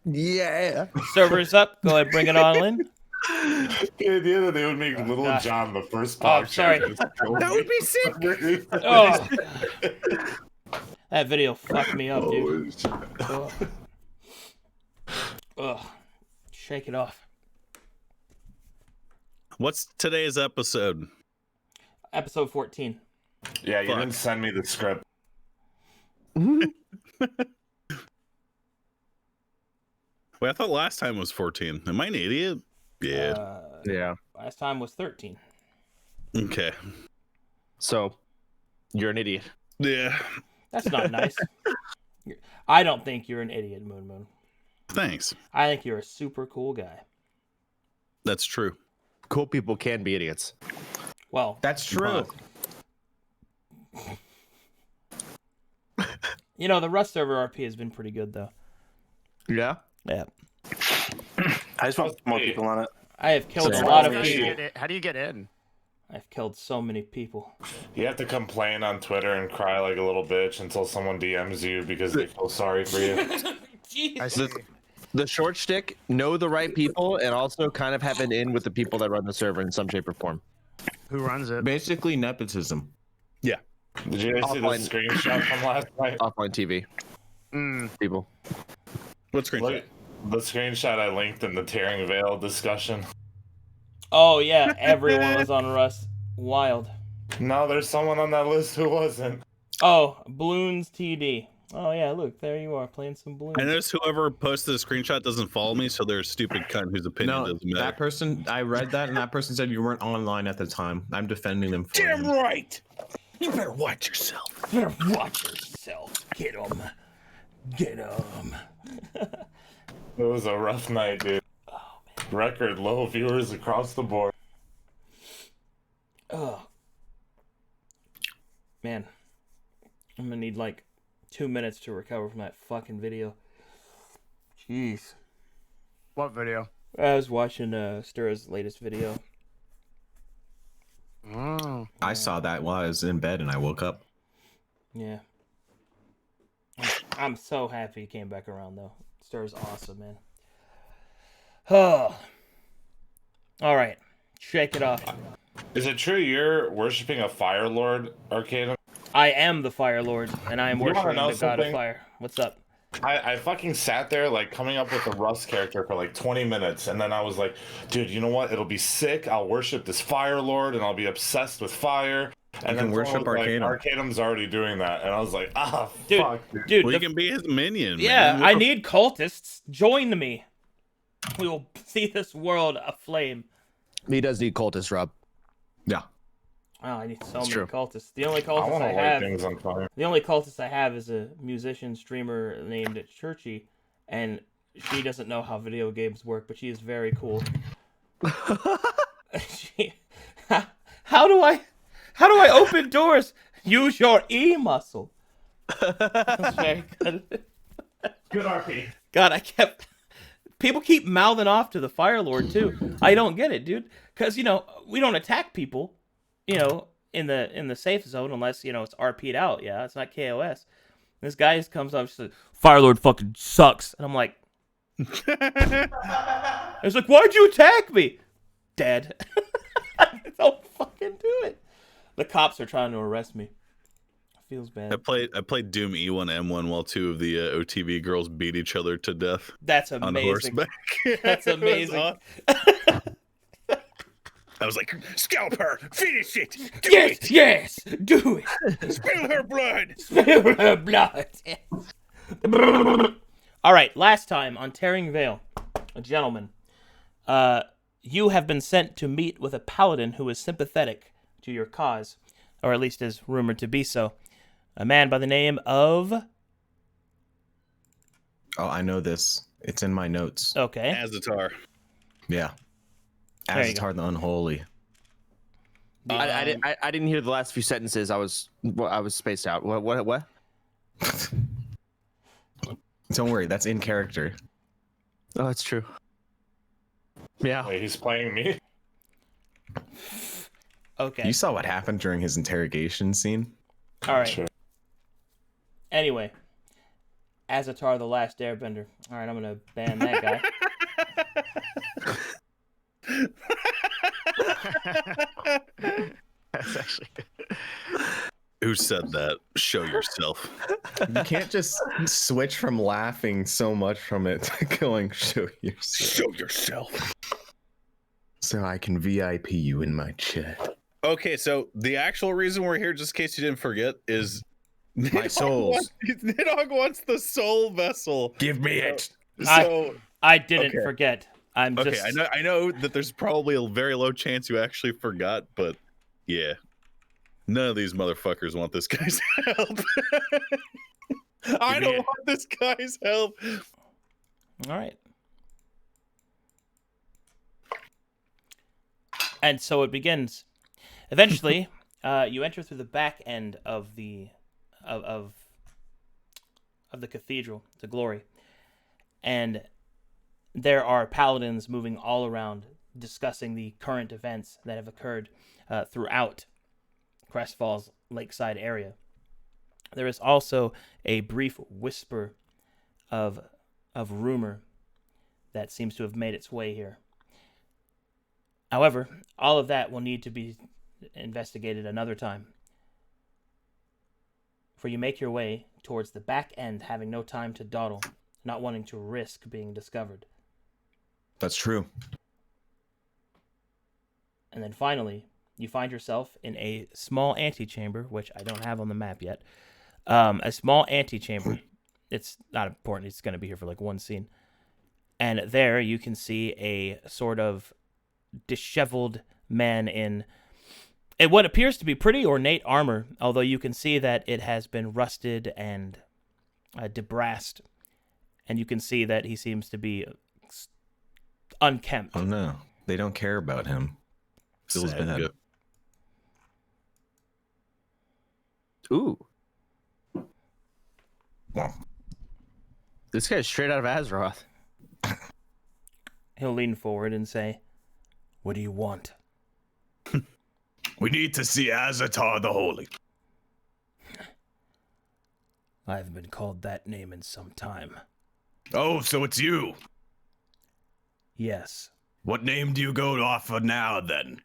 Yeah. Server's up. Go ahead, bring it on in. The idea that they would make Little God. John the first Oh, I'm podcast. sorry. That would be sick. Oh, that video fucked me up, dude. Oh, Ugh. Ugh. Shake it off. What's today's episode? Episode 14. yeah, you Fuck. didn't send me the script. Wait, I thought last time was 14. Am I an idiot? Yeah. Yeah. Last time was 13. Okay. So, you're an idiot. Yeah. That's not nice. I don't think you're an idiot, Moon Moon. Thanks. I think you're a super cool guy. That's true. Cool people can be idiots. Well, That's true. you know, the Rust server RP has been pretty good, though. Yeah. Yeah. I just want more people on it. I have killed Same. a lot of How do you people. get it? How do you get in? I've killed so many people. You have to complain on Twitter and cry like a little bitch until someone DMs you because they feel sorry for you. Jeez. I see. The short shtick, know the right people, and also kind of have an in with the people that run the server in some shape or form. Who runs it? Basically nepotism. Did you guys see the Offline. screenshot from last night? Offline TV people. What screenshot? Look, the screenshot I linked in the Tearing Veil discussion. Oh, yeah. Everyone was on Rust. Wild. No, there's someone on that list who wasn't. Oh, Bloons TD. Oh, yeah. Look, there you are playing some Bloons. I noticed whoever posted the screenshot doesn't follow me, so they're a stupid cunt whose opinion No, doesn't matter. that person, I read that, and that person said you weren't online at the time. I'm defending them for Damn them. right! You better watch yourself. Better watch yourself. Get him. Get him. It was a rough night, dude. Oh, man. Record low viewers across the board. Oh. Man. I'm gonna need like 2 minutes to recover from that fucking video. Jeez. What video? I was watching Stirra's latest video. Oh. I saw that while I was in bed and I woke up. Yeah. I'm so happy he came back around though. Stirra's awesome, man. Oh. All right. Shake it off. Is it true you're worshiping a Fire Lord, Arcade? I am the Fire Lord, and I am You wanna worshiping know the God of something? Fire. What's up? I fucking sat there like coming up with a Rust character for like 20 minutes, and then I was like, dude, you know what? It'll be sick. I'll worship this Fire Lord, and I'll be obsessed with fire. And can then worship someone was like, Arcanum. Arcanum's already doing that, and I was like, Dude, fuck, dude. Dude, Well, you the- can be his minion. yeah, man. I need cultists. Join me. We will see this world aflame. He does need cultists, Rob. Yeah. Oh, I need so It's many true. cultists. The only I cultist want I to light have, things on fire. the only cultist I have is a musician streamer named Churchy, and she doesn't know how video games work, but she is very cool. she, how do I open doors? Use your E muscle. That's very good. Good RP. God, people keep mouthing off to the Fire Lord too. I don't get it, dude. Because we don't attack people, in the safe zone unless it's RP'd out. Yeah, it's not KOS. This guy just comes up and says, "Fire Lord fucking sucks," and I'm like, it's like, why'd you attack me? Dead. Don't fucking do it. The cops are trying to arrest me. Feels bad. I played Doom E1M1 while two of the OTV girls beat each other to death That's on amazing. horseback. That's It was amazing. awesome. I was like, scalp her, finish it, do Yes, do it. it, spill her blood. Spill her blood. All right, last time on Tearing Veil, gentlemen, you have been sent to meet with a paladin who is sympathetic to your cause, or at least is rumored to be so. A man by the name of... Oh, I know this. It's in my notes. Okay. Azatar. Yeah. There you Azatar the Unholy. I didn't hear the last few sentences. I was spaced out. What? Don't worry, that's in character. Oh, it's true. Yeah. Wait, he's playing me? Okay. You saw what happened during his interrogation scene? All right. Sure. Anyway, Azatar the Last Airbender. All right, I'm gonna ban that guy. That's actually good. Who said that? Show yourself. You can't just switch from laughing so much from it to going show yourself. Show yourself. So I can VIP you in my chat. Okay, so the actual reason we're here, just in case you didn't forget, is My souls. Nidhogg wants the soul vessel. Give me it. So I didn't Okay. forget. I'm okay, just. I know that there's probably a very low chance you actually forgot, but yeah. None of these motherfuckers want this guy's help. I don't want this guy's help. All right. And so it begins. Eventually, you enter through the back end of the of the cathedral to Glory, and there are paladins moving all around, discussing the current events that have occurred throughout Crestfall's lakeside area. There is also a brief whisper of rumor that seems to have made its way here. However, all of that will need to be investigated another time. For you make your way towards the back end, having no time to dawdle, not wanting to risk being discovered. That's true. And then finally, you find yourself in a small antechamber, which I don't have on the map yet. A small antechamber. It's not important. It's going to be here for like one scene. And there you can see a sort of disheveled man in what appears to be pretty ornate armor, although you can see that it has been rusted and debrassed. And you can see that he seems to be unkempt. Oh no, they don't care about him. Feels Sad. bad. Ooh, Well, this guy's straight out of Azeroth. He'll lean forward and say, "What do you want?" we need to see Azatar the Holy. I haven't been called that name in some time. Oh, so it's you. Yes, What name do you go off of now, then?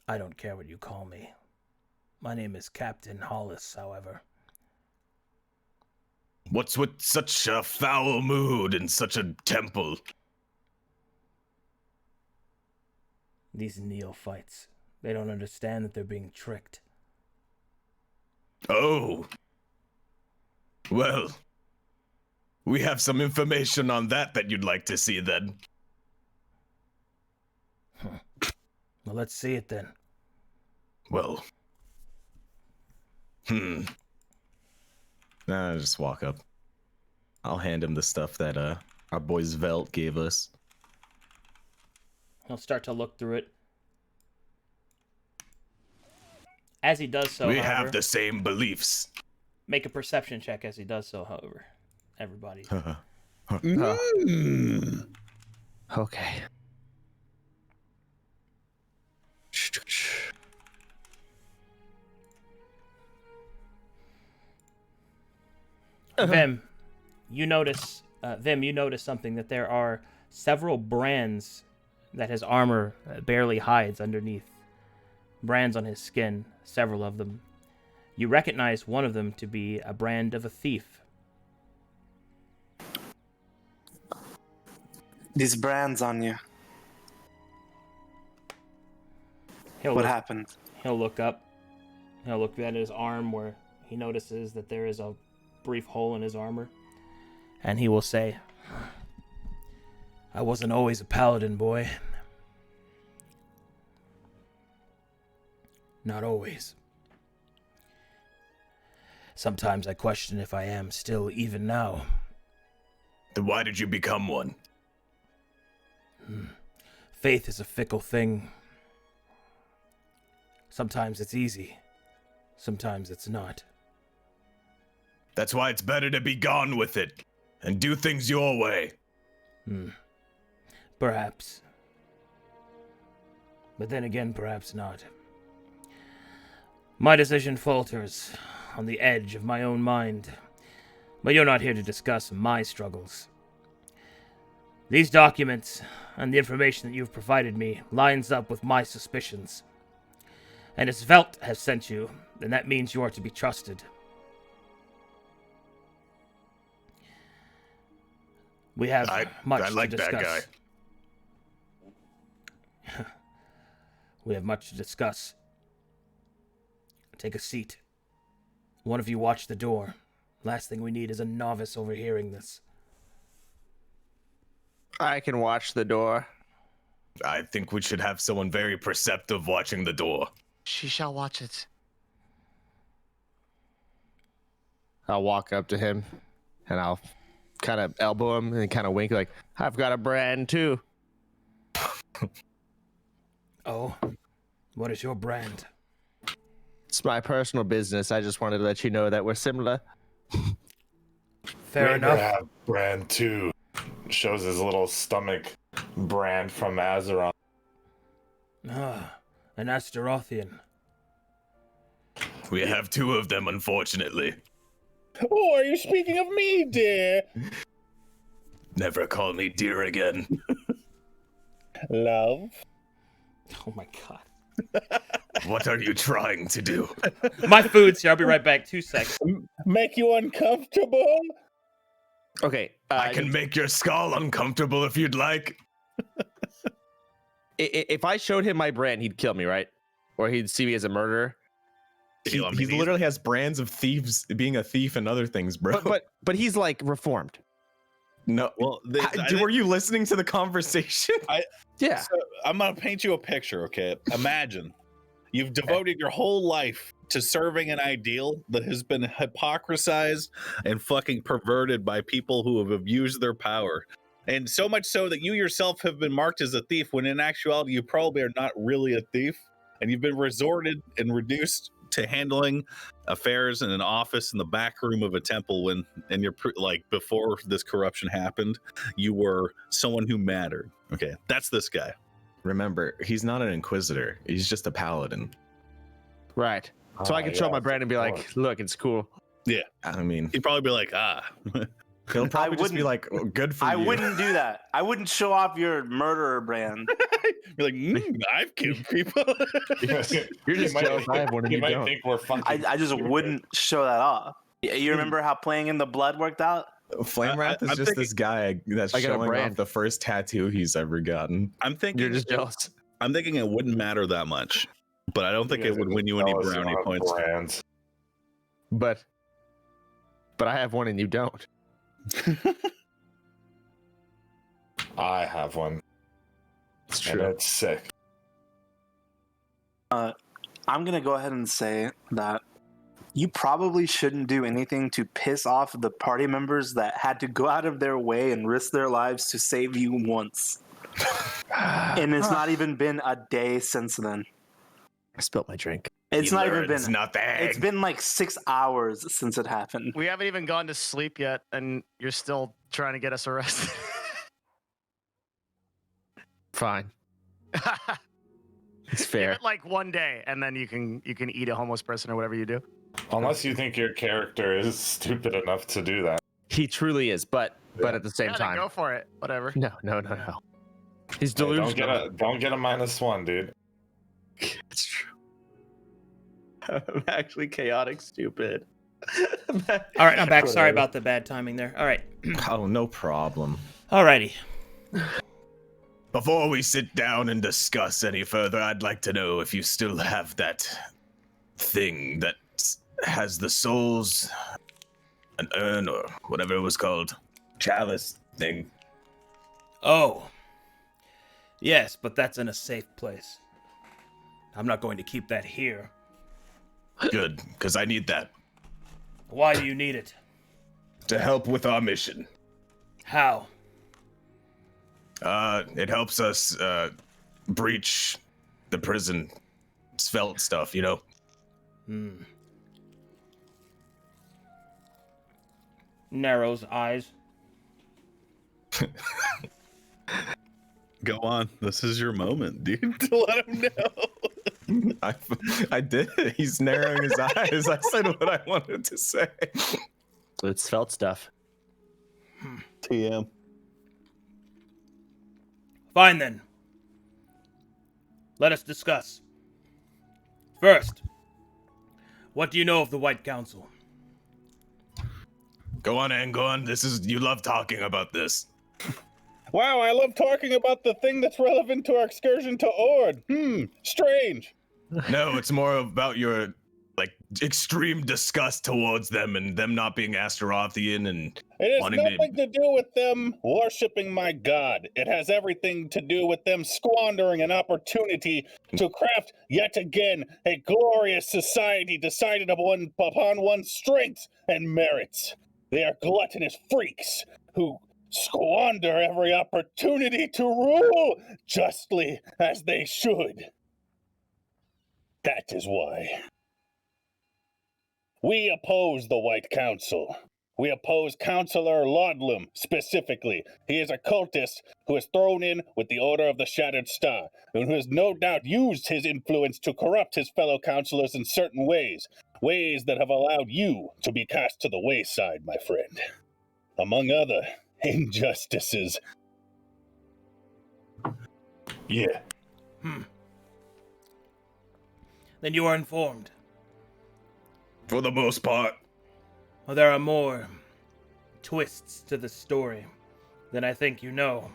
I don't care what you call me. My name is Captain Hollis, however. What's with such a foul mood in such a temple? These neophytes, they don't understand that they're being tricked. Oh. Well, we have some information on that you'd like to see, then. Well, let's see it then. Well. Nah, just walk up. I'll hand him the stuff that our boy Svelte gave us. He'll start to look through it. As he does so, we however, have the same beliefs. make a perception check as he does so, however. Everybody. Okay. Vim, you notice something, that there are several brands that his armor barely hides underneath. Brands on his skin, several of them. You recognize one of them to be a brand of a thief. These brands on you. What happened? He'll look up. He'll look at his arm where he notices that there is a brief hole in his armor. And he will say, I wasn't always a paladin, boy. Not always. Sometimes I question if I am still even now. Then why did you become one? Faith is a fickle thing. Sometimes it's easy. Sometimes it's not. That's why it's better to be gone with it and do things your way. Perhaps. But then again, perhaps not. My decision falters on the edge of my own mind. But you're not here to discuss my struggles. These documents and the information that you've provided me lines up with my suspicions. And if Svelt has sent you, then that means you are to be trusted. We have much I like to that discuss. We have much to discuss. Take a seat. One of you watch the door. Last thing we need is a novice overhearing this. I can watch the door. I think we should have someone very perceptive watching the door. She shall watch it. I'll walk up to him and I'll kind of elbow him and kind of wink like, I've got a brand too. Oh, what is your brand? It's my personal business. I just wanted to let you know that we're similar. Fair enough. Have brand 2. Shows his little stomach brand from Azeroth. Ah, an Asterothian. We have 2 of them, unfortunately. Oh, are you speaking of me, dear? Never call me dear again. Love. Oh my god. What are you trying to do? My food's here. I'll be right back. 2 seconds. Make you uncomfortable? Okay. I can make your skull uncomfortable if you'd like. If I showed him my brand, he'd kill me, right? Or he'd see me as a murderer. He literally has brands of thieves, being a thief and other things, bro. But he's like reformed. No. Well, Were you listening to the conversation? Yeah. So I'm gonna paint you a picture, okay? Imagine you've devoted your whole life to serving an ideal that has been hypocrisized and fucking perverted by people who have abused their power. And so much so that you yourself have been marked as a thief, when in actuality you probably are not really a thief, and you've been resorted and reduced to handling affairs in an office in the back room of a temple when, and you're like, before this corruption happened, you were someone who mattered. Okay, that's this guy. Remember, he's not an inquisitor. He's just a paladin. Right. So I could show my brand and be of like, course. look, it's cool. I mean, He'd probably be like, he'll probably just be wouldn't- like, oh, good for I you. wouldn't do that. I wouldn't show off your murderer brand. you're like, I've killed people. You're just jealous I have one and You you might don't. think we're fucking. I just wouldn't show that off. You remember how playing in the blood worked out? Flame Wrath is I'm just this guy that's I got a showing off brand. the first tattoo he's ever gotten. I'm thinking You're just jealous. I'm thinking it wouldn't matter that much, but I don't think it would win you any brownie points. Brands. But I have one and you don't. I have one. It's And true. it's sick. I'm gonna go ahead and say that you probably shouldn't do anything to piss off the party members that had to go out of their way and risk their lives to save you once. And it's not even been a day since then. I spilled my drink. It's He not even learns been. nothing. It's been like 6 hours since it happened. We haven't even gone to sleep yet, and you're still trying to get us arrested. Fine. It's Give fair. it like one day, and then you can eat a homeless person or whatever you do. Unless you think your character is stupid enough to do that. He truly is, but at the same Yeah, then time. go for it. Whatever. No. He's Hey, delusional. don't get a -1, dude. It's true. I'm actually chaotic stupid. All right, I'm back. Sorry about the bad timing there. All right. Oh, no problem. Alrighty. Before we sit down and discuss any further, I'd like to know if you still have that thing that has the souls, an urn or whatever it was called, chalice thing. Oh. Yes, but that's in a safe place. I'm not going to keep that here. Good, because I need that Why do you need it? to help with our mission. How? It helps us breach the prison svelte stuff, you know. Narrows eyes. Go on. This is your moment, dude. To let him know. I did. He's narrowing his eyes. I said what I wanted to say. It's felt stuff. TM. Fine then. Let us discuss. First, what do you know of the White Council? Go on, Angon. You love talking about this. Wow, I love talking about the thing that's relevant to our excursion to Ord. Strange. No, it's more about your extreme disgust towards them and them not being Astarothean and It has wanting to- nothing to do with them worshipping my god. It has everything to do with them squandering an opportunity to craft yet again a glorious society decided upon one's strengths and merits. They are gluttonous freaks who squander every opportunity to rule justly as they should. That is why. We oppose the White Council. We oppose Councillor Laudlum specifically. He is a cultist who is thrown in with the Order of the Shattered Star, and who has no doubt used his influence to corrupt his fellow councillors in certain ways that have allowed you to be cast to the wayside, my friend. Among other injustices. Yeah. Then you are informed. for the most part. Well, there are more twists to the story than I think you know.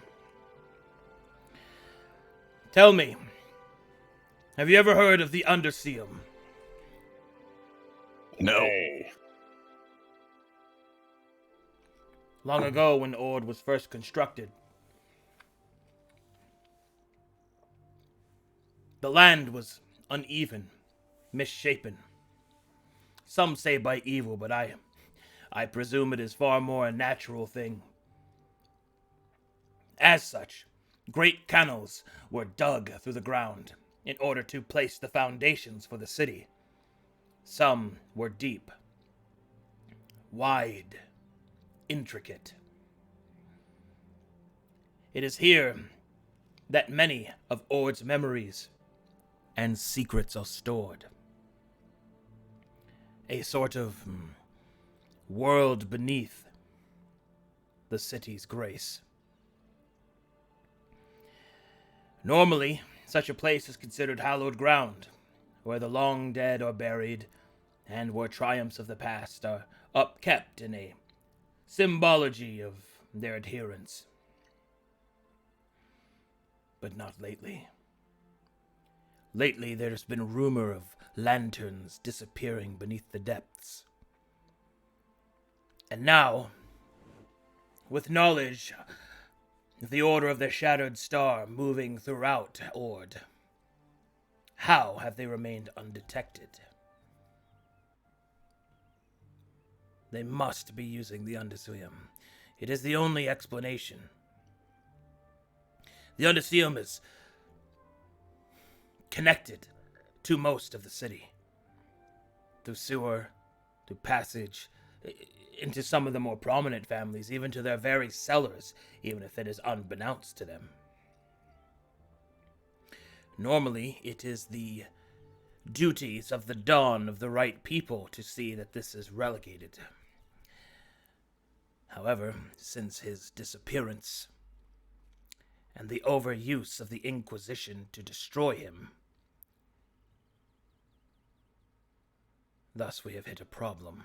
Tell me, have you ever heard of the Underseum? No. Hey. Long ago, when Ord was first constructed, the land was uneven, misshapen. Some say by evil, but I presume it is far more a natural thing. As such, great canals were dug through the ground in order to place the foundations for the city. Some were deep, wide, intricate. It is here that many of Ord's memories and secrets are stored. A sort of world beneath the city's grace. Normally, such a place is considered hallowed ground, where the long dead are buried, and where triumphs of the past are upkept in a symbology of their adherents. But not lately. Lately, there's been a rumor of lanterns disappearing beneath the depths. And now, with knowledge of the Order of the Shattered Star moving throughout Ord, how have they remained undetected? They must be using the Underseum. It is the only explanation. The Underseum is connected to most of the city. Through sewer, through passage, into some of the more prominent families, even to their very cellars, even if it is unbeknownst to them. Normally, it is the duties of the Dawn of the Right People to see that this is relegated. However, since his disappearance, and the overuse of the Inquisition to destroy him, thus we have hit a problem.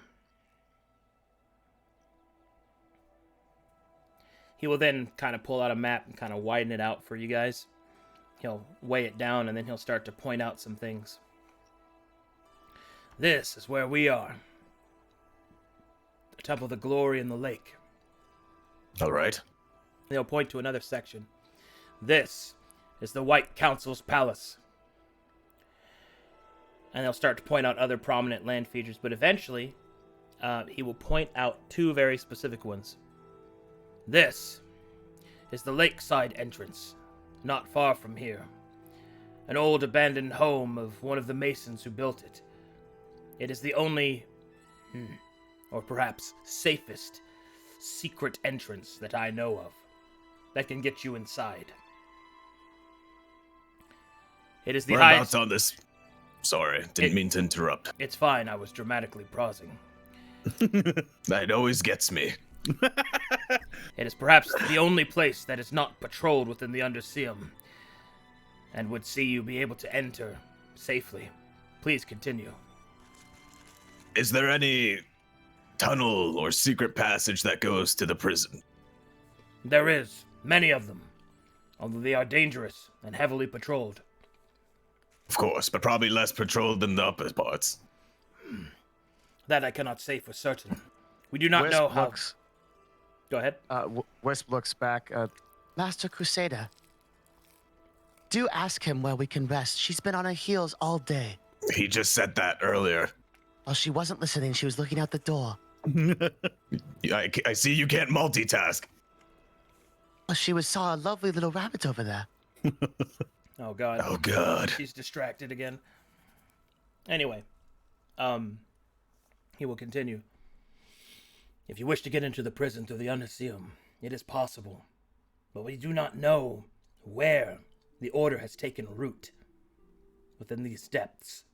He will then kind of pull out a map and kind of widen it out for you guys. He'll weigh it down, and then he'll start to point out some things. This is where we are. The Temple of the Glory in the lake. All right. He'll point to another section. This is the White Council's palace. And they'll start to point out other prominent land features, but eventually, he will point out two very specific ones. This is the lakeside entrance, not far from here. An old abandoned home of one of the masons who built it. It is the only, or perhaps safest, secret entrance that I know of that can get you inside. It is the Whereabouts on this? Sorry, didn't mean to interrupt. It's fine, I was dramatically pausing. That always gets me. It is perhaps the only place that is not patrolled within the Underseum, and would see you be able to enter safely. Please continue. Is there any tunnel or secret passage that goes to the prison? There is, many of them, although they are dangerous and heavily patrolled. Of course, but probably less patrolled than the upper parts. That I cannot say for certain. We do not Wisp know how... looks, Go ahead. Wisp looks back. Master Crusader, do ask him where we can rest. She's been on her heels all day. He just said that earlier. Well, she wasn't listening. She was looking out the door. I see you can't multitask. Well, she saw a lovely little rabbit over there. Oh, God. Oh, God. She's distracted again. Anyway, he will continue. If you wish to get into the prison through the Underseum, it is possible. But we do not know where the Order has taken root within these depths.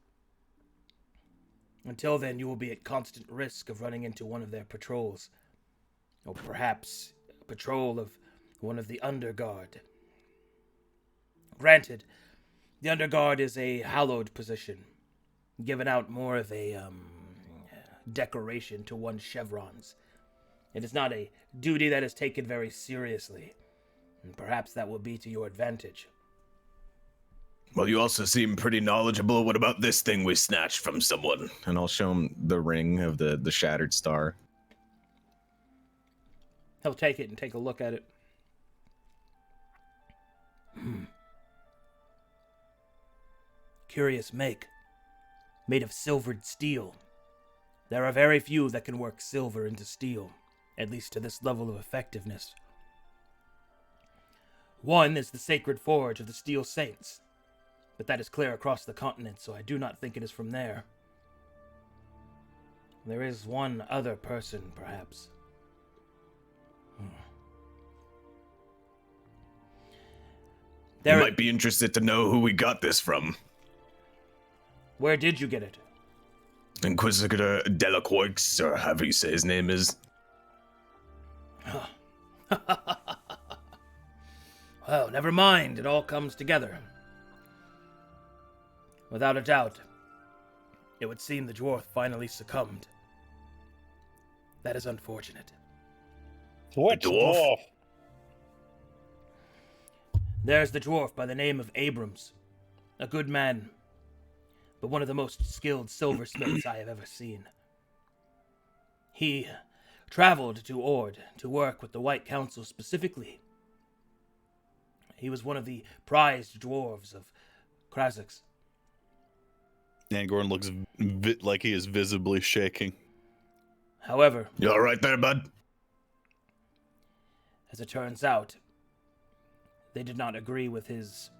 Until then, you will be at constant risk of running into one of their patrols. Or perhaps a patrol of one of the Underguard. Granted, the Underguard is a hallowed position, given out more of a decoration to one's chevrons. It is not a duty that is taken very seriously, and perhaps that will be to your advantage. Well, you also seem pretty knowledgeable. What about this thing we snatched from someone? And I'll show him the ring of the shattered star. He'll take it and take a look at it. Curious make. Made of silvered steel. There are very few that can work silver into steel, at least to this level of effectiveness. One is the sacred forge of the Steel Saints, but that is clear across the continent, so I do not think it is from there. There is one other person, perhaps. You might be interested to know who we got this from. Where did you get it? Inquisitor Delacroix, or however you say his name is. Well, never mind. It all comes together. Without a doubt, it would seem the dwarf finally succumbed. That is unfortunate. What dwarf? There's the dwarf by the name of Abrams. A good man, but one of the most skilled silversmiths I have ever seen. He traveled to Ord to work with the White Council specifically. He was one of the prized dwarves of Krazix. Angorn looks like he is visibly shaking. However, You all right there, bud? as it turns out, they did not agree with his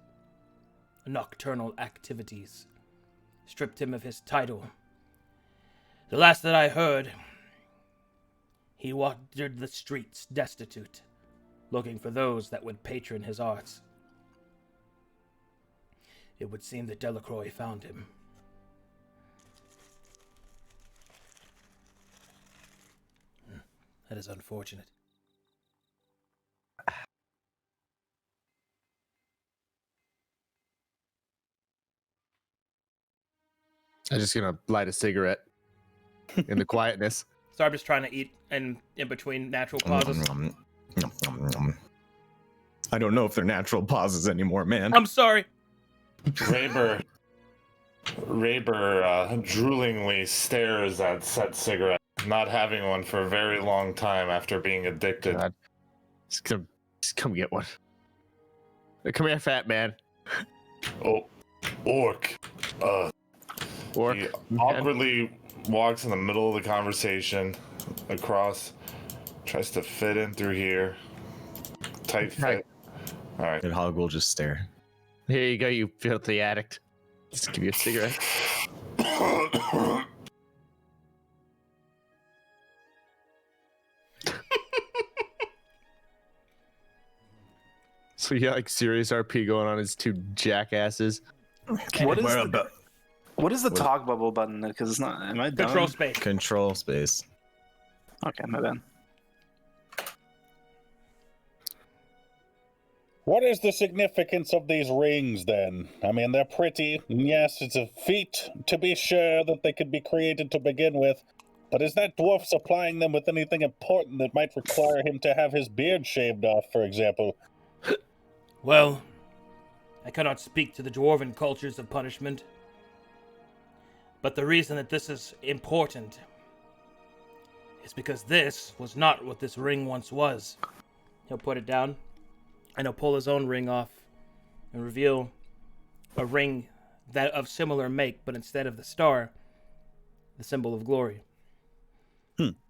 nocturnal activities. Stripped him of his title. The last that I heard, he wandered the streets destitute, looking for those that would patron his arts. It would seem that Delacroix found him. That is unfortunate. I'm just gonna light a cigarette in the quietness. So I'm just trying to eat in between natural pauses. I don't know if they're natural pauses anymore, man. I'm sorry. Raber droolingly stares at said cigarette, not having one for a very long time after being addicted. God. Just come get one. Come here, fat man. Oh, orc. Orc. He awkwardly walks in the middle of the conversation, across, tries to fit in through here. Tight fit. All right. And Hog will just stare. Here you go, you filthy addict. Just give you a cigarette. So you got like serious RP going on his two jackasses. What is the talk bubble button? Because it's not. Am I dumb? Control space. Control space. Okay, my bad. What is the significance of these rings, then? I mean, they're pretty. Yes, it's a feat, to be sure, that they could be created to begin with. But is that dwarf supplying them with anything important that might require him to have his beard shaved off, for example? Well, I cannot speak to the dwarven cultures of punishment. But the reason that this is important is because this was not what this ring once was. He'll put it down, and he'll pull his own ring off and reveal a ring that of similar make, but instead of the star, the symbol of glory.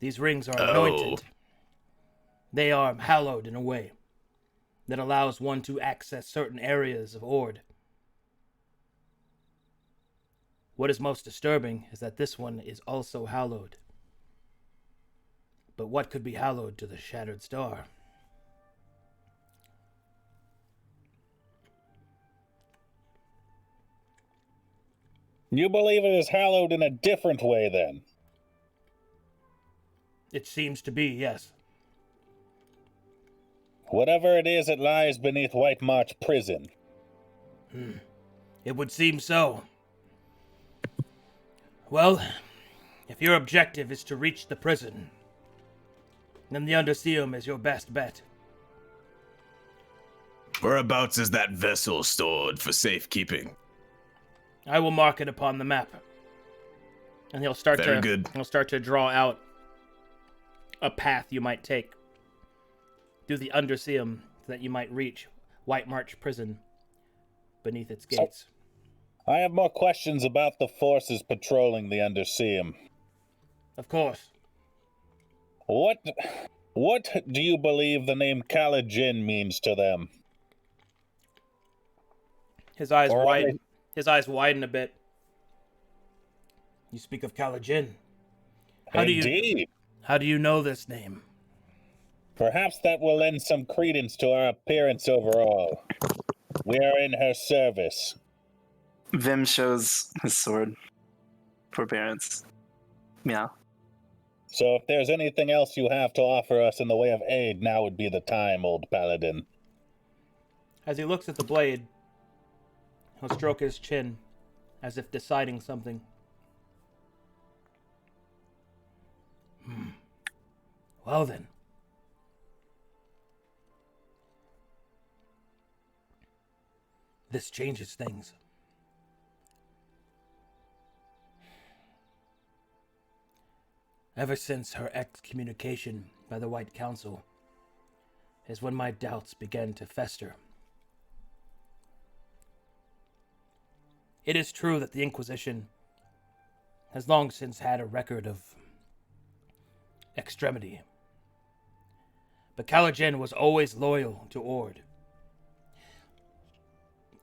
These rings are anointed. They are hallowed in a way that allows one to access certain areas of Ord. What is most disturbing is that this one is also hallowed. But what could be hallowed to the Shattered Star? You believe it is hallowed in a different way, then? It seems to be, yes. Whatever it is, it lies beneath White March Prison. It would seem so. Well, if your objective is to reach the prison, then the Underseum is your best bet. Whereabouts is that vessel stored for safekeeping? I will mark it upon the map. And he'll start Very good. He'll start to draw out a path you might take through the Underseum that you might reach White March Prison beneath its gates. I have more questions about the forces patrolling the Underseum. Of course. What do you believe the name Kaladin means to them? His eyes Or widen. His eyes widen a bit. You speak of Kaladin. How do you know this name? Perhaps that will lend some credence to our appearance overall. We are in her service. Vim shows his sword. Forbearance. Yeah. So if there's anything else you have to offer us in the way of aid, now would be the time, old paladin. As he looks at the blade, he'll stroke his chin, as if deciding something. Well then. This changes things. Ever since her excommunication by the White Council is when my doubts began to fester. It is true that the Inquisition has long since had a record of extremity. But Kaladin was always loyal to Ord.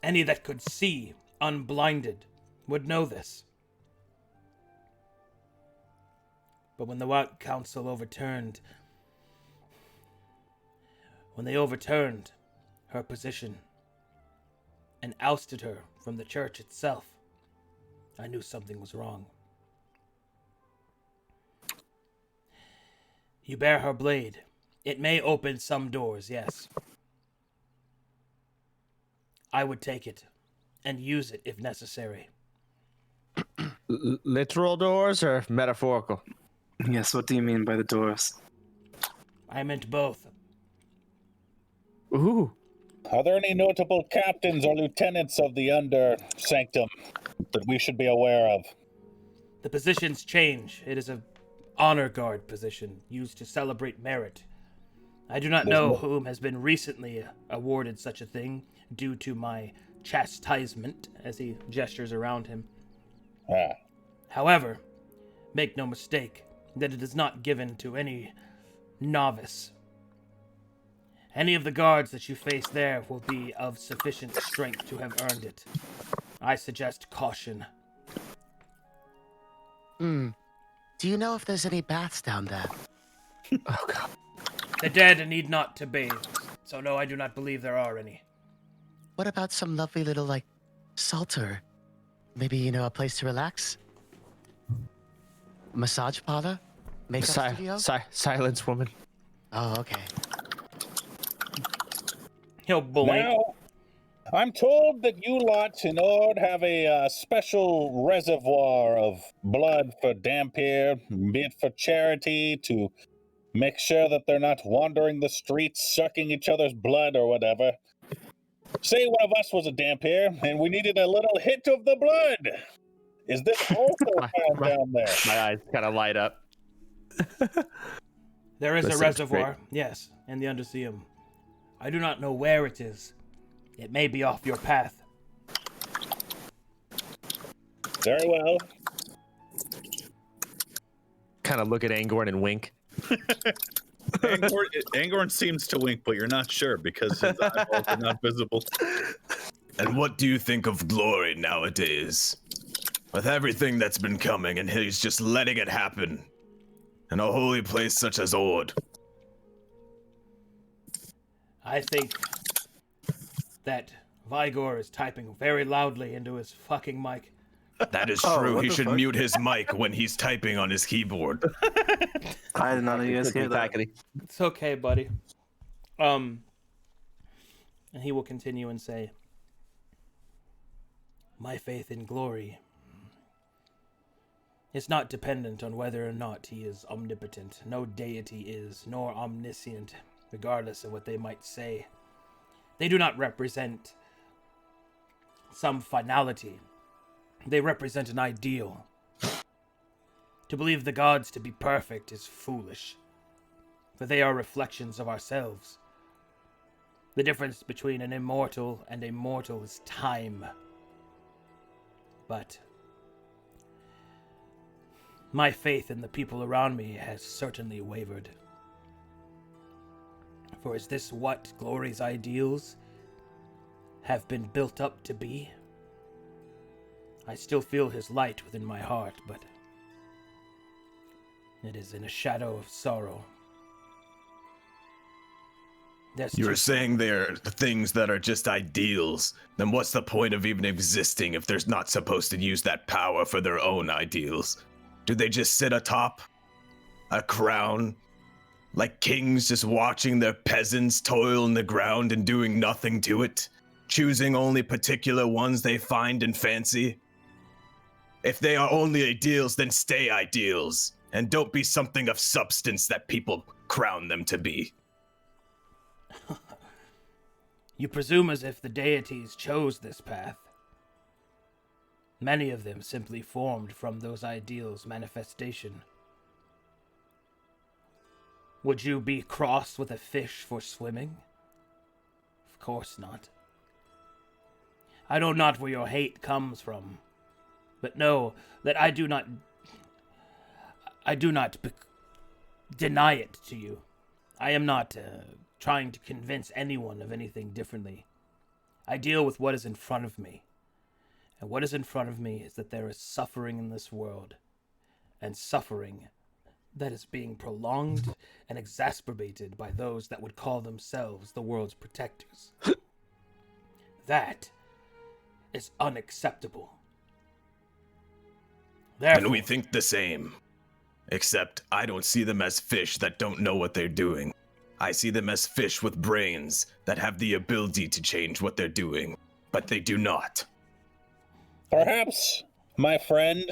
Any that could see, unblinded, would know this. But when the White Council overturned her position and ousted her from the church itself, I knew something was wrong. You bear her blade. It may open some doors, yes. I would take it and use it if necessary. Literal doors or metaphorical? Yes, what do you mean by the doors? I meant both. Ooh. Are there any notable captains or lieutenants of the Under Sanctum that we should be aware of? The positions change. It is a honor guard position used to celebrate merit. I do not know whom has been recently awarded such a thing due to my chastisement, as he gestures around him. However, make no mistake that it is not given to any novice. Any of the guards that you face there will be of sufficient strength to have earned it. I suggest caution. Do you know if there's any baths down there? Oh, God. The dead need not to bathe, so no, I do not believe there are any. What about some lovely little, salter? Maybe, a place to relax? Massage parlor? makeup studio? Silence, woman. Oh, okay. He'll blink. Now, I'm told that you lot in Ord have a special reservoir of blood for Dampier, be it for charity, to make sure that they're not wandering the streets sucking each other's blood or whatever. Say one of us was a Dampier and we needed a little hit of the blood. Is this also found down there? My eyes kind of light up. There is That a sounds reservoir, yes, in the Underseum. I do not know where it is. It may be off your path. Very well. Kind of look at Angorn and wink. Angorn seems to wink, but you're not sure because his eyeballs are not visible. And what do you think of glory nowadays? With everything that's been coming, and he's just letting it happen in a holy place such as Ord. I think that Vigor is typing very loudly into his fucking mic. That is Oh, true. what He the should fuck? mute his mic when he's typing on his keyboard. I did not know you guys hear that. Faculty. It's okay, buddy. And he will continue and say, my faith in glory is not dependent on whether or not he is omnipotent. No deity is, nor omniscient, regardless of what they might say. They do not represent some finality. They represent an ideal. To believe the gods to be perfect is foolish, for they are reflections of ourselves. The difference between an immortal and a mortal is time. But my faith in the people around me has certainly wavered. For is this what glory's ideals have been built up to be? I still feel his light within my heart, but it is in a shadow of sorrow. You're saying they're things that are just ideals. Then what's the point of even existing if they're not supposed to use that power for their own ideals? Do they just sit atop a crown, like kings just watching their peasants toil in the ground and doing nothing to it, choosing only particular ones they find and fancy? If they are only ideals, then stay ideals, and don't be something of substance that people crown them to be. You presume as if the deities chose this path. Many of them simply formed from those ideals' manifestation. Would you be cross with a fish for swimming? Of course not. I know not where your hate comes from, but know that I do not deny it to you. I am not trying to convince anyone of anything differently. I deal with what is in front of me. And what is in front of me is that there is suffering in this world. And suffering that is being prolonged and exacerbated by those that would call themselves the world's protectors. That is unacceptable. Therefore, And we think the same. Except I don't see them as fish that don't know what they're doing. I see them as fish with brains that have the ability to change what they're doing, but they do not. Perhaps, my friend,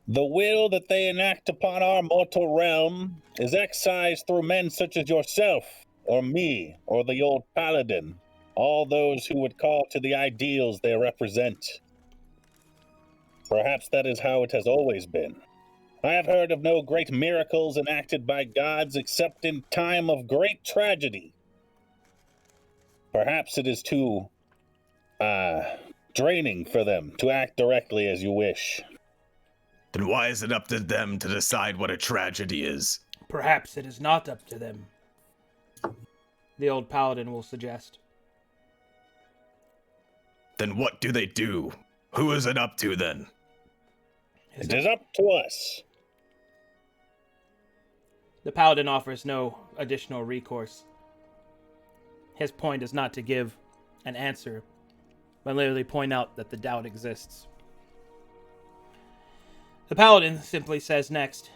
the will that they enact upon our mortal realm is excised through men such as yourself, or me, or the old paladin, all those who would call to the ideals they represent. Perhaps that is how it has always been. I have heard of no great miracles enacted by gods except in time of great tragedy. Perhaps it is too, draining for them to act directly as you wish. Then why is it up to them to decide what a tragedy is? perhaps it is not up to them. The old paladin will suggest. Then what do they do? Who is it up to then? It is up to us. The paladin offers no additional recourse. His point is not to give an answer, but literally point out that the doubt exists. The paladin simply says next,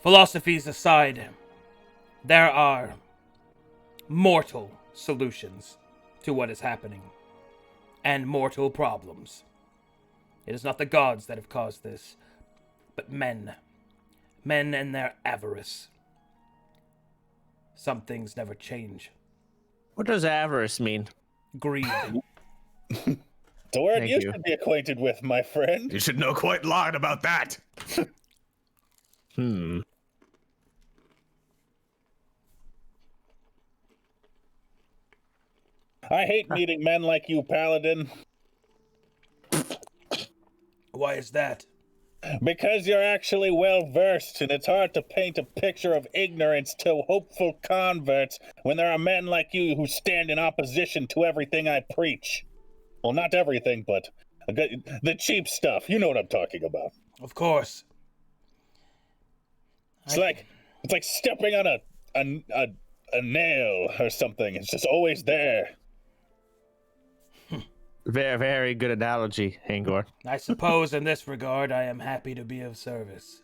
Philosophies aside, there are mortal solutions to what is happening, and mortal problems. It is not the gods that have caused this, but men. Men and their avarice. Some things never change. What does avarice mean? Greed. It's a word Thank you you. should be acquainted with, my friend. You should know quite a lot about that. Hmm. I hate meeting men like you, Paladin, Why is that? because you're actually well versed, and it's hard to paint a picture of ignorance to hopeful converts when there are men like you who stand in opposition to everything I preach. Well, not everything, but the cheap stuff. You know what I'm talking about. Of course. It's like stepping on a nail or something. It's just always there. Very, very good analogy, Angor. I suppose in this regard I am happy to be of service.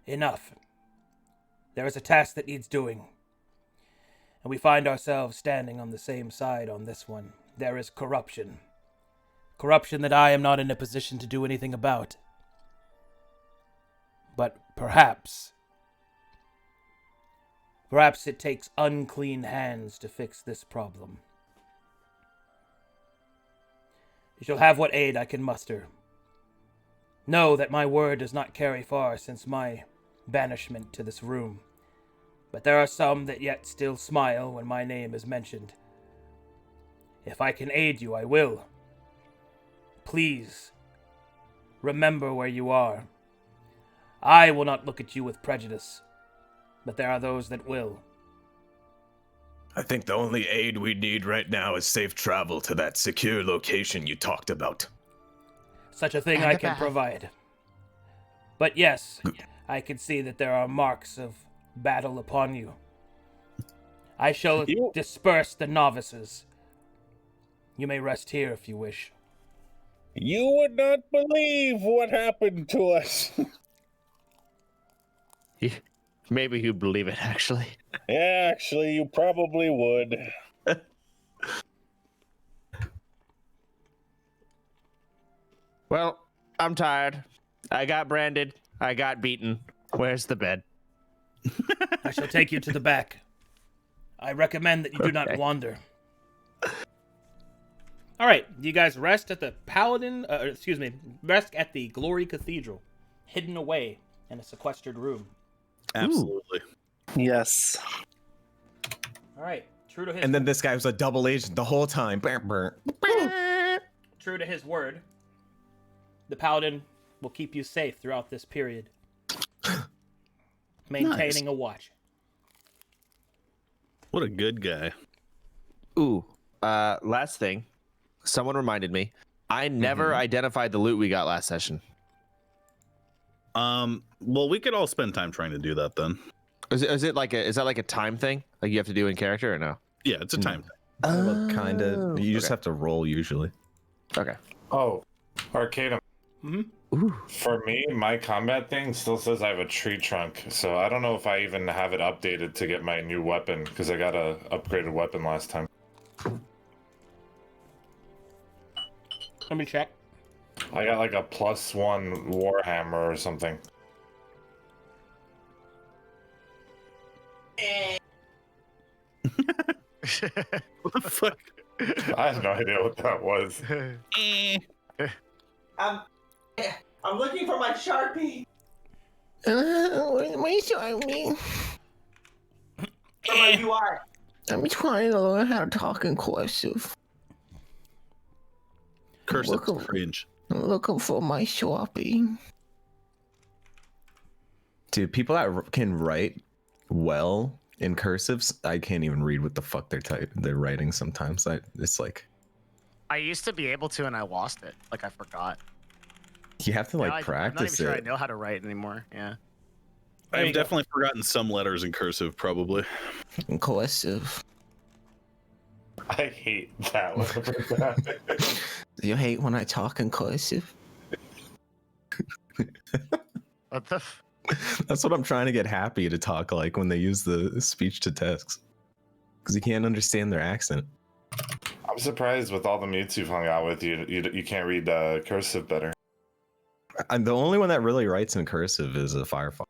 Enough. There is a task that needs doing. And we find ourselves standing on the same side on this one. There is corruption. Corruption that I am not in a position to do anything about. But perhaps it takes unclean hands to fix this problem. You shall have what aid I can muster. Know that my word does not carry far since my banishment to this room. But there are some that yet still smile when my name is mentioned. If I can aid you, I will. Please, remember where you are. I will not look at you with prejudice, but there are those that will. I think the only aid we need right now is safe travel to that secure location you talked about. Such a thing And I a can bath. provide. But yes, I can see that there are marks of battle upon you. I shall You- disperse the novices. You may rest here if you wish. You would not believe what happened to us. Maybe you believe it, actually. Yeah, actually, you probably would. Well, I'm tired. I got branded. I got beaten. Where's the bed? I shall take you to the back. I recommend that you do not Okay. wander. All right, you guys rest at the rest at the Glory Cathedral, hidden away in a sequestered room. Absolutely. Yes. All right, true to his And then this guy was a double agent the whole time. Brr, brr. true to his word, the paladin will keep you safe throughout this period, maintaining a watch. What a good guy. Ooh. Last thing. Someone reminded me. I never identified the loot we got last session. Well, we could all spend time trying to do that then. Is that like a time thing? Like you have to do in character or no? Yeah, it's a time thing. Well, kind of. You just okay. have to roll usually. Okay. Oh, Arcadum. Ooh. For me, my combat thing still says I have a tree trunk, so I don't know if I even have it updated to get my new weapon because I got a upgraded weapon last time. Let me check. I got like a +1 warhammer or something. What the fuck? I have no idea what that was. I'm looking for my Sharpie. Where's my Sharpie? For my UI. I'm trying to learn how to talk in cursive. Cursive Welcome. cringe. I'm looking for my Sharpie. Dude, people that can write well in cursives, I can't even read what the fuck they're writing sometimes. It's like I used to be able to, and I lost it. Like I forgot. you have to Now like I'm not even practice sure I it. know how to write anymore. Yeah. There you I've go. definitely forgotten some letters in cursive, probably. In cursive. I hate that one. You hate when I talk in cursive? What the? That's what I'm trying to get Happy to talk like when they use the speech to text, because you can't understand their accent. I'm surprised with all the mutes you've hung out with, you can't read cursive better. And the only one that really writes in cursive is a Firefox.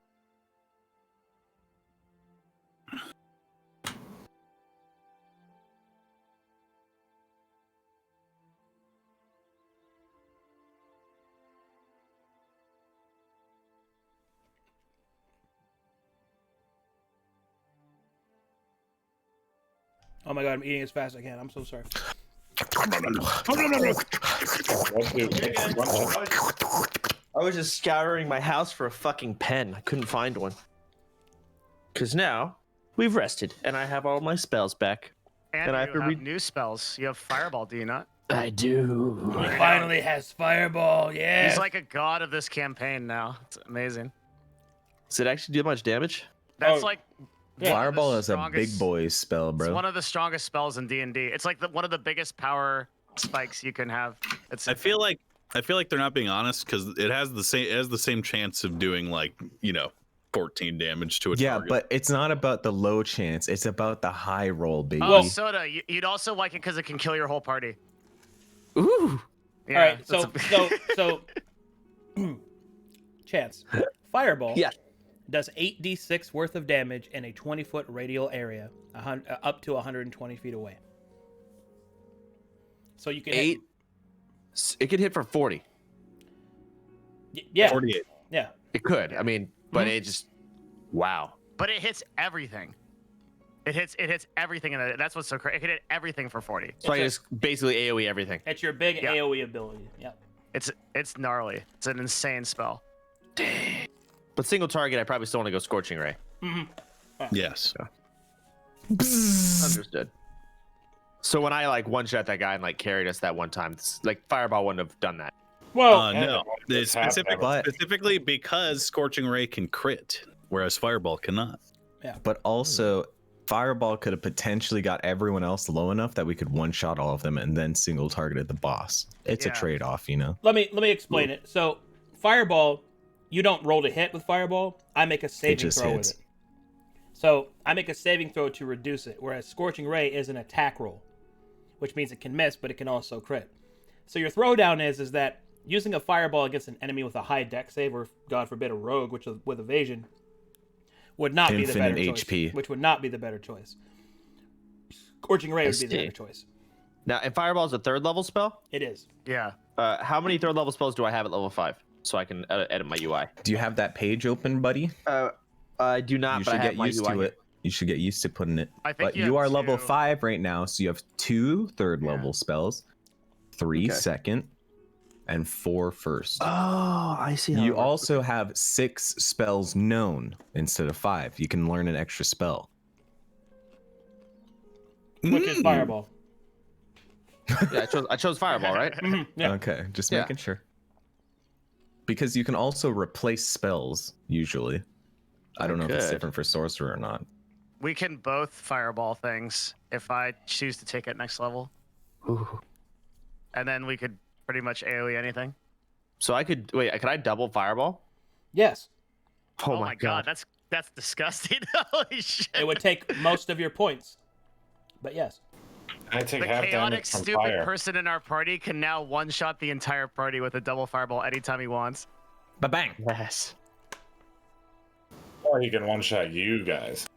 Oh my god, I'm eating as fast as I can. I'm so sorry. I was just scouring my house for a fucking pen. I couldn't find one. Because now we've rested and I have all my spells back. And I you have to have read. new spells. You have Fireball, do you not? I do. He finally has Fireball. Yeah. He's like a god of this campaign now. It's amazing. Does it actually do much damage? That's like one of the Fireball is a big strongest- boy spell, It's bro. one of the strongest spells in D&D. It's like one of the biggest power spikes you can have. It's I feel like they're not being honest because it has the same chance of doing 14 damage to a Yeah, target. but it's not about the low chance. It's about the high roll, baby. Oh, Soda, you'd also like it because it can kill your whole party. Ooh. Yeah, All right, that's so Chance. Fireball Yeah. does 8d6 worth of damage in a 20-foot radial area, up to 120 feet away. So you can hit- It could hit for 40. Yeah. 48. Yeah. It could. I mean, but it just. Wow. But it hits everything. It hits everything in it. That's what's so crazy. It can hit everything for 40. So I just basically AoE everything. It's your big Yeah. AoE ability. Yep. It's gnarly. It's an insane spell. But single target, I probably still want to go Scorching Ray. Yes. Understood. So when I one-shot that guy and carried us that one time, Fireball wouldn't have done that. Well, No. It's Specifically because Scorching Ray can crit, whereas Fireball cannot. But also, Fireball could have potentially got everyone else low enough that we could one-shot all of them and then single targeted the boss. It's a Yeah. trade-off, you know? let me explain it. So, Fireball, you don't roll to hit with Fireball. I make a saving just throw hits. with it. So I make a saving throw to reduce it, whereas Scorching Ray is an attack roll, which means it can miss, but it can also crit. So your throwdown is that using a Fireball against an enemy with a high dex save, or God forbid a rogue, which with evasion, would not be the better Infinite choice. HP. Which would not be the better choice. Scorching Ray would be the better choice. Now, and Fireball is a 3rd level spell? It is. Yeah. How many 3rd level spells do I have at level 5? So I can edit my UI. Do you have that page open, buddy? I do not, You but I should have get my used UI to it. You should get used to putting it. I think But you you have are level two- 5 right now, so you have 2 third Yeah. level spells, 3 Okay. second, and 4 first. Oh, I see. You also have 6 spells known instead of 5. You can learn an extra spell. Which is Fireball. Yeah, I chose Fireball, right? Yeah. Okay, just Yeah. making sure. Because you can also replace spells, usually. I don't know if it's Good. different for sorcerer or not. We can both Fireball things if I choose to take it next level. Ooh. And then we could pretty much AoE anything. So I could I double Fireball? Yes. Oh, my god, that's disgusting. Holy shit. It would take most of your points. But yes. I take The half chaotic, damage from stupid fire. person in our party can now one-shot the entire party with a double Fireball anytime he wants. Ba-bang! Yes. Or he can one-shot you guys.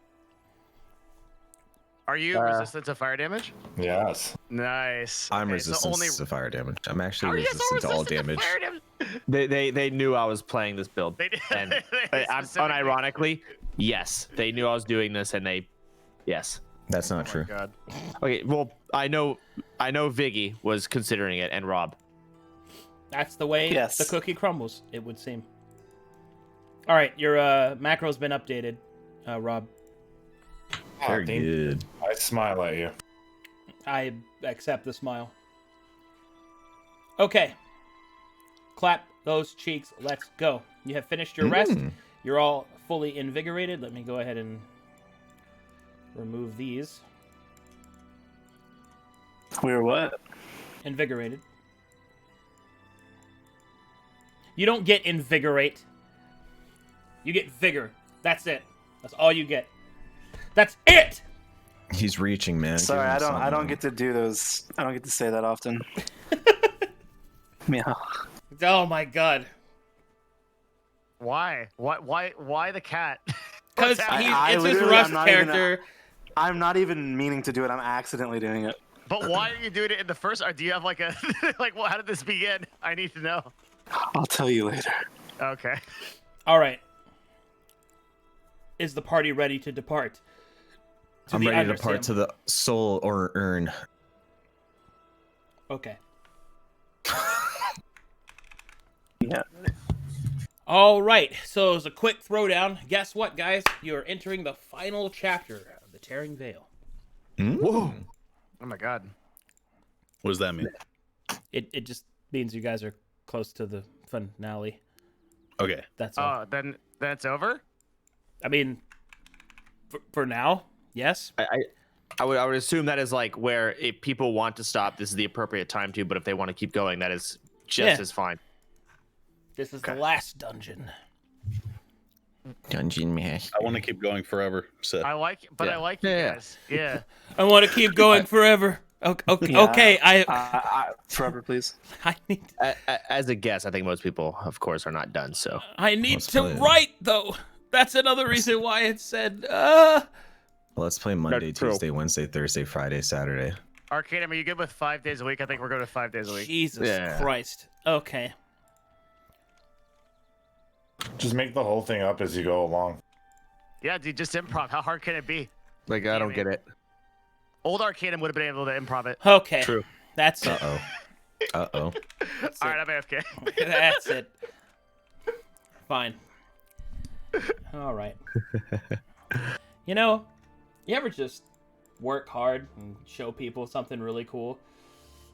Are you resistant to fire damage? Yes. Nice. I'm Okay, so resistant only- to fire damage. I'm actually How are you so resistant to all resistant damage. fire damage? They knew I was playing this build. They did. And They I'm specifically- unironically, yes, they knew I was doing this, and yes. That's not Oh true. my god. Okay, well, I know Viggy was considering it, and Rob. That's the way Yes. the cookie crumbles, it would seem. All right, your macro's been updated, Rob. Very thank- good. I smile at you. I accept the smile. Okay. Clap those cheeks. Let's go. You have finished your rest. You're all fully invigorated. Let me go ahead and remove these. We're what? Invigorated. You don't get invigorate. You get vigor. That's it. That's all you get. That's it. He's reaching, man. Sorry, Give him I something. don't get to do those. I don't get to say that often. Meow. Oh my god. Why? Why the cat? Because What's it's happening? his literally- Rust I'm not even- character. I'm not even meaning to do it. I'm accidentally doing it. But why are you doing it in the first? Or do you have like a like? Well, how did this begin? I need to know. I'll tell you later. Okay. All right. Is the party ready to depart? To I'm the ready to depart Undersim? to the soul or urn. Okay. Yeah. All right. So as a quick throwdown, guess what, guys? You're entering the final chapter of the Tearing Veil. Whoa. Oh my god. What does that mean? It just means you guys are close to the finale. Okay. That's all. Oh, then it's over. I mean, for now, yes. I would assume that is like where if people want to stop, this is the appropriate time to. But if they want to keep going, that is just as fine. This is the last dungeon. Dungeon master. I want to keep going forever. So I like you guys. Yeah. I want to keep going forever. Okay. Okay. Forever, please. I need. As a guess, I think most people, of course, are not done. So I need Let's to play it. write though. That's another reason why it said. Let's play Monday, true. Tuesday, Wednesday, Thursday, Friday, Saturday. Arcade, are you good with 5 days a week? I think we're going to 5 days a week. Jesus Yeah. Christ. Okay. Just make the whole thing up as you go along. Yeah, dude, just improv. How hard can it be? like, I don't get it. Old Arcade would have been able to improv it. Okay. True. That's Uh it. oh. Uh oh. All right, I'm AFK. That's it. Fine. All right. You know, you ever just work hard and show people something really cool,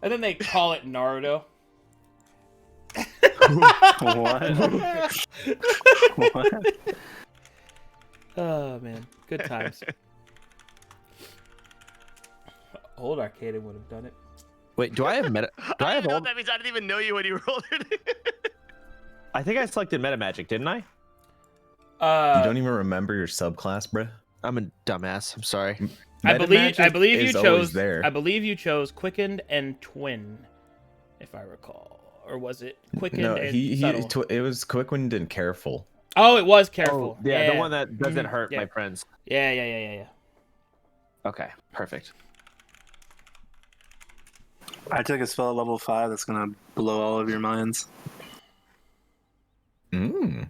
and then they call it Naruto? What? What? Oh man, good times. Old Arcade would have done it. Wait, do I have meta? Do I I have don't know old? what that means. I didn't even know you when you rolled it. I think I selected meta magic, didn't I? You don't even remember your subclass, bruh? I'm a dumbass. I'm sorry. I Meta believe magic you is always chose. there. I believe you chose Quickened and Twin, if I recall, or was it Quickened No, and Subtle? it was Quickwind and Careful. Oh, it was Careful. Yeah, the one that doesn't Mhm. hurt Yeah. my friends. Yeah. Okay, perfect. I took a spell at level 5 that's gonna blow all of your minds. Mm.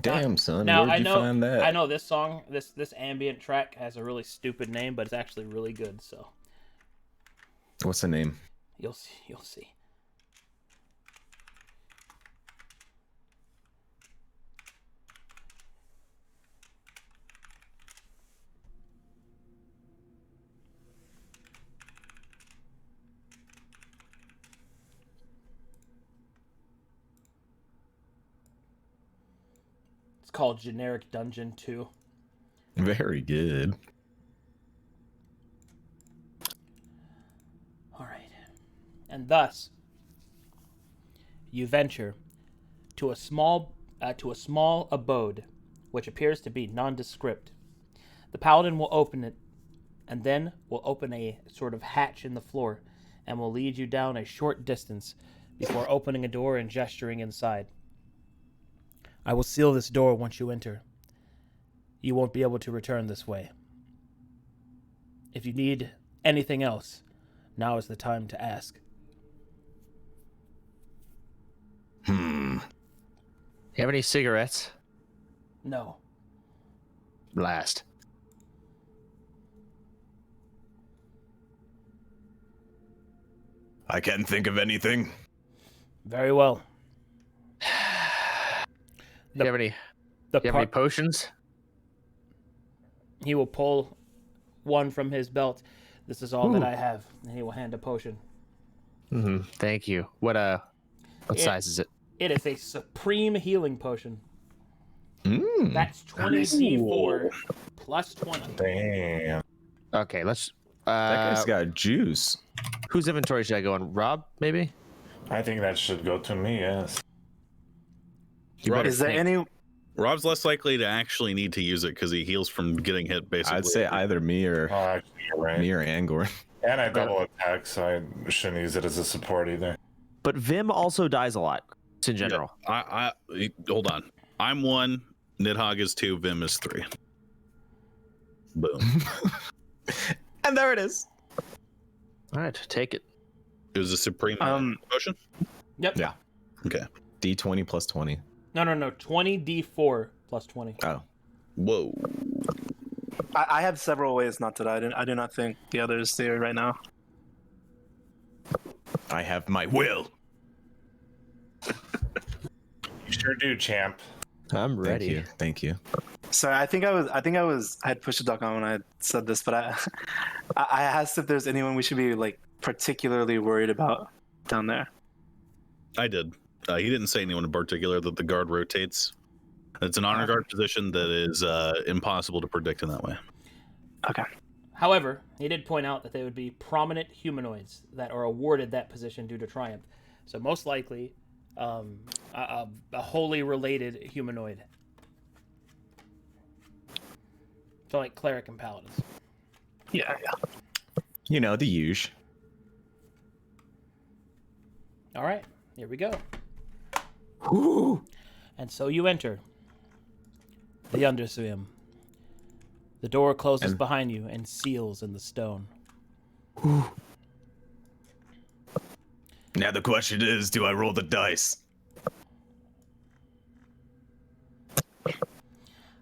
Damn, son. Now Where'd I you know. find that? I know this song, this ambient track has a really stupid name, but it's actually really good. So What's the name? you'll see. You'll see. It's called Generic Dungeon 2. Very good. All right. And thus, you venture to a small abode, which appears to be nondescript. The paladin will open it, and then will open a sort of hatch in the floor, and will lead you down a short distance before opening a door and gesturing inside. I will seal this door once you enter. You won't be able to return this way. If you need anything else, now is the time to ask. Hmm. You have any cigarettes? No. Blast. I can't think of anything. Very well. Do you have any? The Do you have any potions? He will pull one from his belt. This is all that I have, and he will hand a potion. Mm-hmm. Thank you. What size is it? It is a supreme healing potion. Mm. That's 20d4 plus 20. Damn. Okay, let's. That guy's got juice. Whose inventory should I go on? Rob, maybe. I think that should go to me. Yes. Rob, Is there any? Rob's less likely to actually need to use it because he heals from getting hit. Basically, I'd say either me or Oh, actually, you're right. me or Angor. And I double attack, so I shouldn't use it as a support either. But Vim also dies a lot in general. I hold on. I'm 1. Nidhogg is 2. Vim is 3. Boom. And there it is. All right, take it. It was a supreme potion. Yep. Yeah. Okay. D20 plus 20. No. 20d4 plus 20. Oh. Whoa. I have several ways not to die. I do not think the others do right now. I have my will. You sure do, champ. I'm ready. Thank you. Sorry, I had pushed a duck on when I said this, but I asked if there's anyone we should be like particularly worried about down there. I did. He didn't say anyone in particular that the guard rotates. It's an honor guard position that is impossible to predict in that way. Okay. However, he did point out that they would be prominent humanoids that are awarded that position due to triumph. So most likely, a wholly related humanoid. So like cleric and paladins. Yeah. You know, the usual. All right, here we go. Woo! And so you enter the Underswim. The door closes behind you and seals in the stone. Now the question is, do I roll the dice?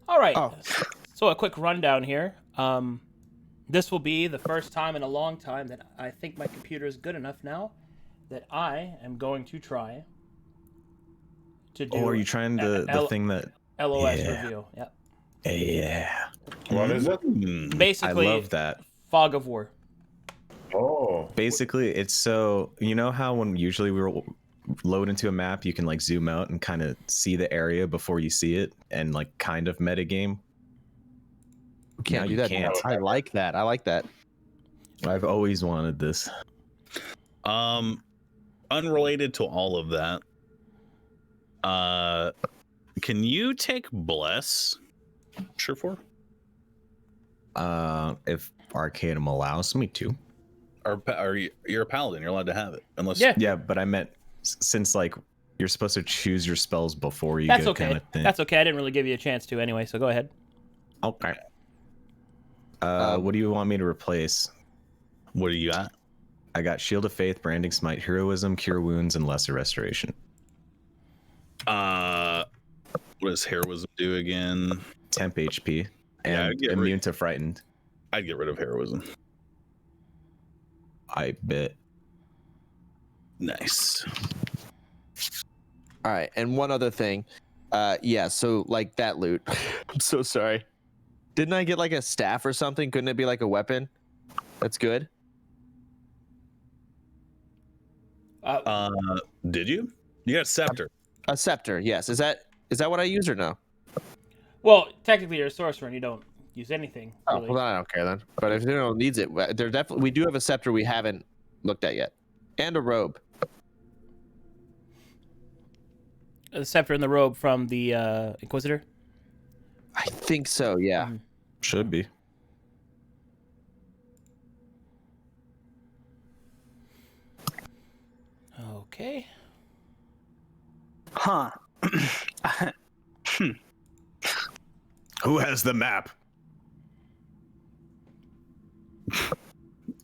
All right. So a quick rundown here. This will be the first time in a long time that I think my computer is good enough now that I am going to try to do. Oh, are you trying the thing that LOS review? Yep. Yeah. What is it? Basically, I love that. Fog of War. Oh. Basically, it's so you know how when usually we load into a map, you can like zoom out and kind of see the area before you see it, and like kind of metagame. Can't do that. I like that. I like that. I've always wanted this. Unrelated to all of that, can you take bless? Sure for? If Arcanum allows me to. You're a paladin, you're allowed to have it. Unless Yeah, but I meant since like you're supposed to choose your spells before you That's go okay. kind of thing. That's okay. I didn't really give you a chance to anyway, so go ahead. Okay. What do you want me to replace? What do you got? I got Shield of Faith, Branding Smite, Heroism, Cure Wounds, and Lesser Restoration. What does Heroism do again? Temp HP and immune to Frightened. I'd get rid of Heroism. I bet. Nice. All right, and one other thing. Yeah, so like that loot. I'm so sorry. Didn't I get like a staff or something? Couldn't it be like a weapon? That's good. Did you? You got a scepter. A scepter, yes. Is that what I use or no? Well, technically you're a sorcerer and you don't use anything. Oh, Really. well, then I don't care then. But if anyone needs it, we do have a scepter we haven't looked at yet, and a robe. The scepter and the robe from the Inquisitor? I think so, yeah. Should be. Okay. Huh. Who has the map?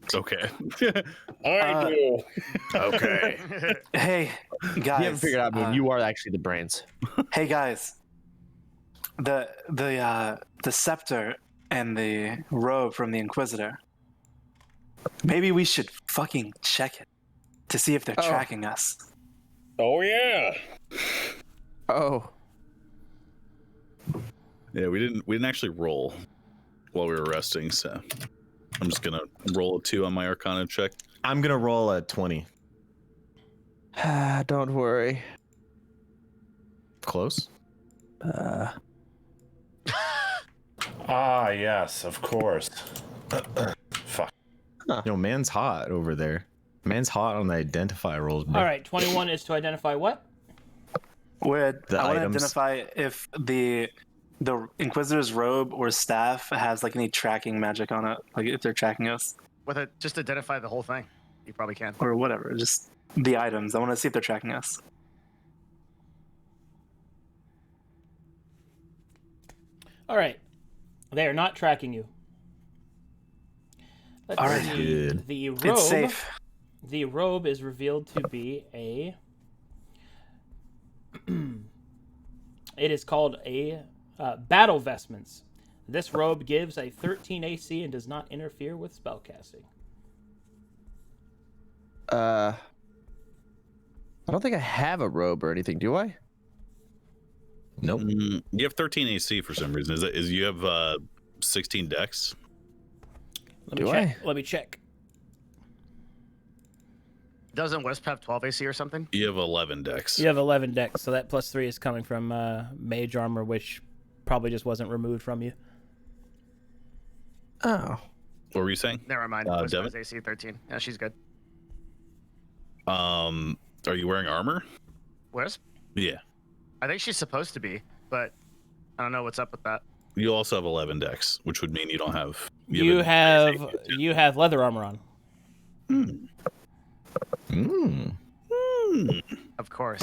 It's okay. I do. Okay. Hey, guys. You haven't figured out, Moon. You are actually the brains. Hey guys. The scepter and the robe from the Inquisitor. Maybe we should fucking check it to see if they're tracking us. Oh yeah. Oh. Yeah, we didn't actually roll while we were resting, so I'm just gonna roll a 2 on my Arcana check. I'm gonna roll a 20. Don't worry. Close. Ah, yes, of course. Fuck. Man's hot over there. Man's hot on the identify rolls, bro. All right, 21 is to identify what? I want to items. identify if the Inquisitor's robe or staff has like any tracking magic on it, like if they're tracking us With it, just identify the whole thing. You probably can. or whatever. Just the items. I want to see if they're tracking us. All right, they are not tracking you. Let's All right. see. Good. The robe. It's safe. The robe is revealed to be a. It is called a battle vestments. This robe gives a 13 AC and does not interfere with spellcasting. I don't think I have a robe or anything, do I? Nope. You have 13 AC for some reason. Is you have 16 dex? Let me Do check. Let me check. Doesn't Wisp have 12 AC or something? You have 11 dex. You have 11 dex, so that plus 3 is coming from mage armor, which probably just wasn't removed from you. Oh. What were you saying? Never mind. Wisp Devin? has AC 13. Yeah, she's good. Are you wearing armor? Wisp? Yeah. I think she's supposed to be, but I don't know what's up with that. You also have 11 dex, which would mean you don't have. You have leather armor on. Of course.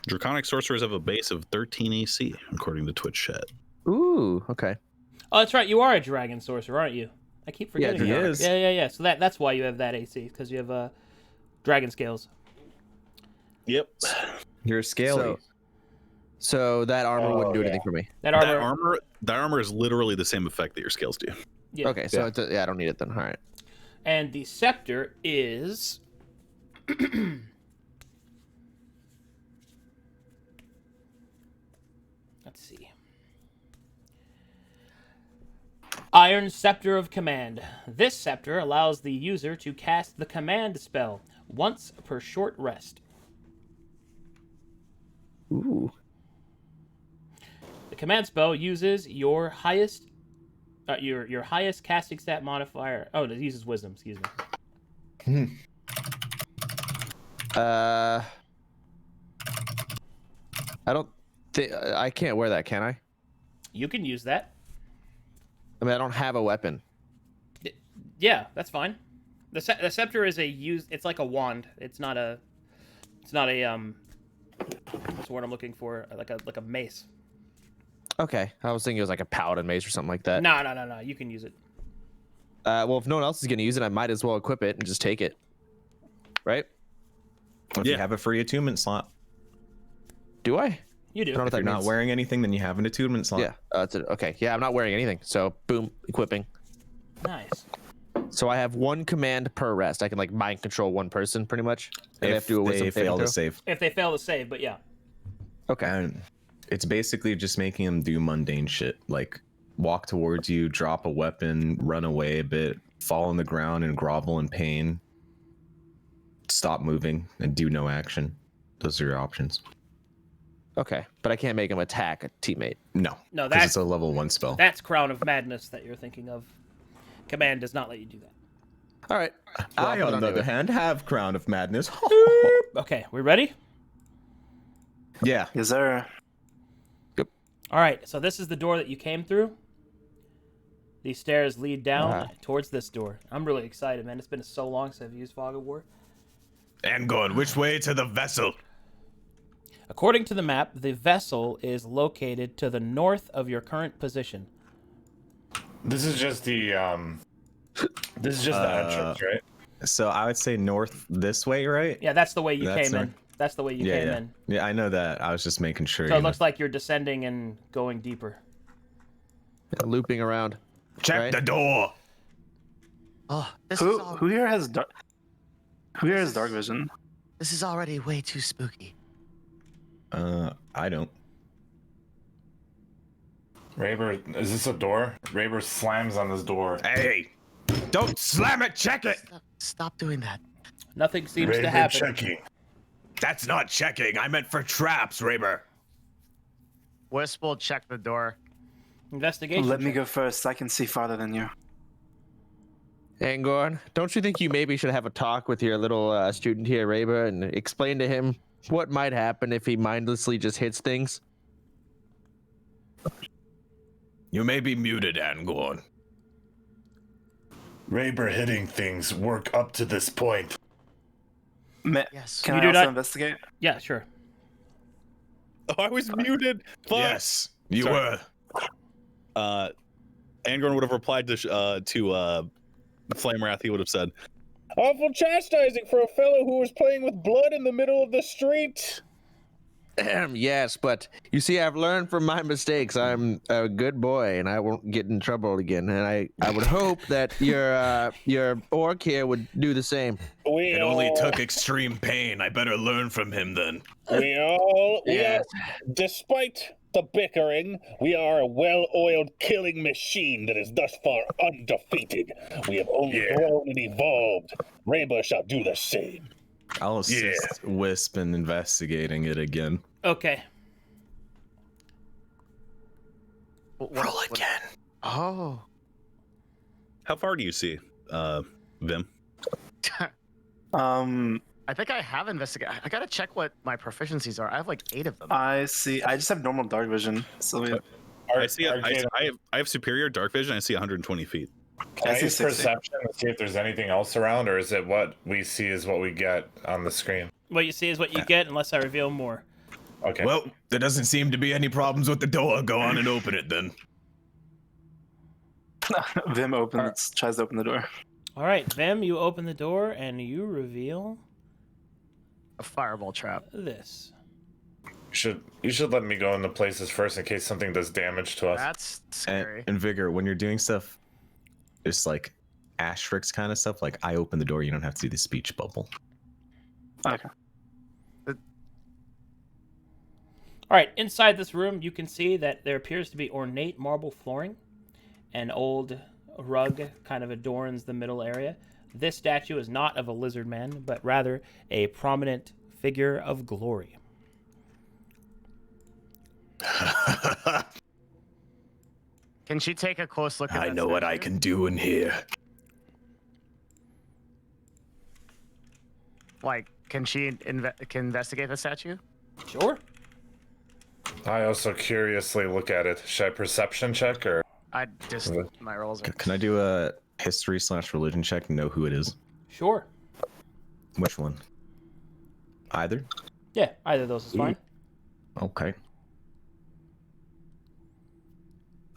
Draconic sorcerers have a base of 13 AC, according to Twitch chat. Ooh, okay. Oh, that's right. You are a dragon sorcerer, aren't you? I keep forgetting. he that. is. Yeah. So that's why you have that AC, because you have dragon scales. Yep. You're scaly. So that armor wouldn't do anything for me. That That armor. armor is literally the same effect that your scales do. Yeah. Okay, so it's I don't need it then. All right. And the scepter is. Let's see. Iron Scepter of Command. This scepter allows the user to cast the command spell once per short rest. Ooh. The command spell uses your highest your highest casting stat modifier. Oh, it uses wisdom, excuse me. I don't think I can't wear that, can I? You can use that. I mean, I don't have a weapon. Yeah, that's fine. The scepter is it's like a wand. It's not a what's the word I'm looking for? Like a mace. Okay, I was thinking it was like a paladin mace or something like that. No. You can use it. Well, if no one else is gonna use it, I might as well equip it and just take it. Right? If you have a free attunement slot. Do I? You do. I don't know what If that you're not means. wearing anything, then you have an attunement slot. Yeah, that's it. Okay, yeah, I'm not wearing anything. So, boom, equipping. Nice. So I have one command per rest. I can like mind control one person pretty much. And they have If to do a wisdom they saving fail to throw? save. If they fail to save, but yeah. Okay. And it's basically just making them do mundane shit, like walk towards you, drop a weapon, run away a bit, fall on the ground and grovel in pain, stop moving, and do no action. Those are your options. Okay, but I can't make him attack a teammate. No, No, 'cause that's it's a level 1 spell. That's Crown of Madness that you're thinking of. Command does not let you do that. All right. I, on the other hand, have Crown of Madness. Okay, we ready? Yeah. Is there? All right, so this is the door that you came through. These stairs lead down towards this door. I'm really excited, man. It's been so long since I've used Fog of War. Angorn, which way to the vessel? According to the map, the vessel is located to the north of your current position. This is just the entrance, right? So I would say north this way, right? Yeah, that's the way you That's came in. north. That's the way you came in. Yeah, I know that. I was just making sure. So you it know. looks like you're descending and going deeper. Looping around. Check the door. Oh, this is Who all, who here has dark? Who here has dark vision? this is already way too spooky. I don't. Raber, is this a door? Raber slams on this door. Hey, don't slam it. Check it. Stop doing that. Nothing seems to Raber happen. checking. That's not checking. I meant for traps, Raber. Wisp will check the door. Investigation. Let me check. go first. I can see farther than you. Angorn, don't you think you maybe should have a talk with your little student here, Reba, and explain to him what might happen if he mindlessly just hits things? You may be muted, Angorn. Raber hitting things work up to this point. Yes. Can You I do also not- investigate? Yeah, sure. Oh, I was muted. Fuck. Yes, you Sorry. were. Angorn would have replied to Flame Wrath. He would have said, Awful chastising for a fellow who was playing with blood in the middle of the street. Yes, but you see, I've learned from my mistakes. I'm a good boy, and I won't get in trouble again. And I would hope that your orc here would do the same. We It all, only took extreme pain. I better learn from him then. we all, Yes. despite the bickering, we are a well-oiled killing machine that is thus far undefeated. We have only grown and evolved. Reba shall do the same. I'll assist Wisp in investigating it again. Okay. Roll again. Oh. "How far do you see, Vim?" I think I have investigated. I gotta check what my proficiencies are. I have like 8 of them. I see. I just have normal dark vision. So yeah. I have superior dark vision. I see 120 feet. Can I see use 60. perception to see if there's anything else around, or is it what we see is what we get on the screen? What you see is what you get, unless I reveal more. Okay. Well, there doesn't seem to be any problems with the door. Go on and open it then. Vim tries to open the door. All right, Vim, you open the door and you reveal A fireball trap. this. You should let me go into places first in case something does damage to us. That's scary. And Vigor, when you're doing stuff, it's like asterisks kind of stuff. Like I open the door, you don't have to do the speech bubble. Okay. All right, inside this room, you can see that there appears to be ornate marble flooring. An old rug kind of adorns the middle area. This statue is not of a lizard man, but rather a prominent figure of glory. Can she take a close look at I that know what I statue? can do in here. Like, can she can investigate the statue? Sure. I also curiously look at it. Should I perception check or? I just my rolls are. Can I do a history/religion check and know who it is? Sure. Which one? Either? Yeah, either of those is fine. Okay.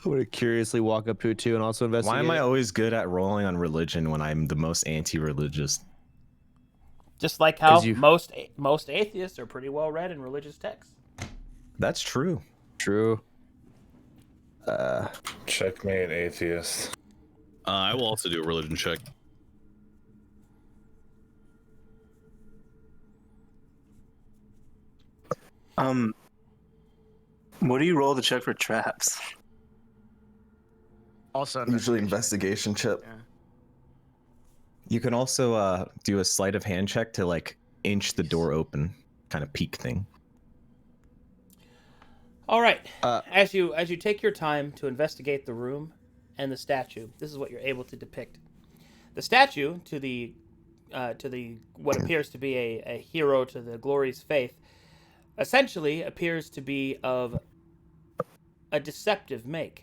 I would curiously walk up to it too and also investigate. Why am I always good at rolling on religion when I'm the most anti-religious? Just like how 'Cause you- most atheists are pretty well read in religious texts. That's true. True. Checkmate, atheist. I will also do a religion check. What do you roll to check for traps? Also, Usually investigation check. Yeah. You can also do a sleight of hand check to like inch the door open, kind of peek thing. All right. As you take your time to investigate the room and the statue, this is what you're able to depict. The statue, to the what appears to be a hero to the glory's faith, essentially appears to be of a deceptive make.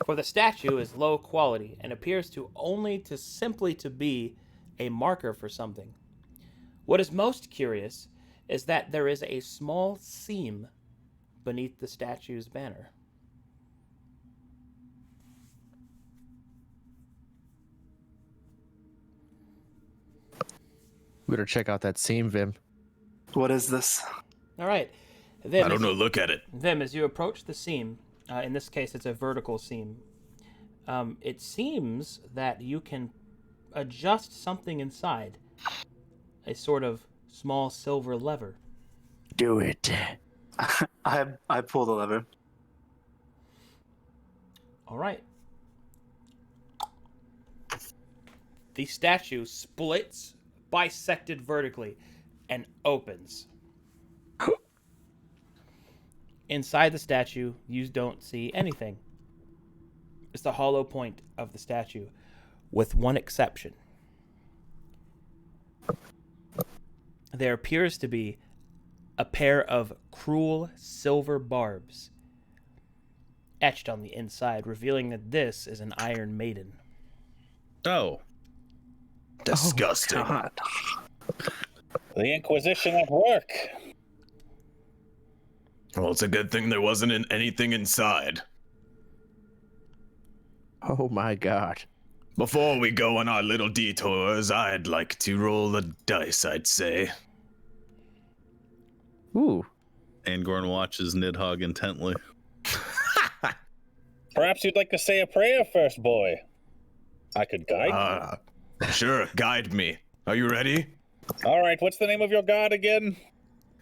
For the statue is low quality and appears to simply to be a marker for something. What is most curious is that there is a small seam beneath the statue's banner. We better check out that seam, Vim. What is this? All right. Vim, I don't know. Look at it. Vim, as you approach the seam, in this case it's a vertical seam, it seems that you can adjust something inside. A sort of small silver lever. Do it. I pull the lever. All right. The statue splits, bisected vertically, and opens. Inside the statue, you don't see anything. It's the hollow point of the statue. with one exception. There appears to be a pair of cruel silver barbs etched on the inside, revealing that this is an Iron Maiden. Oh. Disgusting. Oh, God. The Inquisition at work. Well, it's a good thing there wasn't anything inside. Oh my god. Before we go on our little detours, I'd like to roll the dice, I'd say. Ooh. Angorn watches Nidhogg intently. Perhaps you'd like to say a prayer first, boy. I could guide you. Sure, guide me. Are you ready? All right, what's the name of your god again?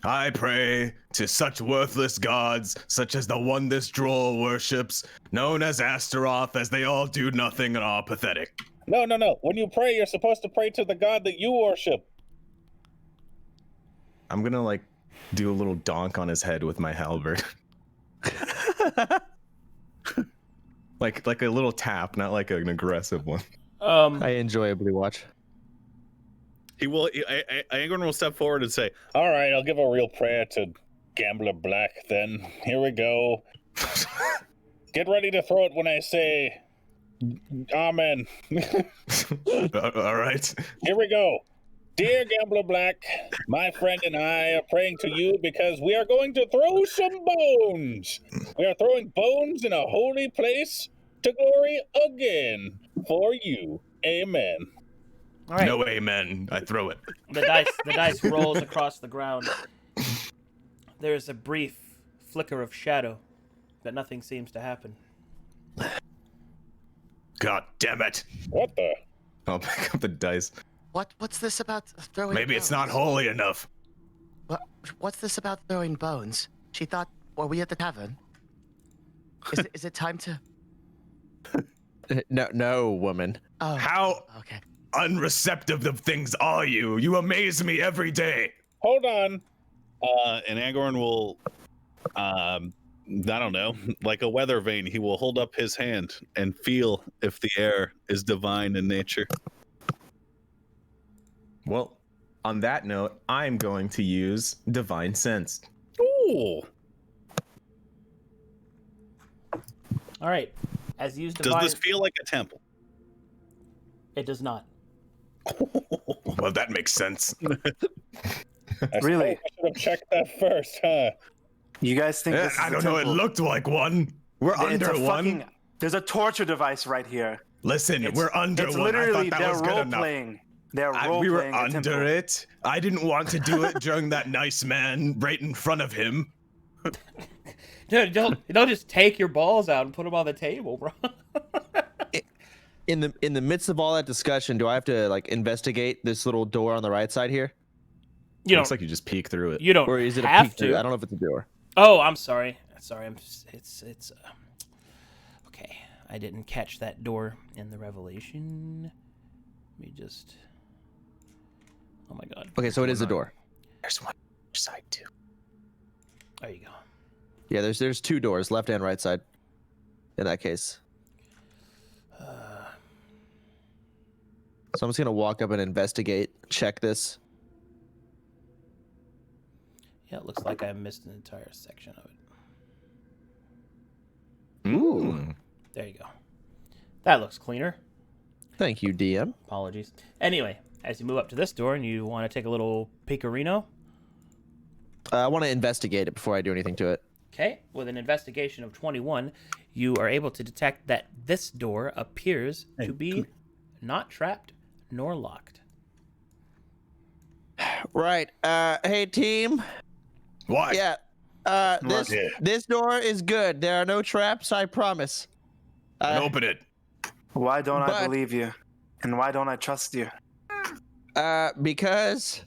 I pray to such worthless gods, such as the one this droll worships, known as Astaroth, as they all do nothing and are pathetic. No. When you pray, you're supposed to pray to the god that you worship. I'm gonna like do a little donk on his head with my halberd. like a little tap, not like an aggressive one. I enjoyably watch. He will. Angorn will step forward and say, All right, I'll give a real prayer to Gambler Black then. Here we go. Get ready to throw it when I say Amen. All right. Here we go. Dear Gambler Black, my friend and I are praying to you because we are going to throw some bones. We are throwing bones in a holy place to glory again for you. Amen. All right. No amen. I throw it. The dice rolls across the ground. There is a brief flicker of shadow, but nothing seems to happen. God damn it. What the? I'll pick up the dice. What's this about throwing Maybe it's not bones? holy enough. What's this about throwing bones? She thought, were we at the tavern? Is it time to... No, woman. Oh, How okay. unreceptive of things are you? You amaze me every day. Hold on. and Angorn will, I don't know, like a weather vane, he will hold up his hand and feel if the air is divine in nature. Well, on that note, I'm going to use Divine Sense. Ooh. All right. As used Does divine, this feel like a temple? it does not. Well, that makes sense. Really? I should have checked that first, huh? You guys think this is I a don't know. It temple? looked like one. We're It's under a one. fucking- There's a torture device right here. Listen, It's- we're under It's one. literally I thought that they're was good role enough. playing. They're role We were playing a under temple. it. I didn't want to do it during that nice man right in front of him. Dude, don't just take your balls out and put them on the table, bro. In the midst of all that discussion, do I have to like investigate this little door on the right side here, You Looks don't. like you just peek through it. You don't or is it a have peek through? to. I don't know if it's a door. Oh, I'm sorry. Sorry, it's okay. I didn't catch that door in the revelation. Let me just. Oh my god. Okay, so it is a door. There's one side too. There you go. Yeah, there's two doors, left and right side. In that case, so I'm just gonna walk up and investigate, check this. Yeah, it looks like I missed an entire section of it. Ooh. There you go. That looks cleaner. Thank you, DM. Apologies. Anyway, as you move up to this door and you want to take a little peekarino, I want to investigate it before I do anything to it. okay, with an investigation of 21, you are able to detect that this door appears to be not trapped nor locked. Right. Hey, team. What? Yeah. This door is good. There are no traps. I promise. Open it. Why don't I But- believe you? And why don't I trust you? Because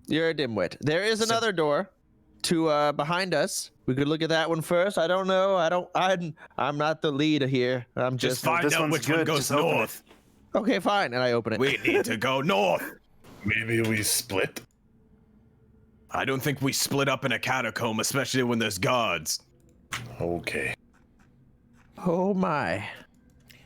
you're a dimwit. There is another door to behind us. We could look at that one first. I don't know. I'm not the leader here. I'm Just just find this out one's which one good, goes just open it. north. Okay, fine. And I open it. We need to go north. Maybe we split. I don't think we split up in a catacomb, especially when there's guards. Okay. Oh my.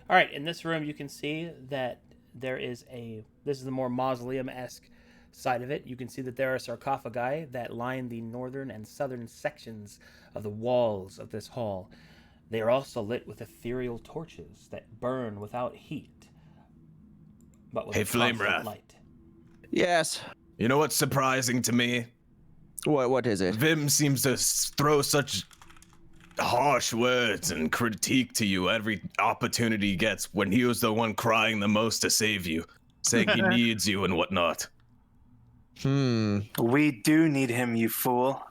All right, in this room, you can see that This is the more mausoleum-esque side of it. You can see that there are sarcophagi that line the northern and southern sections of the walls of this hall. They are also lit with ethereal torches that burn without heat, but with Hey, a constant Flamewrath. light. Yes. You know what's surprising to me? What is it? Vim seems to throw such harsh words and critique to you every opportunity he gets when he was the one crying the most to save you, saying he needs you and whatnot. We do need him, you fool.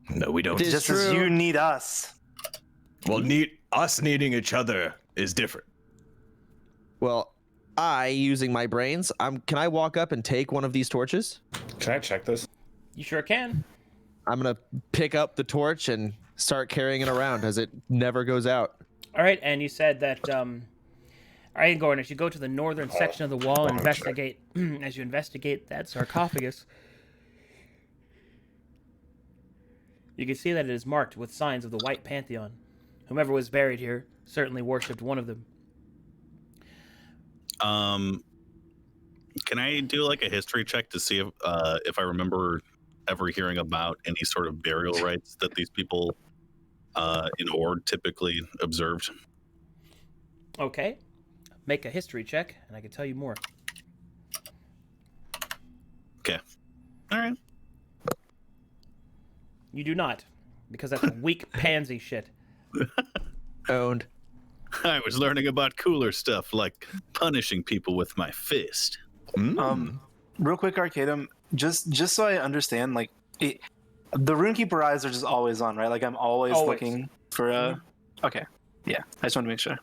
No, we don't. Just as you need us. Well, us needing each other is different. Well, using my brains, can I walk up and take one of these torches? Can I check this? You sure can. I'm gonna pick up the torch and start carrying it around as it never goes out. All right, and you said that. All right, Gordon, as you go to the northern section of the wall and investigate, as you investigate that sarcophagus, you can see that it is marked with signs of the White Pantheon. Whomever was buried here certainly worshipped one of them. Can I do like a history check to see if I remember ever hearing about any sort of burial rites that these people in Ord typically observed? Okay. Make a history check, and I can tell you more. Okay. All right. You do not, because that's weak pansy shit. Owned. I was learning about cooler stuff like punishing people with my fist. Real quick, Arcadum, just so I understand, like, the Runekeeper eyes are just always on, right? Like, I'm always looking for Okay. Yeah, I just want to make sure.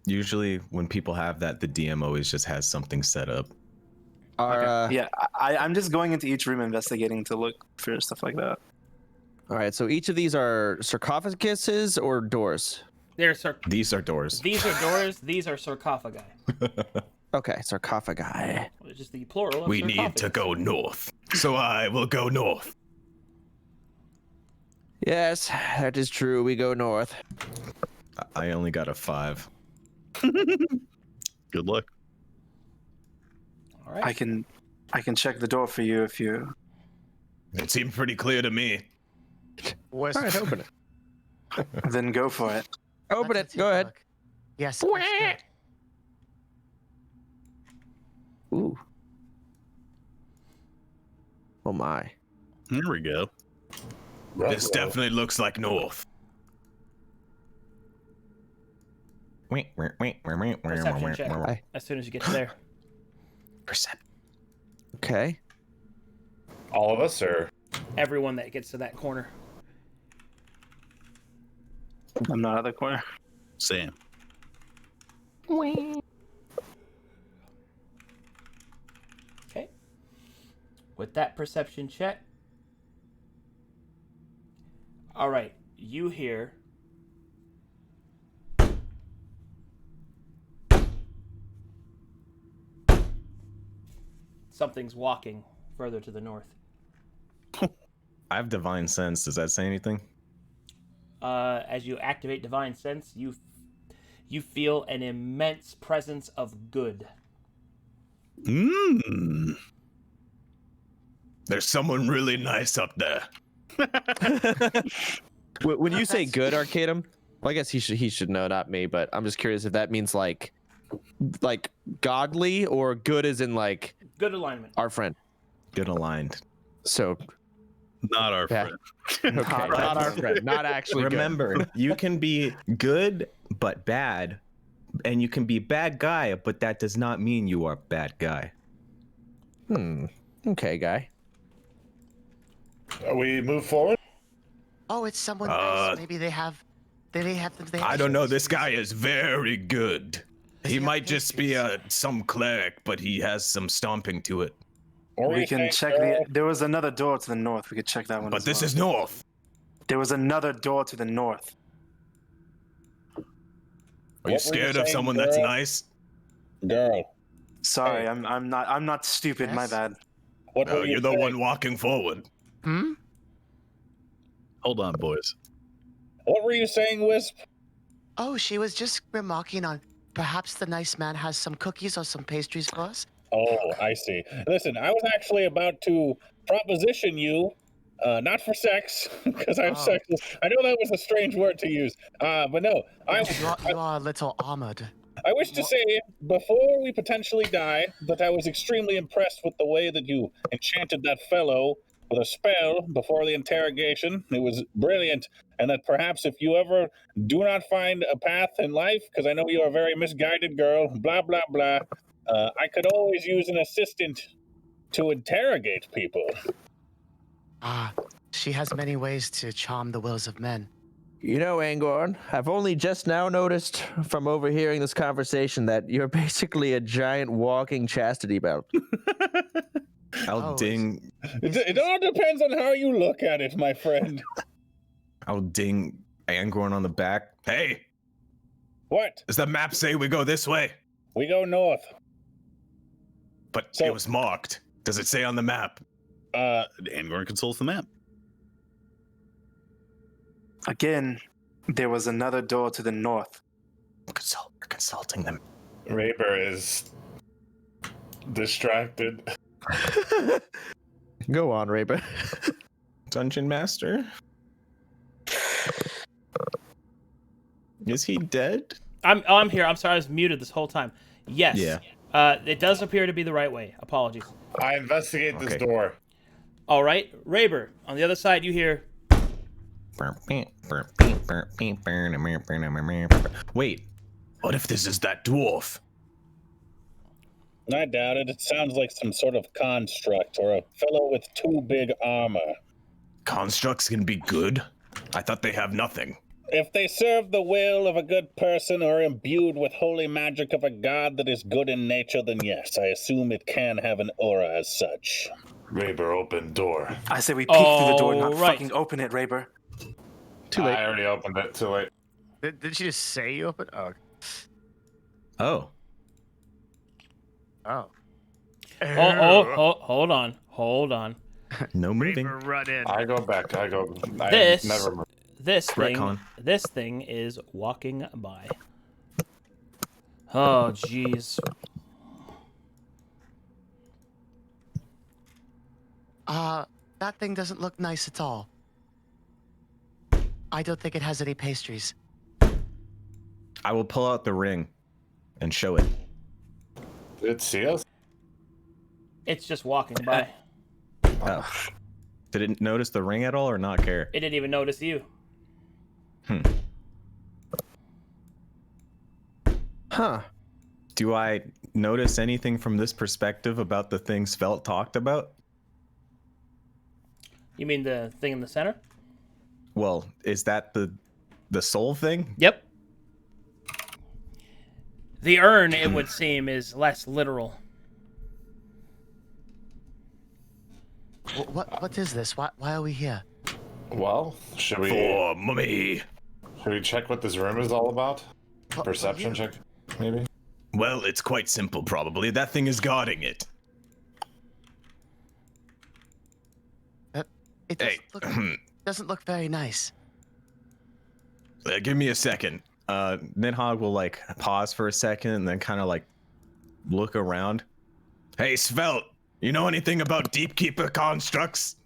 Usually when people have that, the DM always just has something set up. Yeah, I'm just going into each room investigating to look for stuff like that. All right, so each of these are sarcophaguses or doors? These are doors. These are doors. These are sarcophagi. Okay, sarcophagi. Which is the plural of We need to sarcophagus. go north, so I will go north. Yes, that is true. We go north. I only got a 5. Good luck. All right. I can check the door for you if you. It seemed pretty clear to me. All right, open it. Then go for it. Open it. Go ahead. Yes. let's do it. Ooh. Oh my. Here we go. This definitely looks like north. Perception check. As soon as you get to there. Perception. Okay. All of us, or Everyone that gets to that corner. I'm not at the corner. Sam. Okay. With that perception check. All right. You hear. Something's walking further to the north. I have divine sense. Does that say anything? As you activate divine sense, you feel an immense presence of good. There's someone really nice up there. When you say good, Arcadum, well, I guess he should know, not me. But I'm just curious if that means like godly or good as in like Good alignment. our friend. Good aligned. So Not our Yeah. friend. okay, not our friend, not actually. Remember, you can be good but bad, and you can be bad guy, but that does not mean you are bad guy. Okay, guy. we move forward? Oh, it's someone nice. Maybe they have. They have. I don't know. This guy is very good. He have might just be some cleric, but he has some stomping to it. We can check There was another door to the north. We could check that one. But as this well. is north. There was another door to the north. Are you scared of someone that's nice? Girl. Sorry, I'm not stupid. My Yes? bad. What No, were you you're the saying? one walking forward. Hmm. Hold on, boys. What were you saying, Wisp? Oh, she was just remarking on. Perhaps the nice man has some cookies or some pastries for us. Oh, I see. Listen, I was actually about to proposition you, not for sex, because I'm Oh. sexless. I know that was a strange word to use, but no. You are a little armored. I wish to say, before we potentially die, that I was extremely impressed with the way that you enchanted that fellow with a spell before the interrogation. It was brilliant, and that perhaps if you ever do not find a path in life, because I know you're a very misguided girl, blah, blah, blah, I could always use an assistant to interrogate people. Ah, she has many ways to charm the wills of men. You know, Angorn, I've only just now noticed from overhearing this conversation that you're basically a giant walking chastity belt. I'll Oh, ding. It all depends on how you look at it, my friend. I'll ding Angorn on the back. Hey, What? Does the map say we go this way? We go north. But So- it was marked. Does it say on the map? Angorn consults the map. Again, there was another door to the north. We're consulting them. Raber is distracted. Go on, Raber. Dungeon Master? Is he dead? I'm here. I'm sorry, I was muted this whole time. Yes. Yeah. It does appear to be the right way. Apologies. I investigate this Okay. door. All right, Raber. On the other side, you hear. Wait, What if this is that dwarf? I doubt it. It sounds like some sort of construct or a fellow with too big armor. Constructs can be good? I thought they have nothing. If they serve the will of a good person or are imbued with holy magic of a god that is good in nature, then yes, I assume it can have an aura as such. Raber, open door. I say we peek through the door, not All right. fucking open it, Raber. Too late. I already opened it. Too late. Did she just say you open? Oh. oh, Oh. Hold on. Hold on. no moving. Raber, run in. I go back. I This- never moved. This thing. Retcon. This thing is walking by. Oh, jeez. That thing doesn't look nice at all. I don't think it has any pastries. I will pull out the ring and show it. Did it see us? It's just walking by. Oh. Did it notice the ring at all or not care? It didn't even notice you. Huh. Do I notice anything from this perspective about the things Felt talked about? You mean the thing in the center? Well, is that the soul thing? Yep. The urn, it would seem, is less literal. What is this? Why are we here? Well, should we For mummy. check what this room is all about? What- Perception what check, maybe. Well, it's quite simple, probably. That thing is guarding it. It Hey, doesn't look very nice. give me a second. Nidhogg will like pause for a second and then kind of like look around. Hey, Svelte, you know anything about Deepkeeper constructs?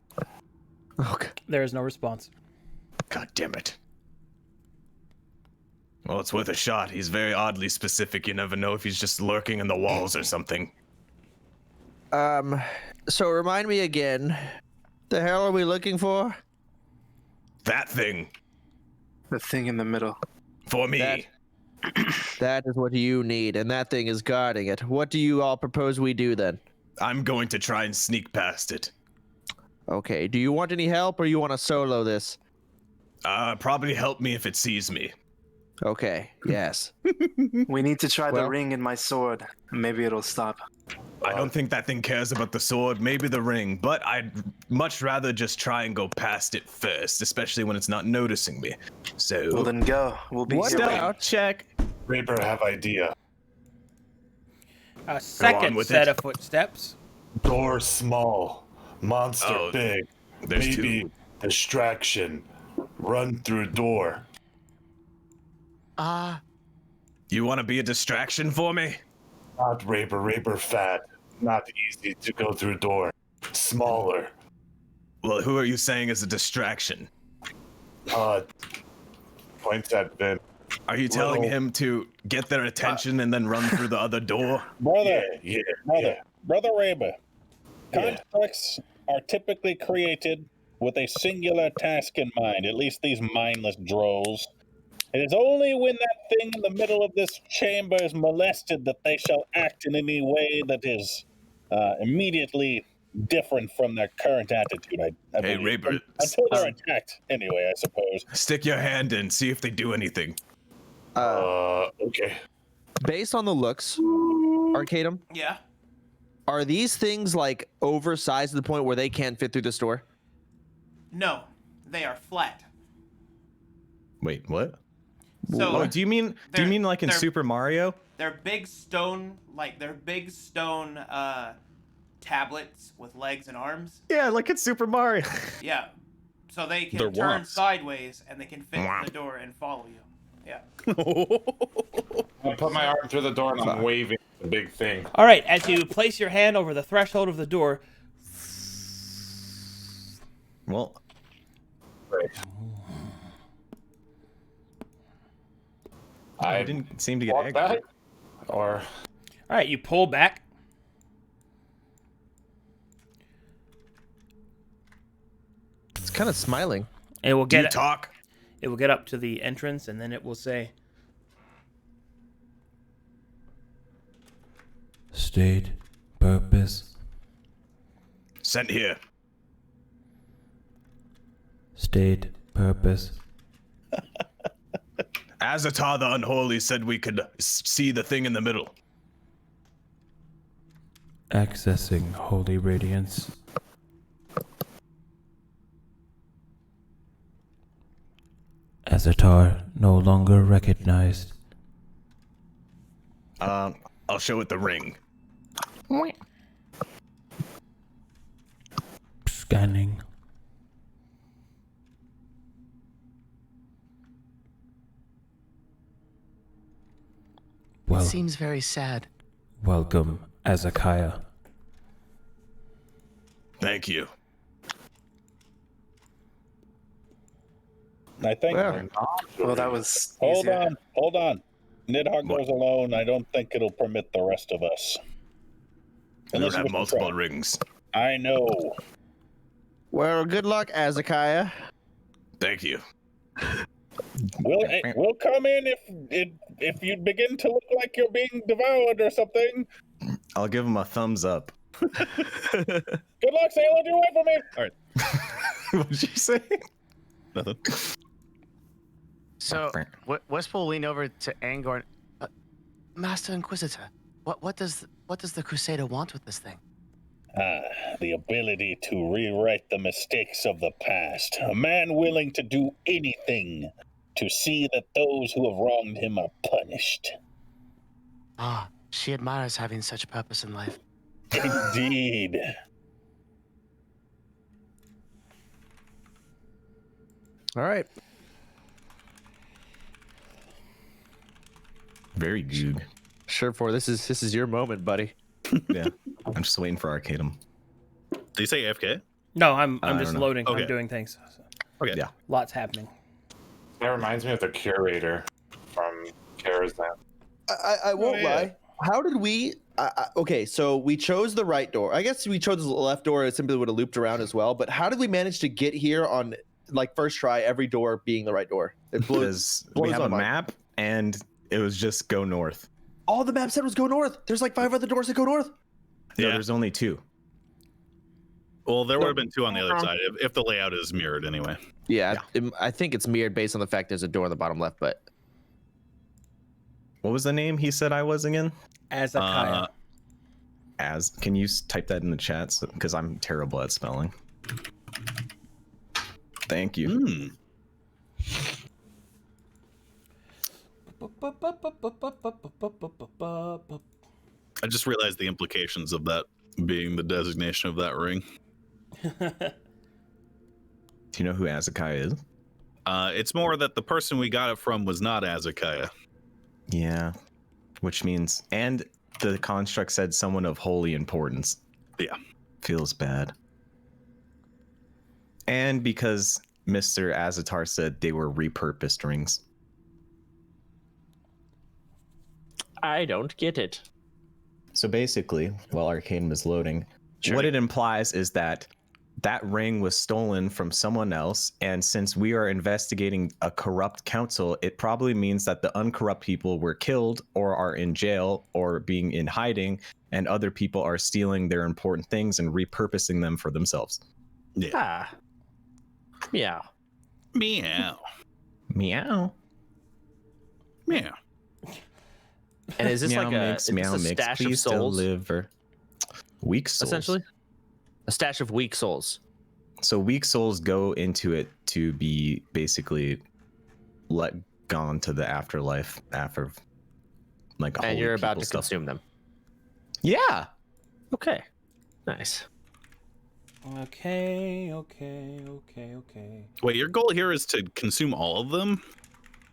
Okay. There is no response. God damn it. Well, it's worth a shot. He's very oddly specific. You never know if he's just lurking in the walls or something. So remind me again. The hell are we looking for? That thing. The thing in the middle. For me. That- That is what you need, and that thing is guarding it. What do you all propose we do then? I'm going to try and sneak past it. Okay, do you want any help or you want to solo this? Probably help me if it sees me. Okay, yes. We need to try the Well- ring in my sword. Maybe it'll stop. I don't think that thing cares about the sword, maybe the ring, but I'd much rather just try and go past it first, especially when it's not noticing me. So, Well, then go. We'll be What here. about Check. Raber, have idea. A second with set it. of footsteps. Door small, monster Oh, big. there's Maybe two. distraction. Run through door. You want to be a distraction for me? Not Raber. Raber fat. not easy to go through a door. Smaller. Well, who are you saying is a distraction? Points at Vin. Are you telling Little- him to get their attention and then run through the other door? Brother, Yeah. Brother Raber, Yeah. constructs are typically created with a singular task in mind, at least these mindless drolls. It is only when that thing in the middle of this chamber is molested that they shall act in any way that is immediately different from their current attitude. I Hey, believe. Raber, Until they're attacked, anyway, I suppose. stick your hand in, see if they do anything. Okay. Based on the looks, Arcadum, Yeah. are these things like oversized to the point where they can't fit through the store? No, they are flat. Wait, what? So Oh, do you mean like in they're- Super Mario? they're big stone tablets with legs and arms. Yeah, like in Super Mario. Yeah. So they They're can turn wands. sideways and they can fit in the door and follow you. Yeah. I put my arm through the door and I'm waving the big thing. All right, as you place your hand over the threshold of the door, Well, I didn't seem to get walk angry. back, or all right, you pull back. It's kind of smiling. It will Do you get talk? It will get up to the entrance and then it will say, State purpose. Sent here. State purpose. Azatar the Unholy said we could see the thing in the middle. Accessing holy radiance. Azatar no longer recognized. I'll show it the ring. Scanning. It seems very sad. Welcome, Azakaya. Thank you. I think. Well, that was. Hold easier. hold on. Nidhogg goes alone. I don't think it'll permit the rest of us. We don't Unless have we can multiple try. rings. I know. Well, good luck, Azakaya. Thank you. We'll come in if you begin to look like you're being devoured or something. I'll give him a thumbs up. Good luck, Sailor. Do it for me. All right. What did you say? Nothing. So, Wisp will lean over to Angorn. Master Inquisitor, what does the Crusader want with this thing? The ability to rewrite the mistakes of the past. A man willing to do anything to see that those who have wronged him are punished. Ah, she admires having such purpose in life. Indeed. All right. Very good. Sure, for this is your moment, buddy. Yeah, I'm just waiting for Arcadum. Did you say AFK? No, I'm I just don't know. loading. Okay. I'm doing things. Okay. Yeah. Lots happening. that reminds me of the curator from Karazhan. I won't yeah. lie. How did we? Okay, so we chose the right door. I guess we chose the left door. It simply would have looped around as well. But how did we manage to get here on like first try, every door being the right door? It Because we blows have my a mind. map and it was just go north. All the map said was go north. There's like 5 other doors that go north. No, Yeah. there's only 2. Well, there would have been 2 on the other side if the layout is mirrored anyway. Yeah, I think it's mirrored based on the fact there's a door on the bottom left. But What was the name he said I was again? Azakaya. As can you type that in the chat? Because I'm terrible at spelling. Thank you. Hmm. I just realized the implications of that being the designation of that ring. Do you know who Azakaya is? It's more that the person we got it from was not Azakaya. Yeah, which means, and the construct said someone of holy importance. Yeah. Feels bad. And because Mr. Azatar said they were repurposed rings. I don't get it. So basically, while Arcanum is loading, what it implies is that that ring was stolen from someone else, and since we are investigating a corrupt council, it probably means that the uncorrupt people were killed or are in jail or being in hiding, and other people are stealing their important things and repurposing them for themselves. Yeah. Ah. Meow. Meow. Meow. Meow. And is this Meow like a, mix, is meow this a mix, stash of please souls? deliver. Weak souls. Essentially? A stash of weak souls. So weak souls go into it to be basically let gone to the afterlife after like a And holy you're about people to stuff. consume them. Yeah. Okay. Nice. Okay. Wait, your goal here is to consume all of them?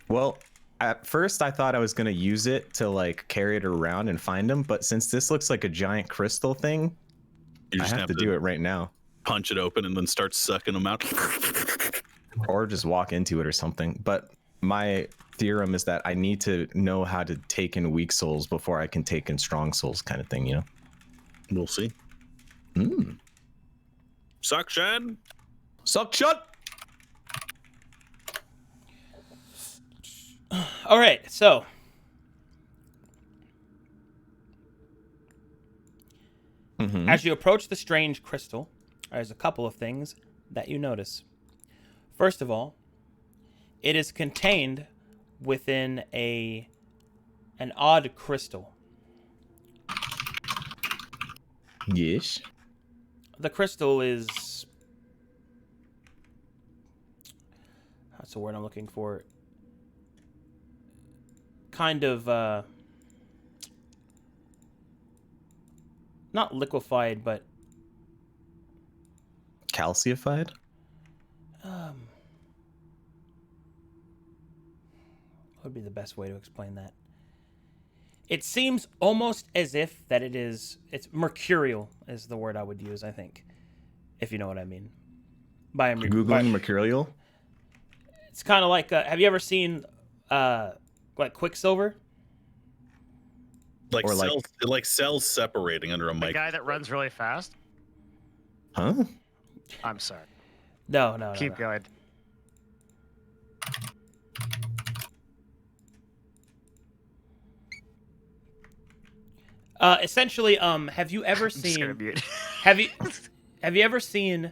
Well, at first I thought I was going to use it to like carry it around and find them, but since this looks like a giant crystal thing, You I just have to do it right now. Punch it open and then start sucking them out. Or just walk into it or something. But my theorem is that I need to know how to take in weak souls before I can take in strong souls, kind of thing, you know? We'll see. Suction. Suction. All right, so as you approach the strange crystal, there's a couple of things that you notice. First of all, it is contained within an odd crystal. Yes. The crystal is... That's the word I'm looking for. Kind of, not liquefied, but... Calcified? What would be the best way to explain that? It seems almost as if that it's mercurial is the word I would use, I think, if you know what I mean. Googling mercurial? It's kind of like, have you ever seen like Quicksilver? Like Or like- cells, like cells separating under a The mic. guy that runs really fast. Huh? I'm sorry. No. Keep going. Essentially, have you ever I'm just gonna seen? mute. Have you ever seen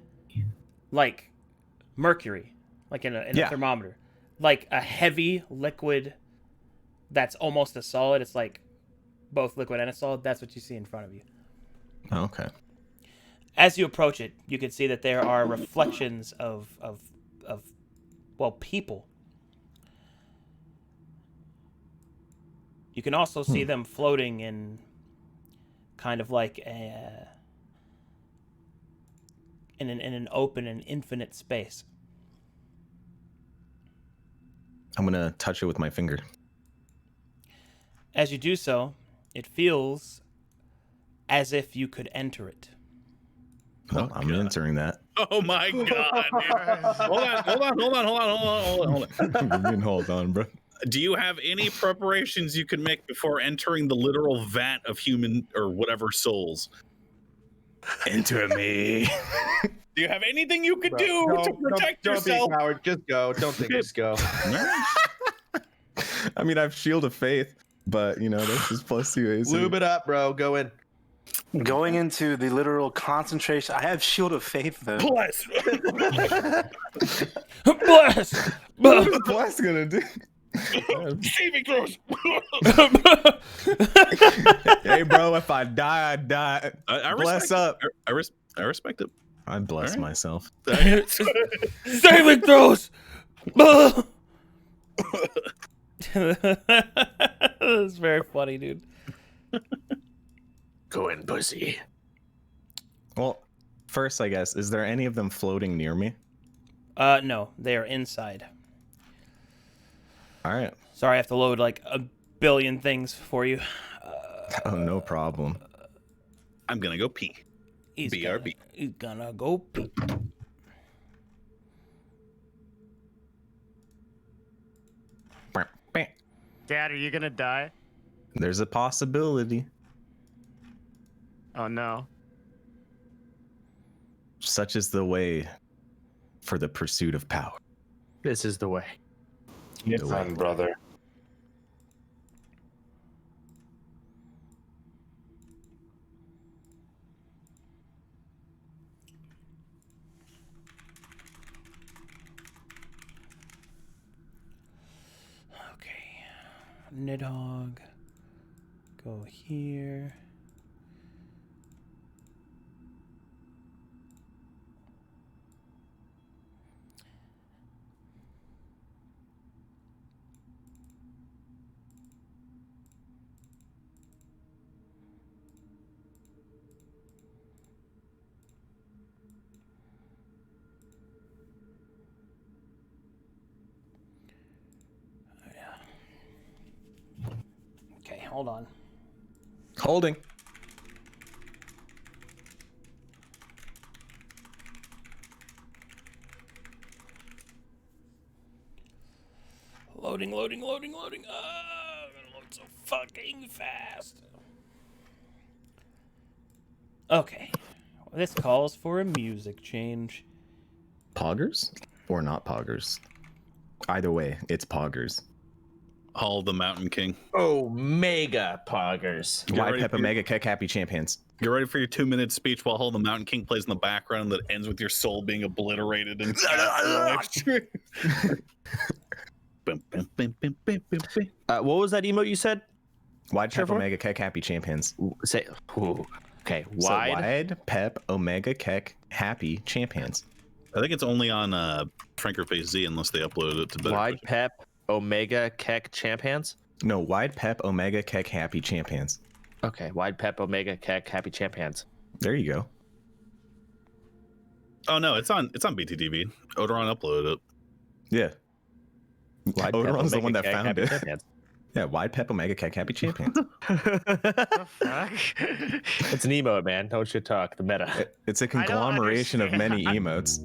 like mercury, like in a Yeah. thermometer, like a heavy liquid that's almost a solid? It's like both liquid and a solid. That's what you see in front of you. Okay. As you approach it, you can see that there are reflections of people. You can also see them floating in kind of like in an open and infinite space. I'm going to touch it with my finger. As you do so, it feels as if you could enter it. Oh, I'm entering that. Oh my god! Hold on. Hold on, bro. Do you have any preparations you can make before entering the literal vat of human or whatever souls? Enter me. Do you have anything you could Bro, do to protect don't yourself? be coward. Just go. Don't think. Just go. I mean, I've Shield of Faith, but you know, that's just +2 AC. Lube it up, bro. Go in. Going into the literal concentration. I have Shield of Faith though. Bless. Bless! What's gonna do? Saving throws. Hey, bro, if I die, I die. I Bless respect up. It. I respect it. I bless All right. myself. Saving throws! That's very funny, dude. Go in, pussy. Well, first, I guess, is there any of them floating near me? No, they are inside. All right. Sorry, I have to load like a billion things for you. Oh, no problem. I'm gonna go pee. He's BRB. He's gonna go pee. Dad, are you gonna die? There's a possibility. Oh no. Such is the way for the pursuit of power. This is the way. Yes, son, brother. Okay. Nidhogg. Go here. Okay, hold on. Holding. Loading. I'm gonna load so fucking fast. Okay. This calls for a music change. Poggers or not poggers? Either way, it's poggers. Hall the Mountain King. Omega Poggers. Wide Pep Omega Keck Happy Champions. Get ready for your 2-minute speech while Hall the Mountain King plays in the background that ends with your soul being obliterated and What was that emote you said? Wide Pep Trevor? Omega Keck Happy Champions. Say, ooh, okay, So wide. Wide Pep Omega Keck Happy Champions. I think it's only on Franker Face Z unless they upload it to better. Wide Pep Omega Keck Champions. No, Wide Pep Omega Keck Happy Champions. Okay, Wide Pep Omega Keck Happy Champions. There you go. Oh no, it's on BTTV. Odoron uploaded it. Yeah. Wide Pep Odoron's the Omega one that Keck found Happy it. Champions. Yeah, Wide Pep Omega Keck Happy Champions. The fuck? It's an emote, man. Don't you talk the meta. It's a conglomeration of many emotes.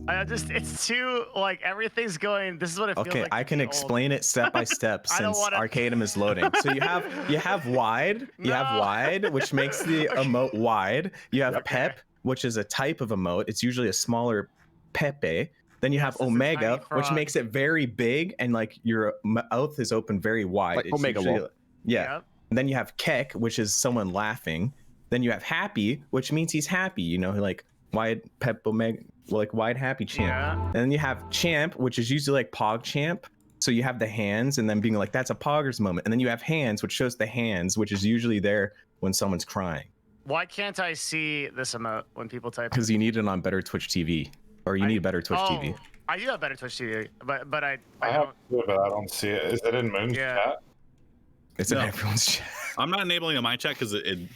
It's too like everything's going. This is what it feels Okay, like. I can explain it step by step I don't since wanna- Arcadum is loading. So you have wide, which makes the emote wide. You have pep, which is a type of emote. It's usually a smaller pepe. Then you have This is a omega, tiny which frog. makes it very big and like your mouth is open very wide. Like It's Omega usually- Wolf. Yeah. Yep. And then you have Keck, which is someone laughing. Then you have Happy, which means he's happy, like wide Pep Omega, like wide happy champ. Yeah. And then you have Champ, which is usually like Pog Champ. So you have the hands and then being like, that's a Poggers moment. And then you have Hands, which shows the hands, which is usually there when someone's crying. Why can't I see this emote when people type? Because you need it on better Twitch TV. Or you need better Twitch TV. I do have better Twitch TV, but I I have to, but I don't see it. Is it in Moon's Yeah. chat? It's in No. everyone's chat. I'm not enabling it in my chat because it Oh, It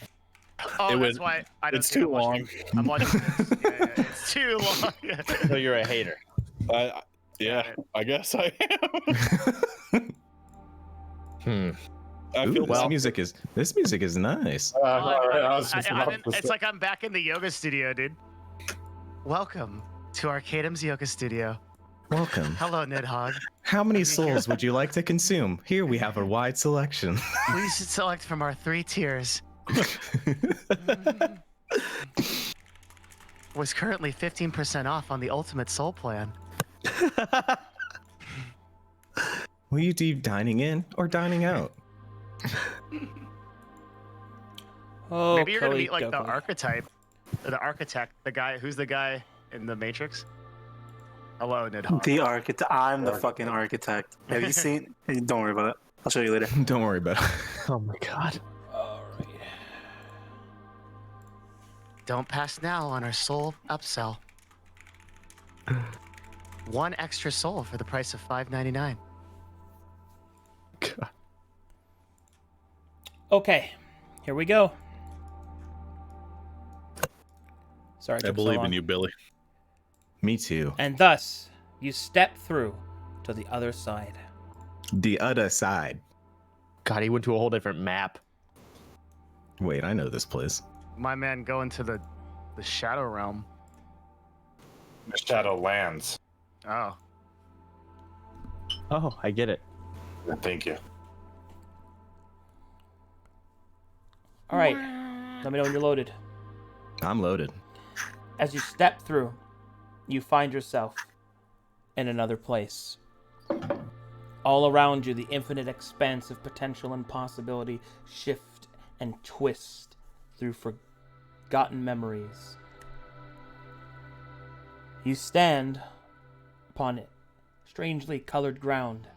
that's would- why I don't it's see it. too long. I'm watching this. Yeah, it's too long. So you're a hater. Yeah, I guess I am. I Ooh, feel this music is nice. It's like I'm back in the yoga studio, dude. Welcome to Arcadum's yoga studio. Welcome. Hello, Nidhogg. How many souls would you like to consume? Here we have a wide selection. Please select from our 3 tiers. Was currently 15% off on the Ultimate Soul plan. Will you do dining in or dining out? Oh, Maybe you're gonna Cody meet like the Duckling. archetype, the architect, the guy who's the guy in the Matrix. Hello, Nidhogg. The architect. I'm the fucking architect. Have you seen? Don't worry about it. I'll show you later. Don't worry about it. Oh my god. All right. Don't pass now on our soul upsell. 1 extra soul for the price of $5.99. Okay, here we go. Sorry, it I took so believe long. in you, Billy. Me too. And thus, you step through to the other side. The other side. God, he went to a whole different map. Wait, I know this place. My man go into the Shadow Realm. The Shadow Lands. Oh. Oh, I get it. Thank you. All right. Let me know when you're loaded. I'm loaded. As you step through, you find yourself in another place. All around you, the infinite expanse of potential and possibility shift and twist through forgotten memories. You stand upon it, strangely colored ground.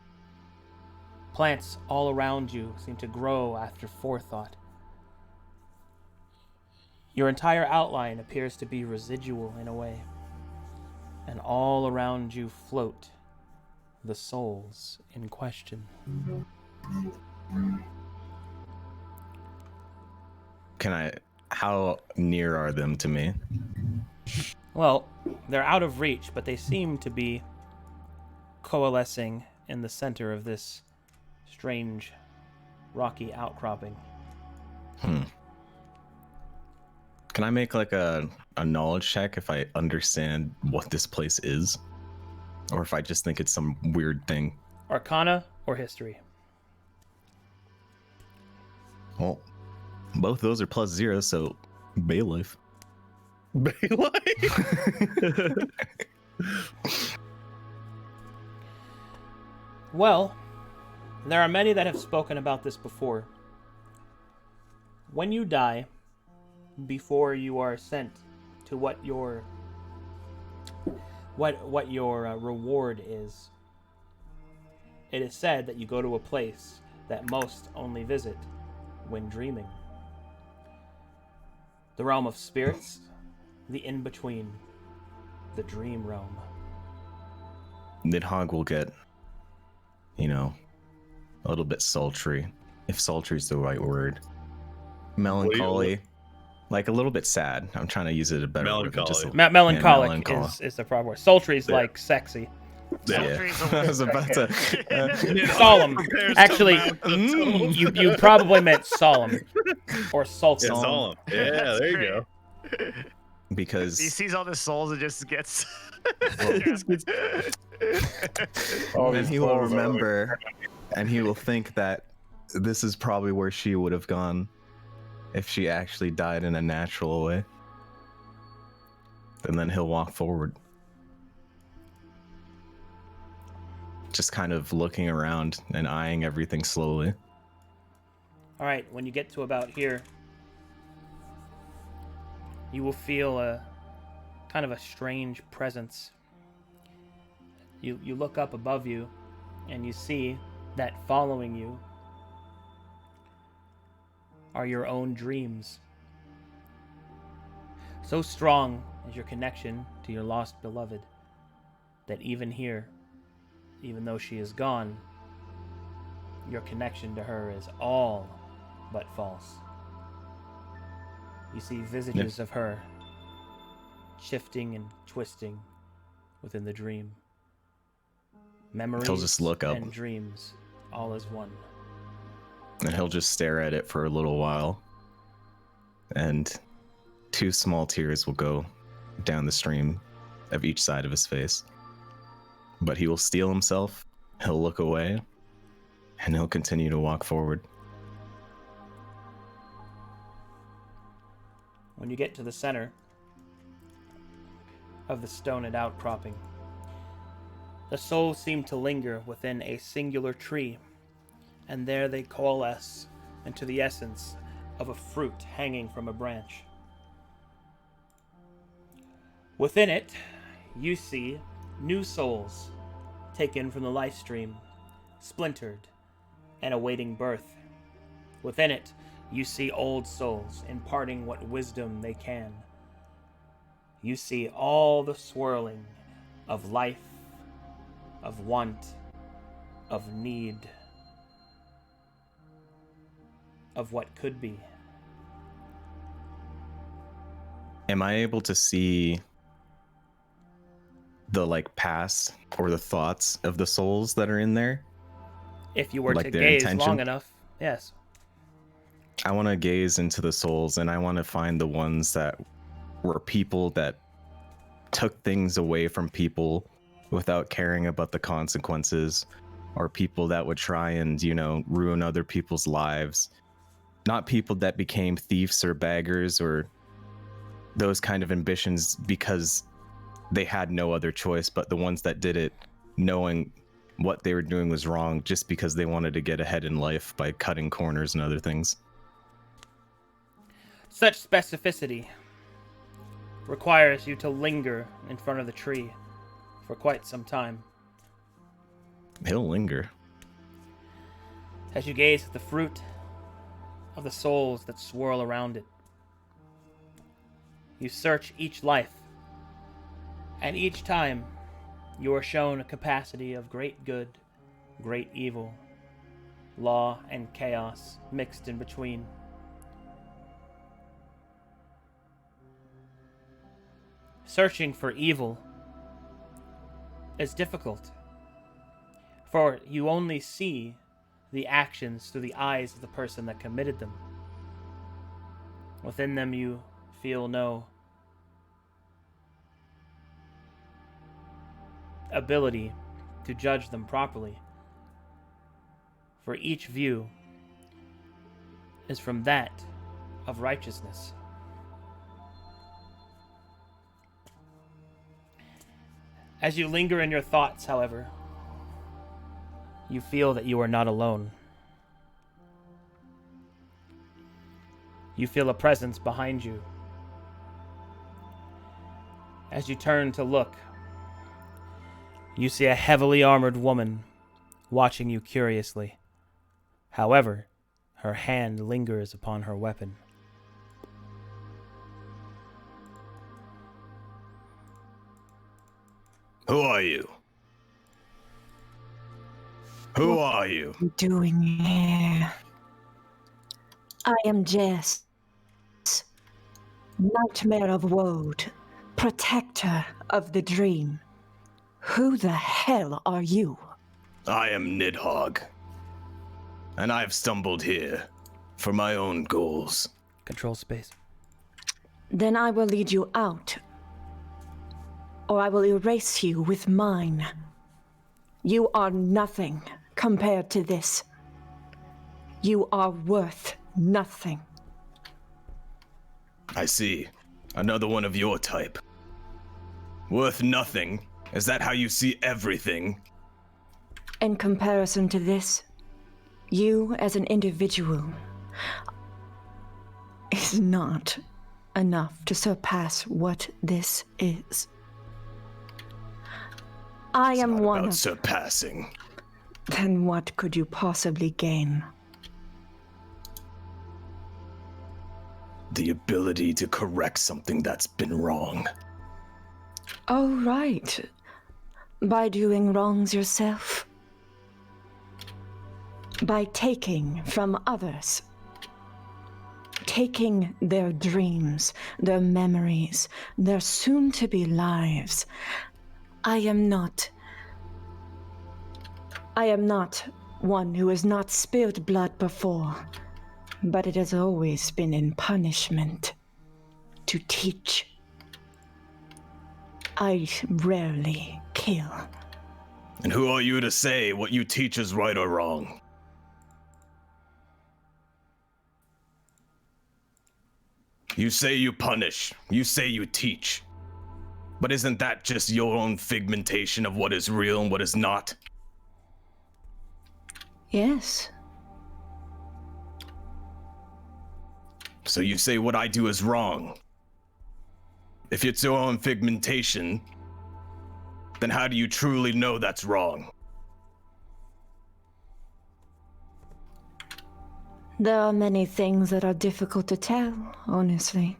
Plants all around you seem to grow after forethought. Your entire outline appears to be residual in a way, and all around you float the souls in question. How near are them to me? Well, they're out of reach, but they seem to be coalescing in the center of this strange rocky outcropping. Can I make like a knowledge check if I understand what this place is? Or if I just think it's some weird thing? Arcana or history? Well, both those are +0, so Baylife. Baylife? Well, there are many that have spoken about this before. When you die, before you are sent to what your reward is, it is said that you go to a place that most only visit when dreaming. The realm of spirits, the in-between, the dream realm. Nidhogg will get, a little bit sultry, if sultry is the right word. Melancholy. Like a little bit sad. I'm trying to use it a better word. Melancholic is the proper word. Sultry is like sexy. Yeah. I was about to. Solemn. Actually, you probably meant solemn or sulky. Yeah, solemn. Yeah, there you go. Because he sees all the souls and just gets. And he will remember, and he will think that this is probably where she would have gone if she actually died in a natural way. And then he'll walk forward. Just kind of looking around and eyeing everything slowly. All right, when you get to about here, you will feel a kind of a strange presence. You look up above you, and you see that following you are your own dreams. So strong is your connection to your lost beloved that even here, even though she is gone, your connection to her is all but false. You see visages of her shifting and twisting within the dream. Memories He'll just look up. and dreams, all as one. And he'll just stare at it for a little while. And 2 small tears will go down the stream of each side of his face. But he will steel himself, he'll look away, and he'll continue to walk forward. When you get to the center of the stone outcropping, the souls seem to linger within a singular tree, and there they coalesce into the essence of a fruit hanging from a branch. Within it, you see new souls taken from the life stream, splintered and awaiting birth. Within it, you see old souls imparting what wisdom they can. You see all the swirling of life, of want, of need, of what could be. Am I able to see the past or the thoughts of the souls that are in there? If you were Like to their gaze intention? long enough, yes. I want to gaze into the souls, and I want to find the ones that were people that took things away from people without caring about the consequences, or people that would try and, you know, ruin other people's lives. Not people that became thieves or beggars or those kind of ambitions because they had no other choice, but the ones that did it knowing what they were doing was wrong just because they wanted to get ahead in life by cutting corners and other things. Such specificity requires you to linger in front of the tree for quite some time. He'll linger. As you gaze at the fruit of the souls that swirl around it, you search each life, and each time you are shown a capacity of great good, great evil, law and chaos mixed in between. Searching for evil is difficult, for you only see the actions through the eyes of the person that committed them. Within them you feel no ability to judge them properly, for each view is from that of righteousness. As you linger in your thoughts, however, you feel that you are not alone. You feel a presence behind you. As you turn to look, you see a heavily armored woman watching you curiously. However, her hand lingers upon her weapon. Who are you? Who are you? What are you doing here? I am Jess, Nightmare of Woad, protector of the dream. Who the hell are you? I am Nidhogg, and I've stumbled here for my own goals. Control space. Then I will lead you out, or I will erase you with mine. You are nothing compared to this. You are worth nothing. I see. Another one of your type. Worth nothing? Is that how you see everything? In comparison to this, you as an individual is not enough to surpass what this is. I am one About of... surpassing. Then what could you possibly gain? The ability to correct something that's been wrong. Oh, right. By doing wrongs yourself. By taking from others. Taking their dreams, their memories, their soon-to-be lives. I am not one who has not spilled blood before, but it has always been in punishment, to teach. I rarely kill. And who are you to say what you teach is right or wrong? You say you punish, you say you teach. But isn't that just your own figmentation of what is real and what is not? Yes. So you say what I do is wrong. If it's your own figmentation, then how do you truly know that's wrong? There are many things that are difficult to tell, honestly.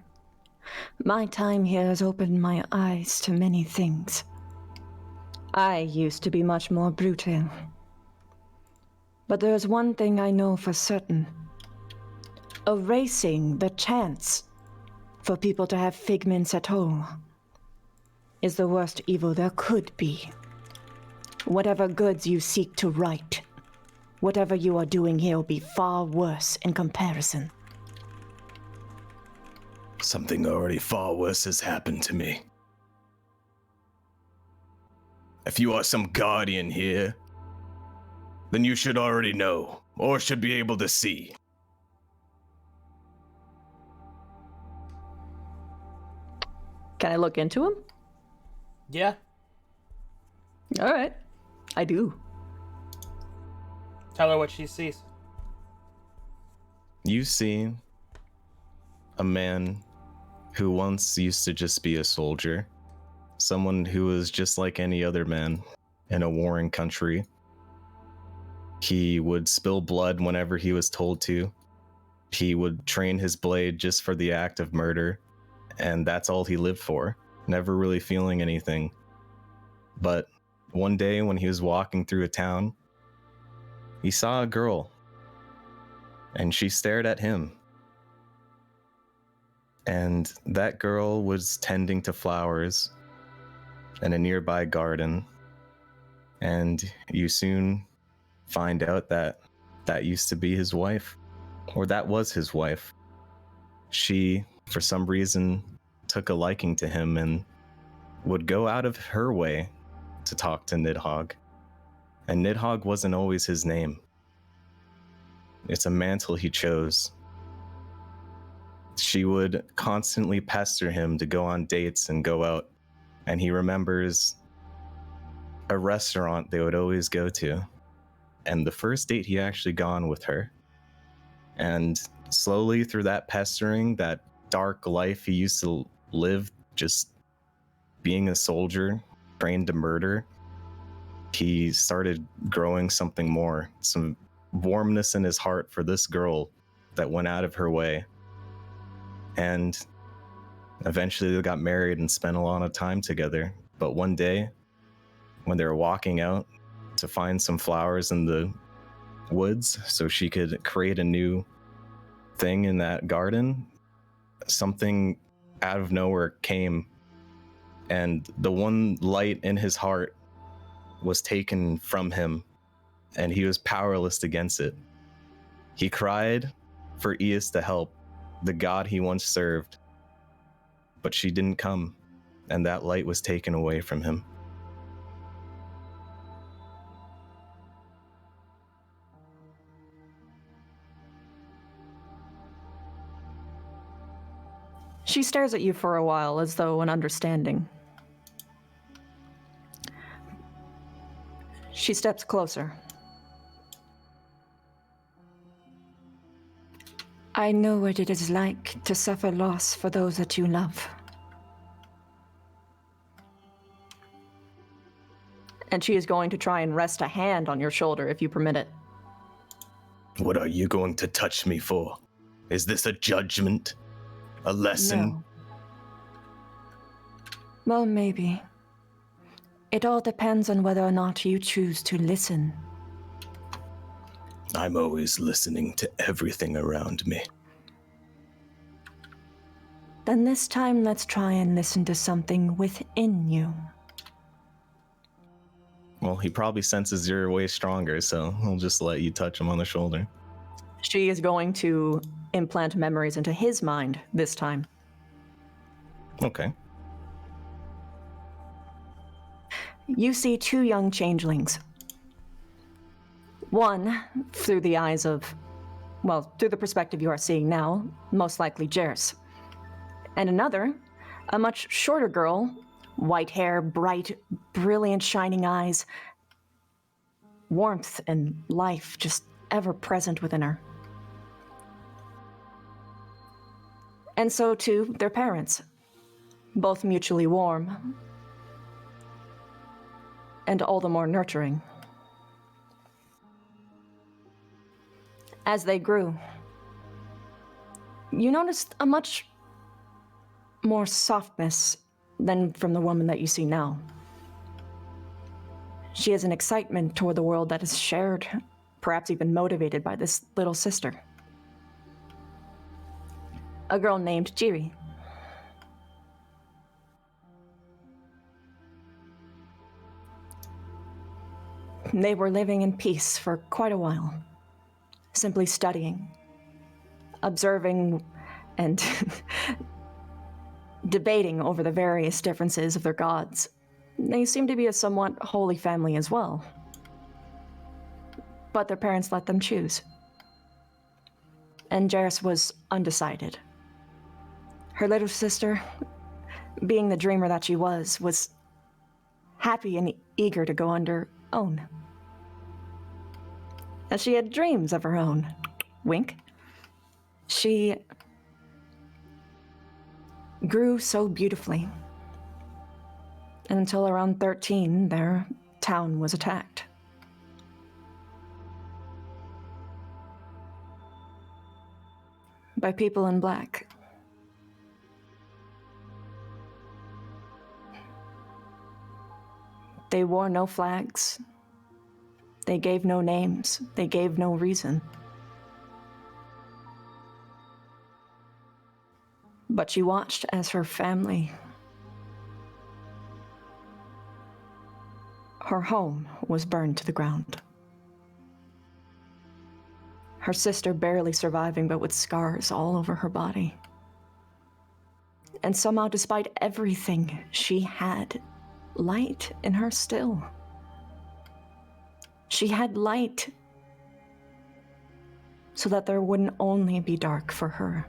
My time here has opened my eyes to many things. I used to be much more brutal. But there is one thing I know for certain. Erasing the chance for people to have figments at all is the worst evil there could be. Whatever goods you seek to right, whatever you are doing here will be far worse in comparison. Something already far worse has happened to me. If you are some guardian here, then you should already know, or should be able to see. Can I look into him? Yeah. All right. I do. Tell her what she sees. You see a man who once used to just be a soldier, someone who was just like any other man in a warring country. He would spill blood whenever he was told to. He would train his blade just for the act of murder, and that's all he lived for, never really feeling anything. But one day when he was walking through a town, he saw a girl, and she stared at him. And that girl was tending to flowers in a nearby garden, and you soon find out that that used to be his wife, or that was his wife. She, for some reason, took a liking to him and would go out of her way to talk to Nidhogg. And Nidhogg wasn't always his name. It's a mantle he chose. She would constantly pester him to go on dates and go out, and he remembers a restaurant they would always go to, and the first date he actually gone with her. And slowly through that pestering, that dark life he used to live, just being a soldier trained to murder, he started growing something more, some warmness in his heart for this girl that went out of her way. And eventually they got married and spent a lot of time together. But one day, when they were walking out to find some flowers in the woods so she could create a new thing in that garden, something out of nowhere came, and the one light in his heart was taken from him, and he was powerless against it. He cried for Eos to help, the god he once served, but she didn't come, and that light was taken away from him. She stares at you for a while as though in understanding. She steps closer. I know what it is like to suffer loss for those that you love. And she is going to try and rest a hand on your shoulder if you permit it. What are you going to touch me for? Is this a judgment? A lesson? No. Well, maybe. It all depends on whether or not you choose to listen. I'm always listening to everything around me. Then this time, let's try and listen to something within you. Well, he probably senses you're way stronger, so he'll just let you touch him on the shoulder. She is going to implant memories into his mind this time. Okay. You see two young changelings. One, through the eyes of, well, through the perspective you are seeing now, most likely Jerris. And another, a much shorter girl, white hair, bright, brilliant, shining eyes, warmth and life just ever present within her. And so too, their parents, both mutually warm, and all the more nurturing. As they grew, you noticed a much more softness than from the woman that you see now. She has an excitement toward the world that is shared, perhaps even motivated by this little sister. A girl named Jiri. They were living in peace for quite a while, simply studying, observing, and debating over the various differences of their gods. They seemed to be a somewhat holy family as well. But their parents let them choose. And Jairus was undecided. Her little sister, being the dreamer that she was happy and eager to go on her own. As she had dreams of her own. Wink. She grew so beautifully. And until around 13, their town was attacked. By people in black. They wore no flags. They gave no names. They gave no reason. But she watched as her family, her home, was burned to the ground. Her sister barely surviving, but with scars all over her body. And somehow, despite everything, she had light in her still. She had light so that there wouldn't only be dark for her.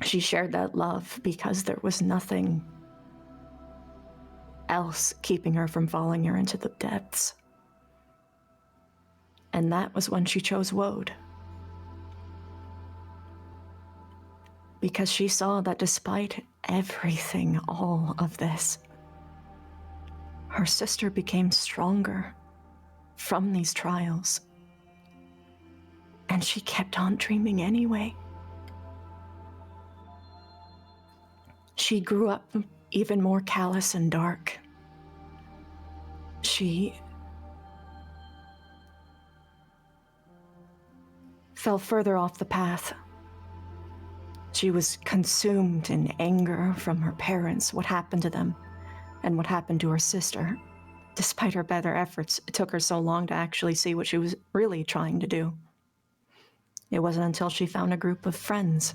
She shared that love because there was nothing else keeping her from falling her into the depths. And that was when she chose Woad. Because she saw that despite everything, all of this, her sister became stronger from these trials. And she kept on dreaming anyway. She grew up even more callous and dark. She fell further off the path. She was consumed in anger from her parents, what happened to them, and what happened to her sister. Despite her better efforts, it took her so long to actually see what she was really trying to do. It wasn't until she found a group of friends,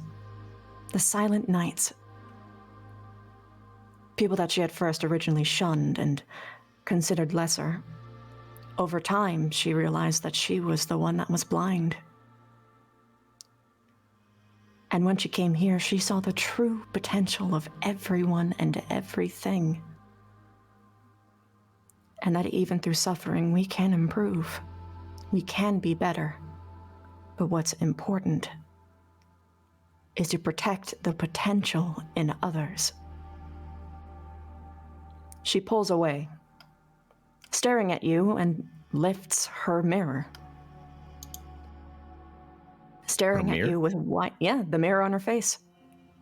the Silent Knights, people that she had first originally shunned and considered lesser. Over time, she realized that she was the one that was blind. And when she came here, she saw the true potential of everyone and everything. And that even through suffering, we can improve. We can be better. But what's important is to protect the potential in others. She pulls away, staring at you, and lifts her mirror. Staring at you with white, the mirror on her face,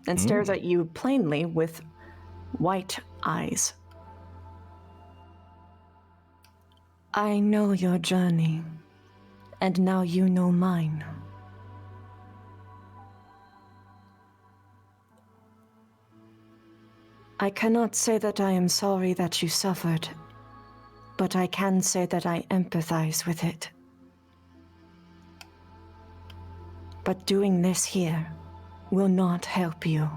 and stares at you plainly with white eyes. I know your journey, and now you know mine. I cannot say that I am sorry that you suffered, but I can say that I empathize with it. But doing this here will not help you.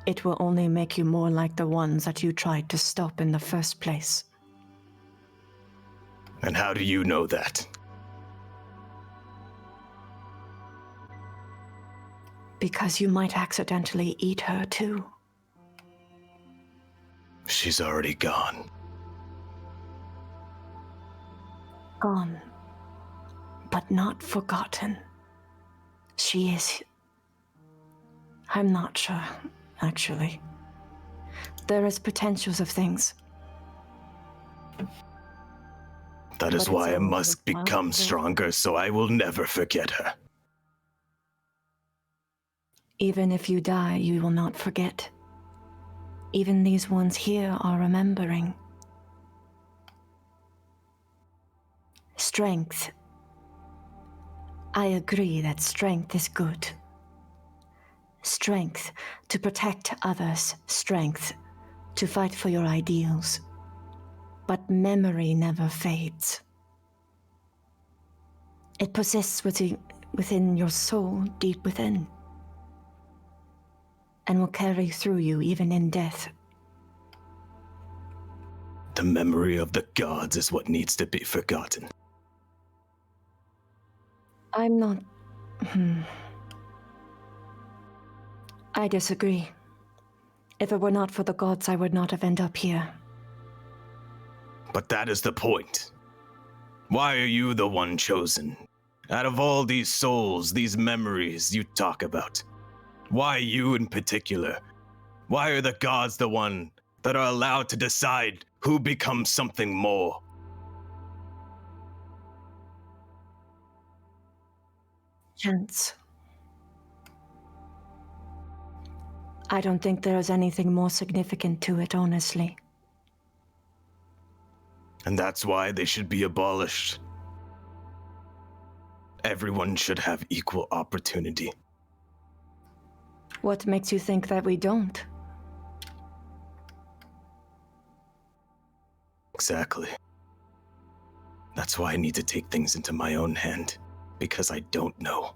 It will only make you more like the ones that you tried to stop in the first place. And how do you know that? Because you might accidentally eat her too. She's already gone. Gone, but not forgotten. She is... I'm not sure, actually. There is potentials of things. That is why I must become stronger, so I will never forget her. Even if you die, you will not forget. Even these ones here are remembering. Strength. I agree that strength is good. Strength to protect others, strength to fight for your ideals. But memory never fades. It persists within your soul, deep within. and will carry through you even in death. The memory of the gods is what needs to be forgotten. I'm not... I disagree. If it were not for the gods, I would not have ended up here. But that is the point. Why are you the one chosen? Out of all these souls, these memories you talk about, why you in particular? Why are the gods the one that are allowed to decide who becomes something more? Chance. I don't think there is anything more significant to it, honestly. And that's why they should be abolished. Everyone should have equal opportunity. What makes you think that we don't? Exactly. That's why I need to take things into my own hand, because I don't know.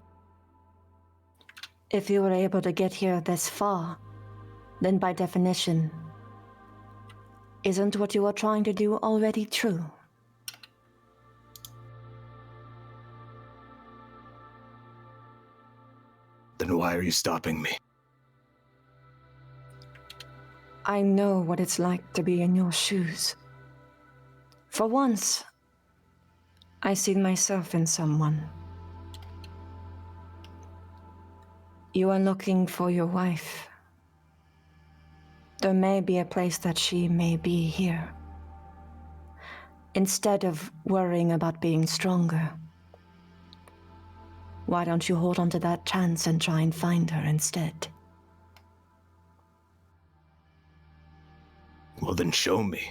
If you were able to get here this far, then by definition, isn't what you are trying to do already true? Then why are you stopping me? I know what it's like to be in your shoes. For once, I see myself in someone. You are looking for your wife. There may be a place that she may be here. Instead of worrying about being stronger, why don't you hold on to that chance and try and find her instead? Well, then show me.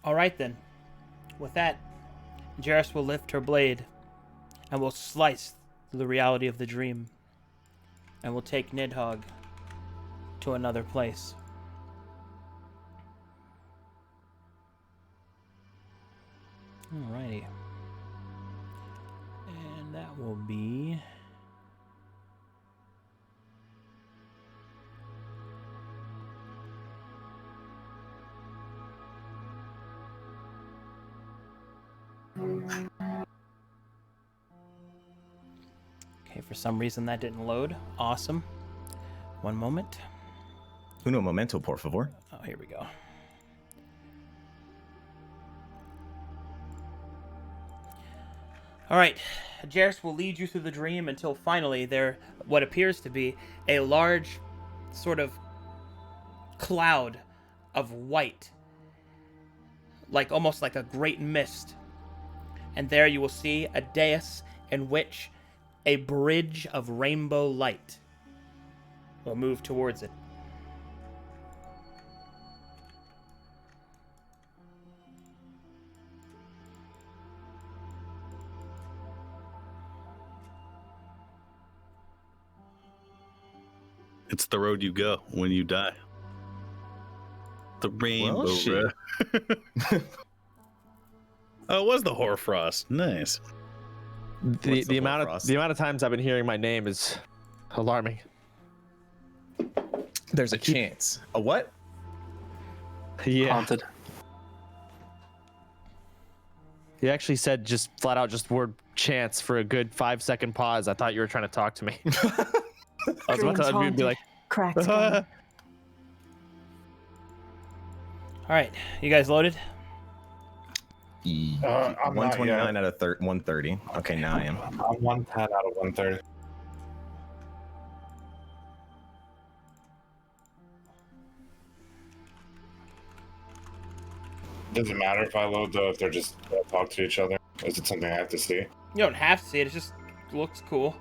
All right, then. With that, Jairus will lift her blade and will slice through the reality of the dream and will take Nidhogg to another place. Alrighty. And that will be... Okay, for some reason that didn't load. Awesome. One moment. Uno momento, por favor. Oh, here we go. All right, Jairus will lead you through the dream until finally there what appears to be a large sort of cloud of white, like almost like a great mist. And there you will see a dais in which a bridge of rainbow light will move towards it. It's the road you go when you die. The rainbow road. Oh, it was the Hoarfrost. Nice. The amount of times I've been hearing my name is alarming. There's a chance. A what? Yeah. Haunted. You actually said just flat out just word chance for a good 5-second pause. I thought you were trying to talk to me. I was about to unmute and be like, Cracks. All right, you guys loaded? I'm not 129 yet. out of 130. Okay, now I am. I'm 110 out of 130. Does it matter if I load though? If they're just talk to each other? Is it something I have to see? You don't have to see it. It just looks cool.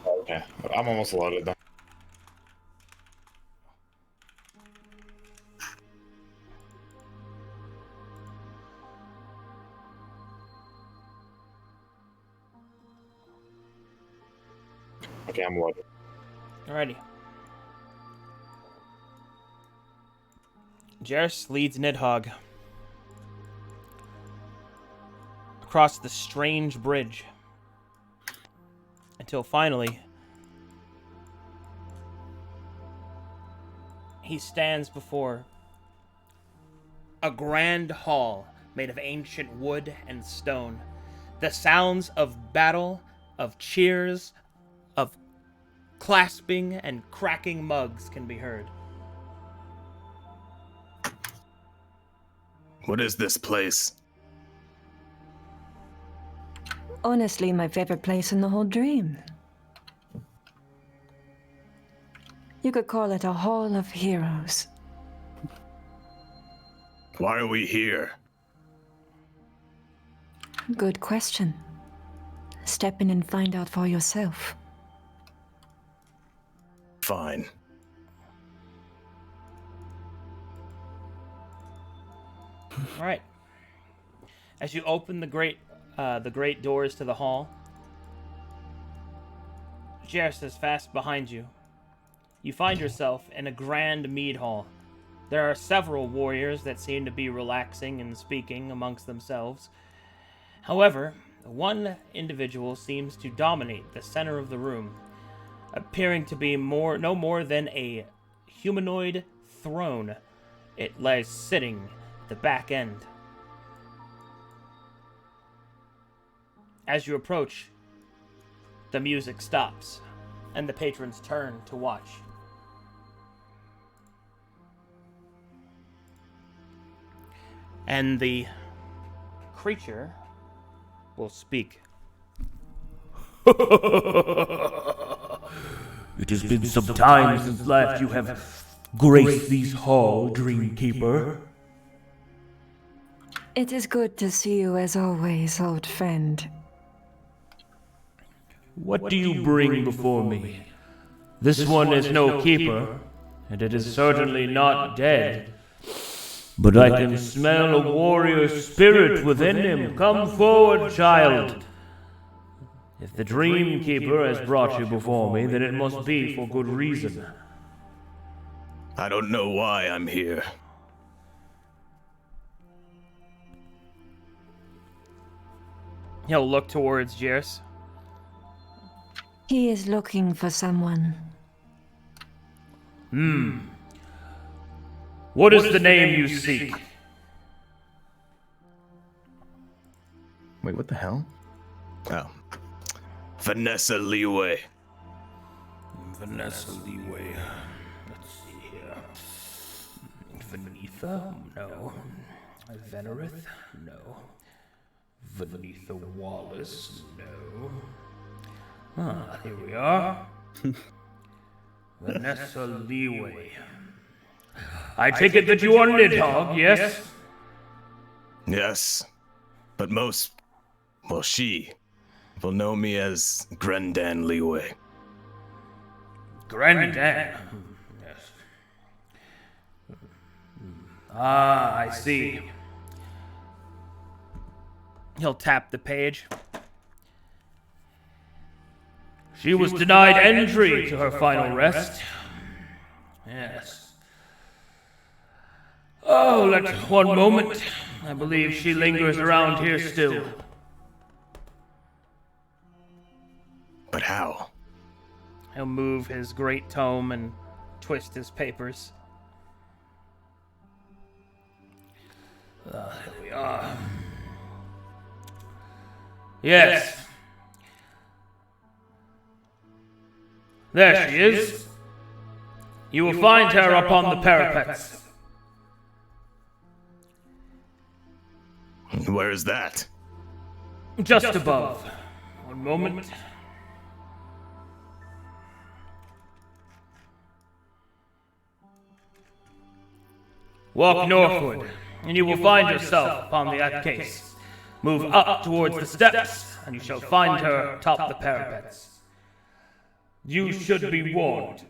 Okay, I'm almost loaded though. Okay, I'm loaded. Alrighty. Jairus leads Nidhogg across the strange bridge until finally he stands before a grand hall made of ancient wood and stone. The sounds of battle, of cheers, of clasping and cracking mugs can be heard. What is this place? Honestly, my favorite place in the whole dream. You could call it a Hall of Heroes. Why are we here? Good question. Step in and find out for yourself. Fine. All right. As you open the great doors to the hall, Jairus is fast behind you. You find yourself in a grand mead hall. There are several warriors that seem to be relaxing and speaking amongst themselves. However, one individual seems to dominate the center of the room, appearing to be no more than a humanoid throne. It lies sitting at the back end. As you approach, the music stops, and the patrons turn to watch. And the creature will speak. It has been some time since last you have graced these halls, Dreamkeeper. It is good to see you as always, old friend. What do you bring before me? This one is no keeper, and it is certainly not dead. But I can smell a warrior spirit within him. Come forward, child. If the Dreamkeeper has brought you before me, then it must be for good reason. I don't know why I'm here. He'll look towards Jairus. He is looking for someone. What is the name you seek? Wait, what the hell? Oh. Vanessa Leeway. Vanessa Leeway. Let's see here. Venetha? No. Venerith? No. Venetha Wallace? No. Ah, here we are. Vanessa Leeway. I take it that you are Nidhogg, yes? Yes. But she will know me as Grendan Leeway. Grendan? Yes. Ah, I see. He'll tap the page. She was denied entry to her final rest. Yes. Oh, let one moment. I believe she lingers around here still. But how? He'll move his great tome and twist his papers. Here we are. Yes. There she is. You will find her upon the parapets. Where is that? Just above. One moment. Walk northward, and you will find yourself upon the case. Move up towards the steps, and you shall find her atop the parapets. You should be warned.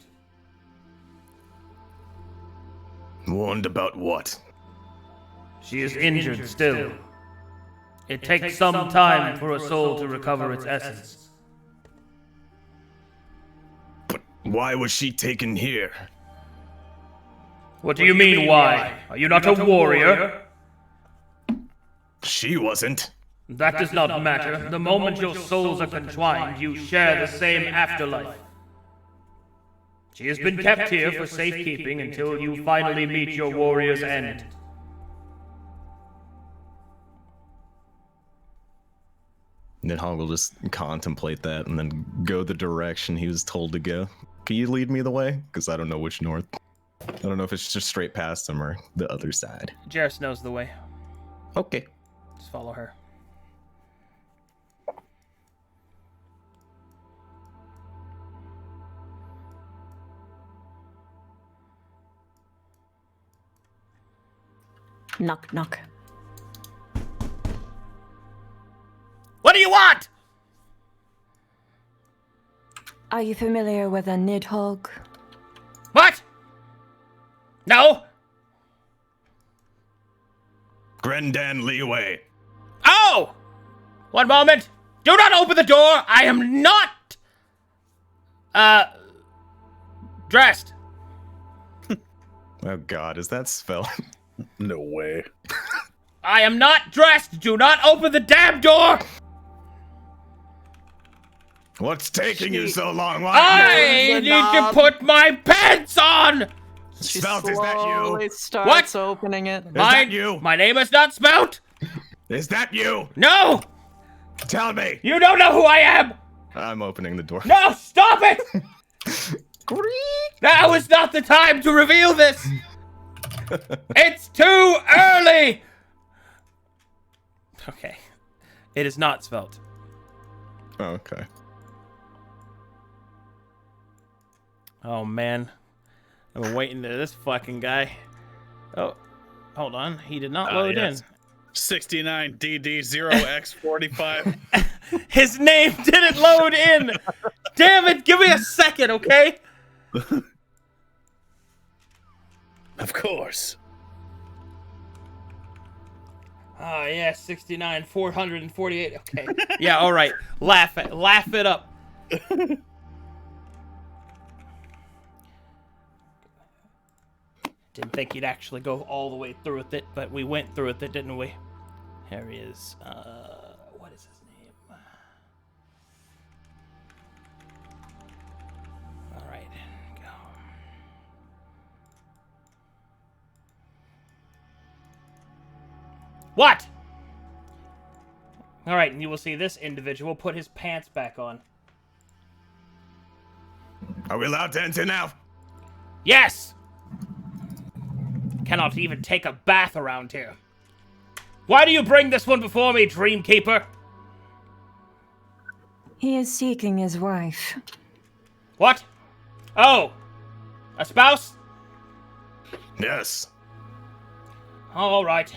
Warned about what? She is injured still. It takes some time for a soul to recover its essence. But why was she taken here? What do you mean, why? Are you not a warrior? She wasn't. That does not matter. The moment your souls are conjoined, you share the same afterlife. She has been kept here for safekeeping until you finally meet your warrior's end. Nidhogg will just contemplate that and then go the direction he was told to go. Can you lead me the way? Because I don't know which north. I don't know if it's just straight past him or the other side. Jarrus knows the way. Okay. Just follow her. Knock, knock. What do you want? Are you familiar with a Nidhogg? What? No? Grendan Leeway. Oh! One moment. Do not open the door. I am not, dressed. Oh god, is that spell? No way. I am not dressed. Do not open the damn door. What's taking you so long? I need to put my pants on. She Spelt, is that you? slowly starts opening it. Is that you? My name is not Spout. Is that you? No. Tell me. You don't know who I am. I'm opening the door. No, stop it. Now is not the time to reveal this. It's too early. Okay. It is not Svelte. Okay. Oh, man. I've been waiting to this fucking guy. Oh, hold on. He did not load in. 69 DD0X45. His name didn't load in. Damn it. Give me a second, okay? Of course. Oh, yeah, 69, 448. Okay. Yeah, all right. Laugh it up. Didn't think he'd actually go all the way through with it, but we went through with it, didn't we? Here he is. What is his name? All right, go. What? All right, and you will see this individual put his pants back on. Are we allowed to enter now? Yes! Cannot even take a bath around here. Why do you bring this one before me, Dreamkeeper? He is seeking his wife. What? Oh! A spouse? Yes. All right.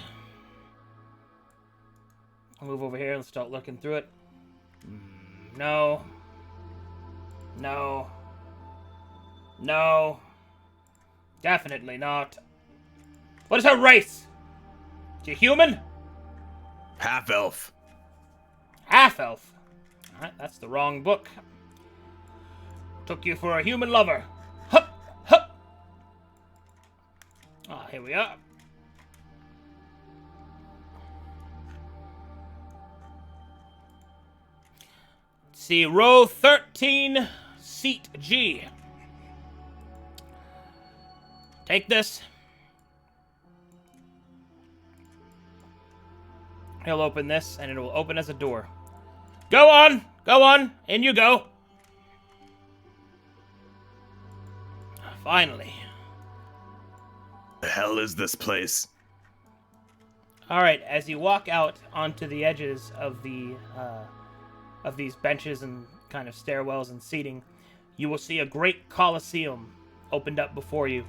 I'll move over here and start looking through it. No. No. No. Definitely not. What is her race? Is she human? Half-elf. Half-elf. Alright, that's the wrong book. Took you for a human lover. Hup! Hup! Ah, here we are. See, row 13, seat G. Take this. He'll open this, and it will open as a door. Go on, in you go. Finally. The hell is this place? All right, as you walk out onto the edges of the of these benches and kind of stairwells and seating, you will see a great coliseum opened up before you.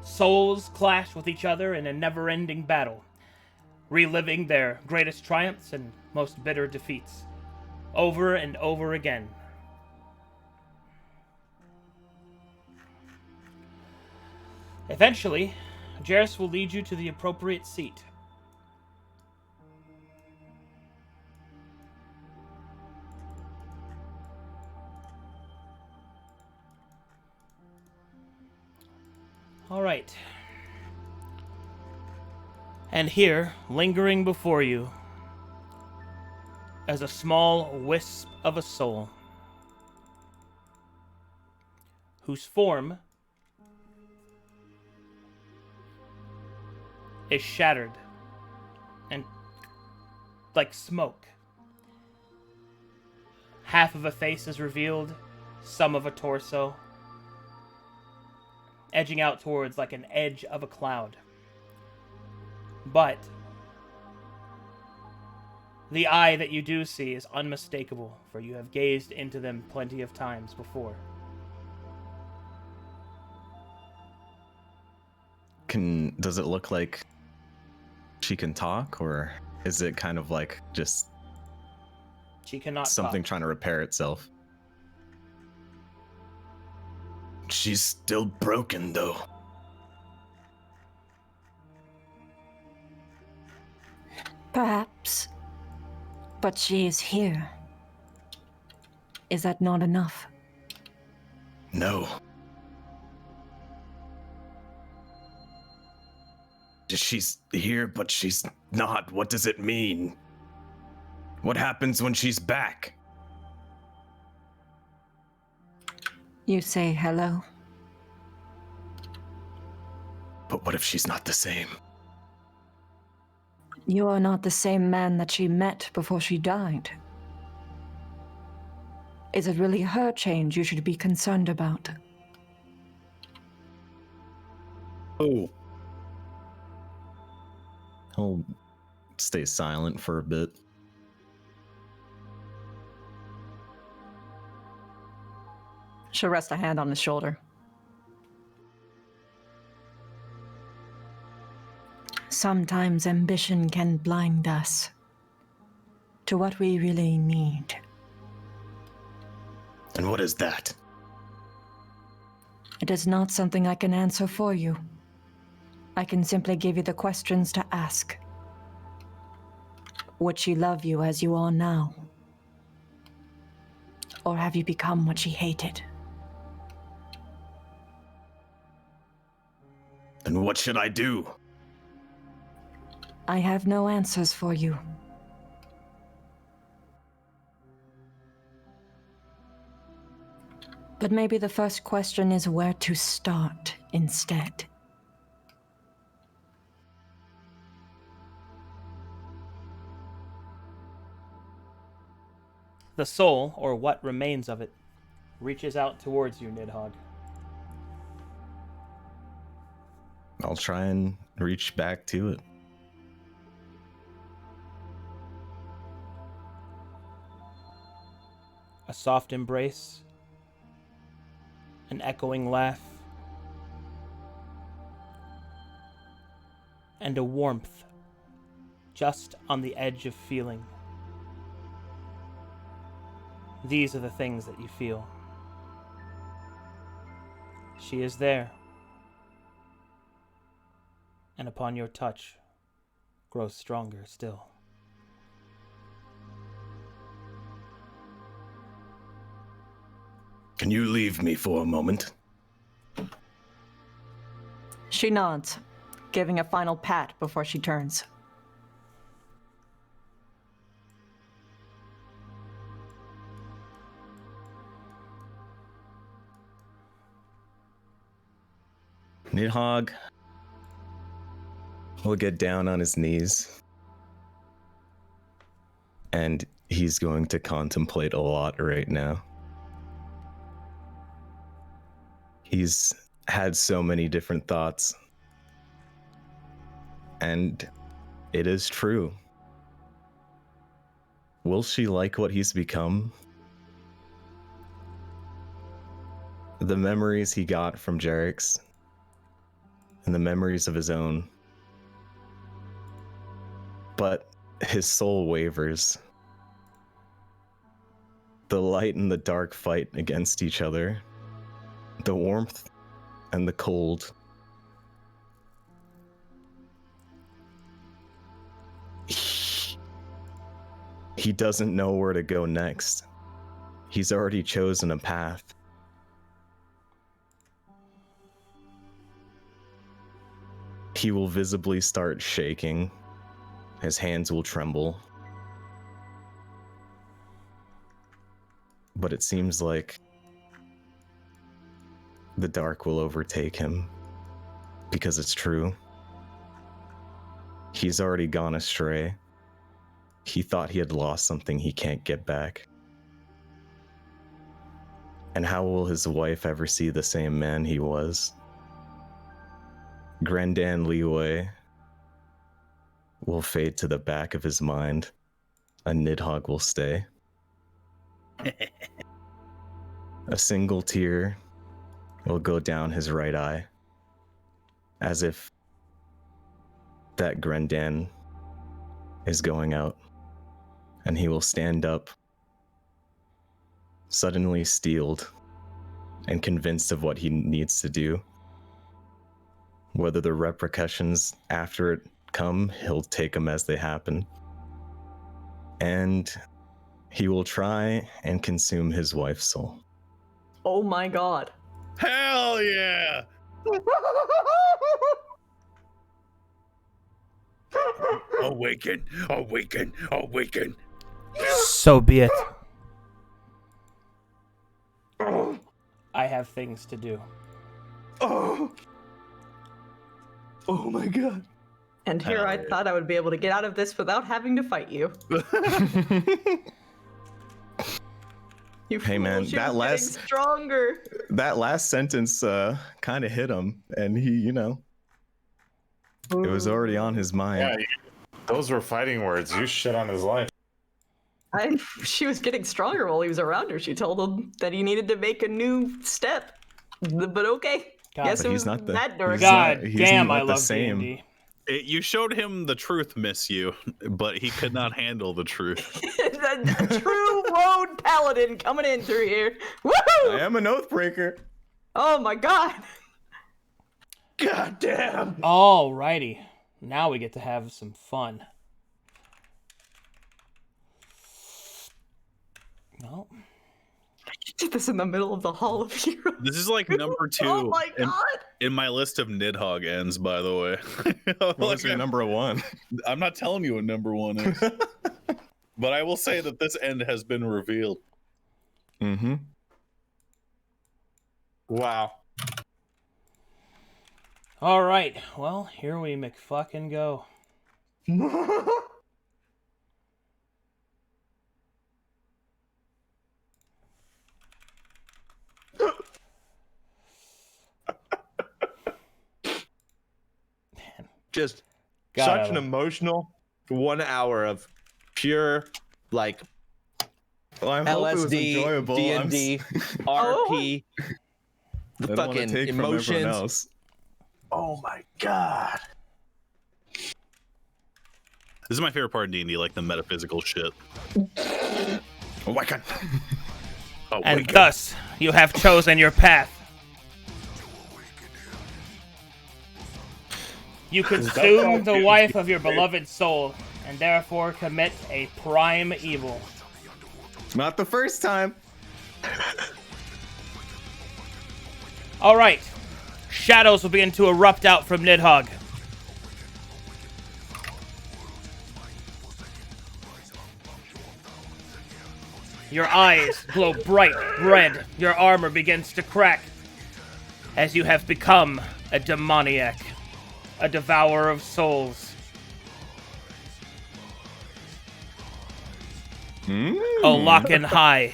Souls clash with each other in a never-ending battle, reliving their greatest triumphs and most bitter defeats, over and over again. Eventually, Jarrus will lead you to the appropriate seat. All right. And here, lingering before you, as a small wisp of a soul whose form is shattered and like smoke. Half of a face is revealed, some of a torso, edging out towards like an edge of a cloud. But the eye that you do see is unmistakable, for you have gazed into them plenty of times before. Does it look like she can talk, or is it kind of like just She cannot something talk. trying to repair itself? She's still broken, though. Perhaps. But she is here. Is that not enough? No. She's here, but she's not. What does it mean? What happens when she's back? You say hello. But what if she's not the same? You are not the same man that she met before she died. Is it really her change you should be concerned about? Oh. He'll stay silent for a bit. She'll rest a hand on his shoulder. Sometimes ambition can blind us to what we really need. And what is that? It is not something I can answer for you. I can simply give you the questions to ask. Would she love you as you are now? Or have you become what she hated? And what should I do? I have no answers for you. But maybe the first question is where to start instead. The soul, or what remains of it, reaches out towards you, Nidhogg. I'll try and reach back to it. A soft embrace, an echoing laugh, and a warmth just on the edge of feeling. These are the things that you feel. She is there, and upon your touch, grows stronger still. Can you leave me for a moment? She nods, giving a final pat before she turns. Nidhogg will get down on his knees, and he's going to contemplate a lot right now. He's had so many different thoughts, and it is true. Will she like what he's become? The memories he got from Jerick's, and the memories of his own. But his soul wavers. The light and the dark fight against each other. The warmth and the cold. He doesn't know where to go next. He's already chosen a path. He will visibly start shaking. His hands will tremble. but it seems like the dark will overtake him because it's true. He's already gone astray. He thought he had lost something he can't get back. And how will his wife ever see the same man he was? Grandan Liyue will fade to the back of his mind. A Nidhogg will stay. A single tear will go down his right eye, as if that Grandan is going out, and he will stand up, suddenly steeled and convinced of what he needs to do. Whether the repercussions after it come, he'll take them as they happen. And he will try and consume his wife's soul. Oh my god. Hell yeah! Awaken, awaken, awaken. So be it. I have things to do. Oh my god. And here I thought I would be able to get out of this without having to fight you. You Hey man, fools, you're getting stronger. that last sentence kind of hit him, and he, it was already on his mind. Yeah, those were fighting words. You shit on his life. She was getting stronger while he was around her. She told him that he needed to make a new step. But okay. God, Guess but it he's was not the- that dark. God he's damn, not I the love same. D&D. You showed him the truth, miss you, but he could not handle the truth. The true road paladin coming in through here. Woohoo! I am an Oathbreaker. Oh my god. God damn. Alrighty. Now we get to have some fun. No. You did this in the middle of the Hall of Heroes. This is like number 2 Oh my god. in my list of Nidhogg ends, by the way. What was your number one? I'm not telling you what number 1 is. But I will say that this end has been revealed. Mm-hmm. Wow. Alright, well, here we McFucking go. Just God, such an emotional 1 hour of pure, like, Well, I hope it was LSD, enjoyable. D&D, RP, the I don't wanna fucking take from everyone emotions. else. Oh my god. This is my favorite part of D&D, like the metaphysical shit. Oh my god. And thus, you have chosen your path. You consume the wife of your beloved soul, and therefore commit a prime evil. Not the first time. Alright. Shadows will begin to erupt out from Nidhogg. Your eyes glow bright red. Your armor begins to crack as you have become a demoniac, a devourer of souls. Olaken High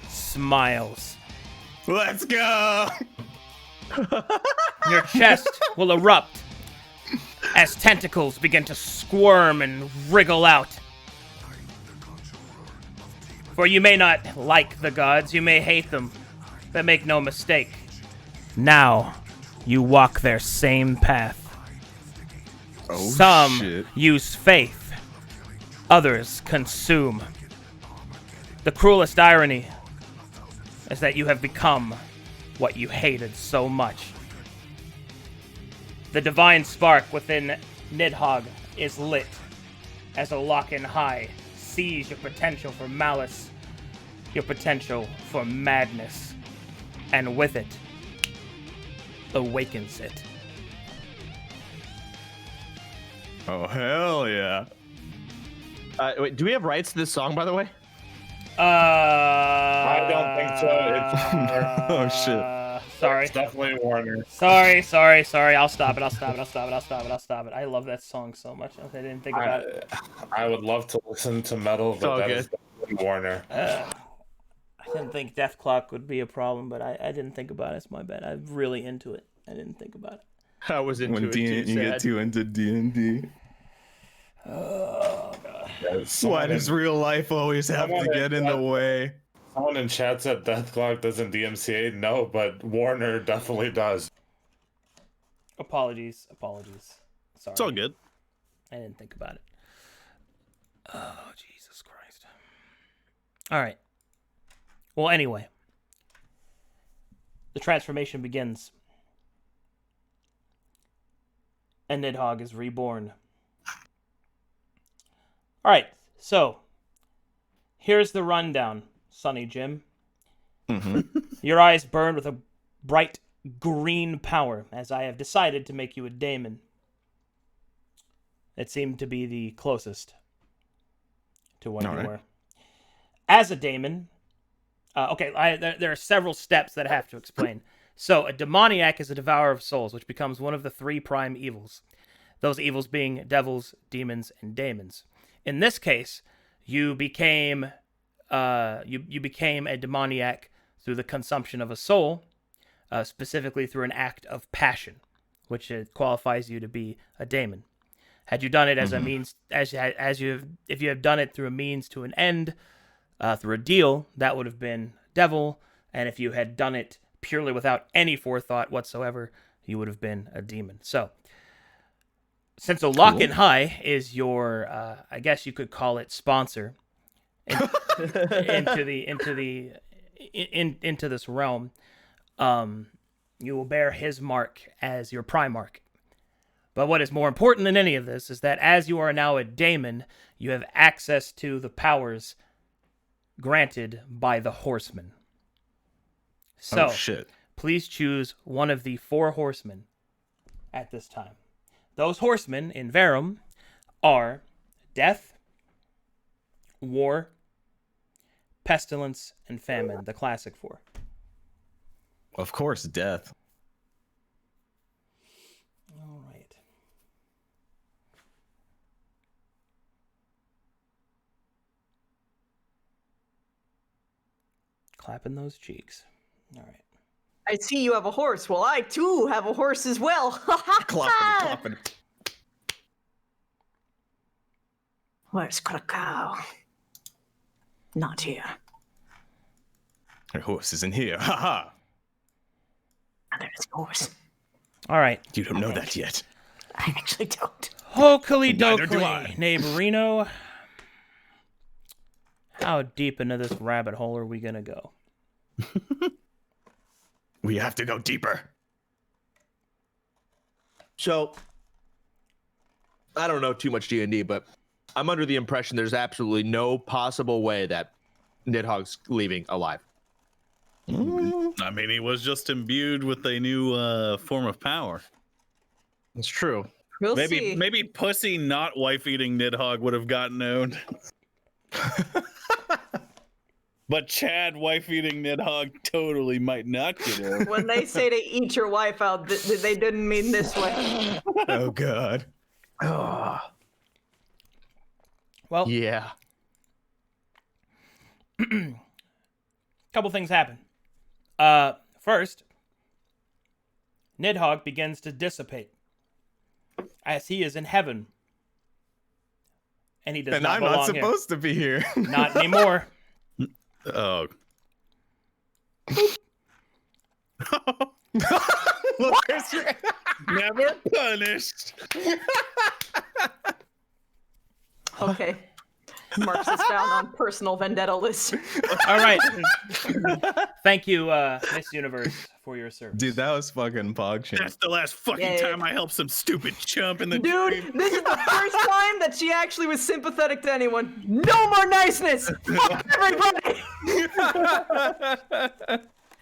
smiles. Let's go. Your chest will erupt as tentacles begin to squirm and wriggle out. For you may not like the gods, you may hate them, but make no mistake. Now, you walk their same path. Oh, Some shit. use faith, others consume. The cruelest irony is that you have become what you hated so much. The divine spark within Nidhogg is lit as Olaken High sees your potential for malice, your potential for madness, and with it, awakens it. Oh, hell yeah. Wait, do we have rights to this song, by the way? I Oh shit. Sorry. It's definitely Warner. Sorry. I'll stop it. I love that song so much. I didn't think about it. I would love to listen to metal, but all that good. is definitely Warner. I didn't think Death Clock would be a problem, but I didn't think about it. It's my bad. I'm really into it. I didn't think about it. I was into When it too. you get too into D&D. Oh god. Why does real life always have to get in the way? Someone in chat said Death Clock doesn't DMCA. No, but Warner definitely does. Apologies. Sorry. It's all good. I didn't think about it. Oh, Jesus Christ. All right. Well, anyway. The transformation begins. And Nidhogg is reborn. All right. So, here's the rundown, Sonny Jim. Your eyes burn with a bright green power, as I have decided to make you a daemon. It seemed to be the closest to what you were. As a daemon, there are several steps that I have to explain. So, a demoniac is a devourer of souls, which becomes one of the 3 prime evils. Those evils being devils, demons, and daemons. In this case, you became you became a demoniac through the consumption of a soul, specifically through an act of passion, which qualifies you to be a daemon. Had you done it as a means, if you have done it through a means to an end, through a deal, that would have been devil, and if you had done it purely without any forethought whatsoever, you would have been a demon. So, since Olaken High is your, I guess you could call it sponsor, into this realm, you will bear his mark as your Primarch. But what is more important than any of this is that as you are now a daemon, you have access to the powers granted by the Horsemen. So, please choose one of the 4 horsemen at this time. Those horsemen in Verum are Death, War, Pestilence, and Famine, the classic 4. Of course, death. All right. Clapping those cheeks. All right. I see you have a horse. Well, I too have a horse as well. Clapping. Where's Krakow? Not here. Her horse is in here. Ha ha. And there is yours. All right. You don't know that yet. I actually don't. Hokely Neither do I. dokely, neighborino. How deep into this rabbit hole are we gonna go? We have to go deeper. So, I don't know too much D&D, but I'm under the impression there's absolutely no possible way that Nidhogg's leaving alive. I mean, he was just imbued with a new form of power. It's true. We'll see. Maybe pussy not wife-eating Nidhogg would have gotten owned. But Chad wife-eating Nidhogg totally might not get owned. When they say to eat your wife out, they didn't mean this way. Oh god. Well, Yeah. couple things happen. First, Nidhogg begins to dissipate as he is in heaven, and he does And not I'm belong not here. supposed to be here. Not anymore. Oh. Look, there's your... Never punished. Okay. Marks this down on personal vendetta list. All right. Thank you, Miss Universe, for your service. Dude, that was fucking pog shit. That's the last fucking time I helped some stupid chump in the Dude, dream. this is the first time that she actually was sympathetic to anyone. No more niceness! Fuck everybody!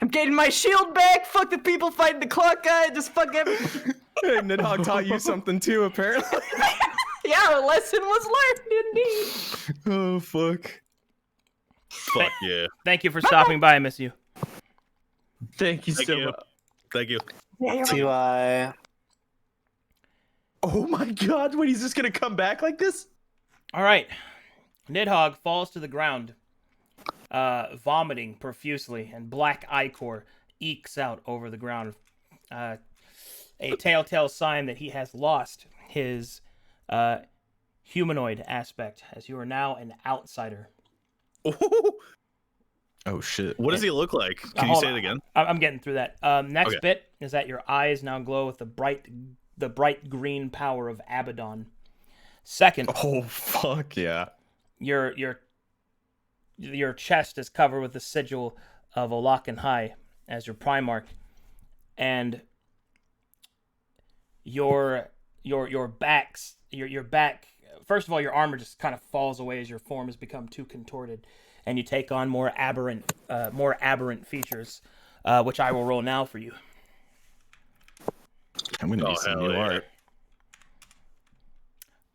I'm getting my shield back. Fuck the people fighting the clock guy. Just fuck everybody. Hey, Nidhogg taught you something too, apparently. Yeah, a lesson was learned indeed. Oh, fuck. Fuck yeah. Thank you for stopping by, Miss You. Thank you Thank so you. much. Thank you. T.Y. Oh my god, wait, he's just gonna come back like this? All right. Nidhogg falls to the ground, vomiting profusely, and black ichor ekes out over the ground. A telltale sign that he has lost his humanoid aspect, as you are now an outsider. Oh shit! What does he look like? Can you Hold say on. it again? I'm getting through that. Next Okay. bit is that your eyes now glow with the bright green power of Abaddon. Second, Oh fuck yeah! your chest is covered with the sigil of Olakan High as your Primarch, and your back. First of all, your armor just kind of falls away as your form has become too contorted, and you take on more aberrant features, which I will roll now for you. I'm gonna need some new art.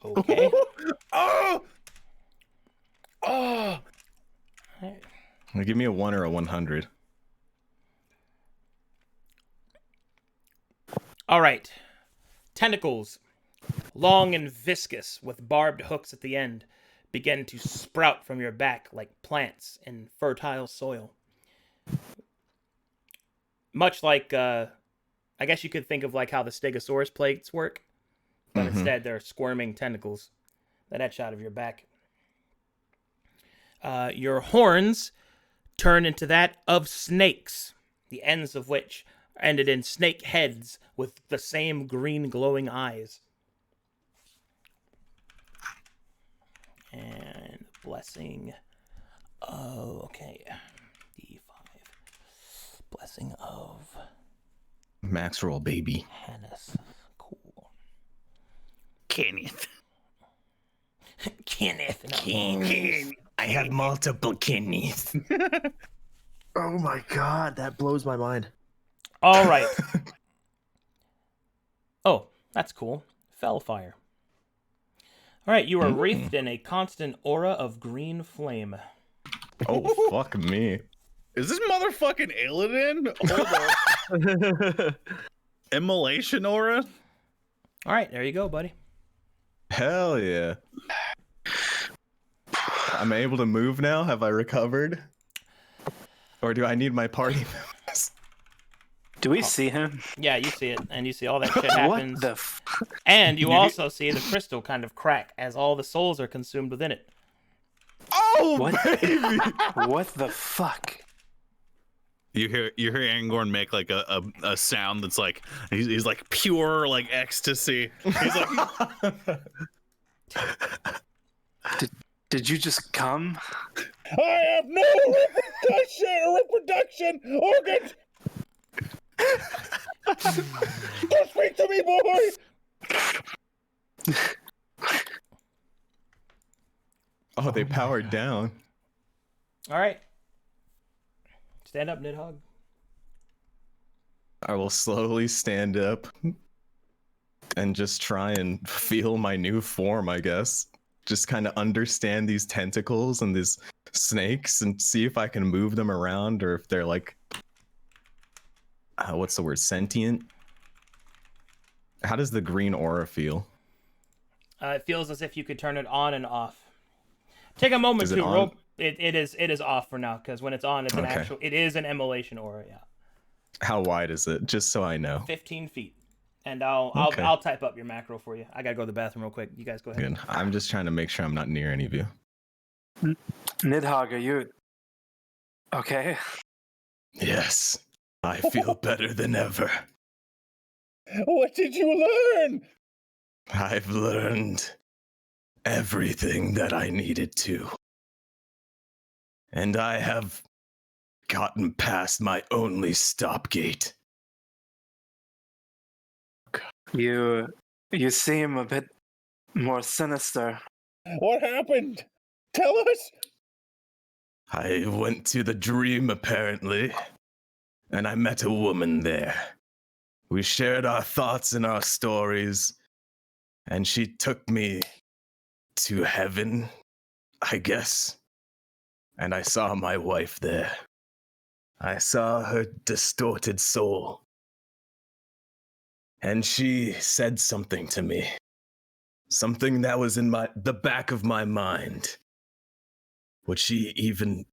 Okay. Oh! Oh! Give me a 1 or a 100. All right. Tentacles, long and viscous with barbed hooks at the end, begin to sprout from your back like plants in fertile soil. Much like, I guess you could think of like how the Stegosaurus plates work, but instead they're squirming tentacles that etch out of your back. Your horns turn into that of snakes, the ends of which ended in snake heads with the same green glowing eyes. And blessing. Oh, okay. D5. Blessing of Max roll, baby. Hannes. Cool. Kenneth. Kenneth. No. Kenneth. I have multiple kidneys. Oh my god, that blows my mind. All right. Oh, that's cool. Fellfire. All right, you are wreathed in a constant aura of green flame. Oh fuck me! Is this motherfucking Illidan? Hold on. Immolation aura? All right, there you go, buddy. Hell yeah! I'm able to move now. Have I recovered? Or do I need my party members? Do we see him? Yeah, you see it, and you see all that shit happens. What the f- And you also see the crystal kind of crack as all the souls are consumed within it. Oh, What? baby! What the fuck? You hear Angorn make like a sound that's like he's like pure like ecstasy. He's like Did you just come? I have no reproduction organs. Don't speak to me, boy. Oh, they powered down. All right. Stand up, Nidhogg. I will slowly stand up and just try and feel my new form, I guess. Just kind of understand these tentacles and these snakes and see if I can move them around or if they're like, what's the word, sentient? How does the green aura feel? It feels as if you could turn it on and off. Take a moment Is it to on? roll. It is off for now because when it's on, it's Okay. it is an immolation aura. Yeah, How wide is it? Just so I know. 15 feet. And I'll Okay. I'll type up your macro for you. I gotta go to the bathroom real quick. You guys go ahead. Good. I'm just trying to make sure I'm not near any of you. Nidhogg, are you okay? Yes, I feel better than ever. What did you learn? I've learned everything that I needed to. And I have gotten past my only stopgate. You seem a bit more sinister. What happened? Tell us. I went to the dream, apparently, and I met a woman there. We shared our thoughts and our stories, and she took me to heaven, I guess. And I saw my wife there. I saw her distorted soul. And she said something to me. Something that was in the back of my mind. Would she even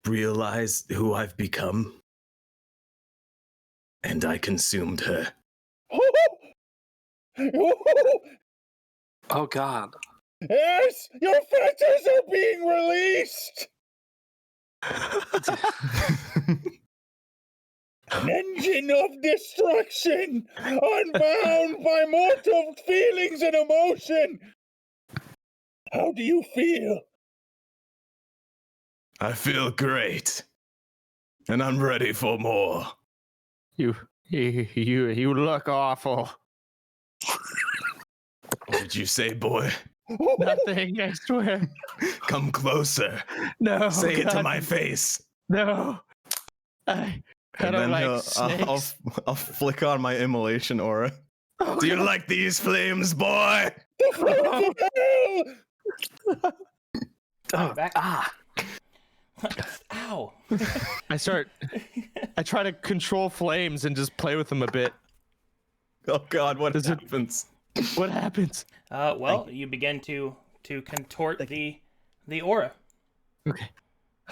realize who I've become? And I consumed her. Oh God. Yes, your fetters are being released. An engine of destruction, unbound by mortal feelings and emotion. How do you feel? I feel great. And I'm ready for more. You look awful. What did you say, boy? Nothing, I swear. Come closer. No. Say it to God. my face. No. I don't like snakes. I'll flick on my immolation aura. Oh, Do you God. like these flames, boy? Oh, Back. ah. Ow. I try to control flames and just play with them a bit. Oh God, what happens? What happens? Well, you begin to contort the aura. Okay.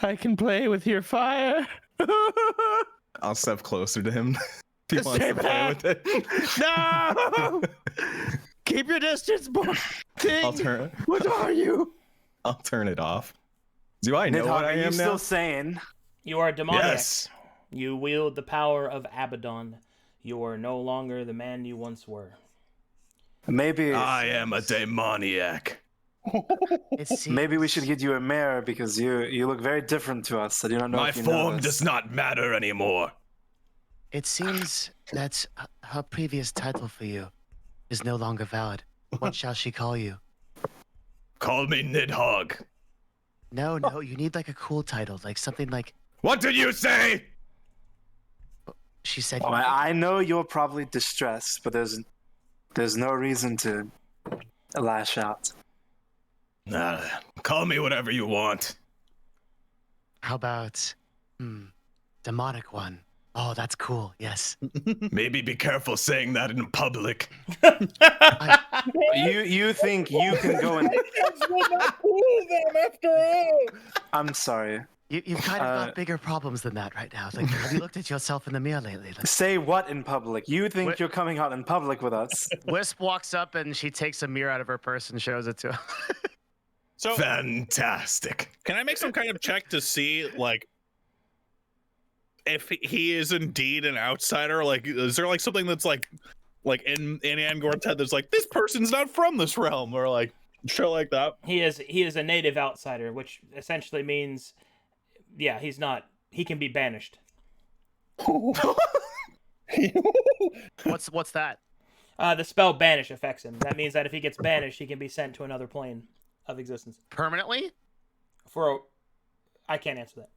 I can play with your fire. I'll step closer to him. He wants Stay to play back. with it. No! Keep your distance, boy. I'll turn. What are you? I'll turn it off. Do I know Nidhogg, what I are you am still now? sane? You are demoniac. Yes. You wield the power of Abaddon. You are no longer the man you once were. Maybe I am a demoniac. maybe we should get you a mirror because you look very different to us. I do not know My if you form noticed. does not matter anymore. It seems that her previous title for you is no longer valid. What shall she call you? Call me Nidhogg. No, you need like a cool title, like something like. What did you say? She said. Oh, I know you're probably distressed, but there's no reason to lash out. Call me whatever you want. How about, demonic one? Oh, that's cool. Yes. Maybe be careful saying that in public. You think you can go and? will not fool them after all. I'm sorry. You've kind of got bigger problems than that right now. Like, have you looked at yourself in the mirror lately? Like, Say what in public? You think you're coming out in public with us? Wisp walks up and she takes a mirror out of her purse and shows it to him. So fantastic. Can I make some kind of check to see, like, if he is indeed an outsider? Like, is there like something that's like in Angor's head that's like, this person's not from this realm, or like shit like that? He is a native outsider, which essentially means, yeah, he's not. He can be banished. What's that? The spell banish affects him. That means that if he gets banished, he can be sent to another plane of existence Permanently? I can't answer that.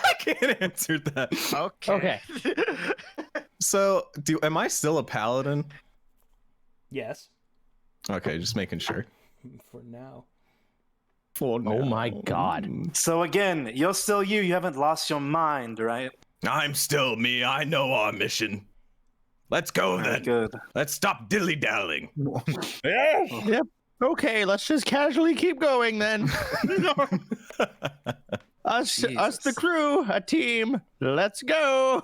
I can't answer that. Okay. So, am I still a paladin? Yes. Okay, just making sure. For now. Oh my God. So again, you're still you. You haven't lost your mind, right? I'm still me. I know our mission. Let's go then. Good. Let's stop dilly-dallying. Yeah. Yep. Okay, let's just casually keep going then. Us, the crew, a team. Let's go.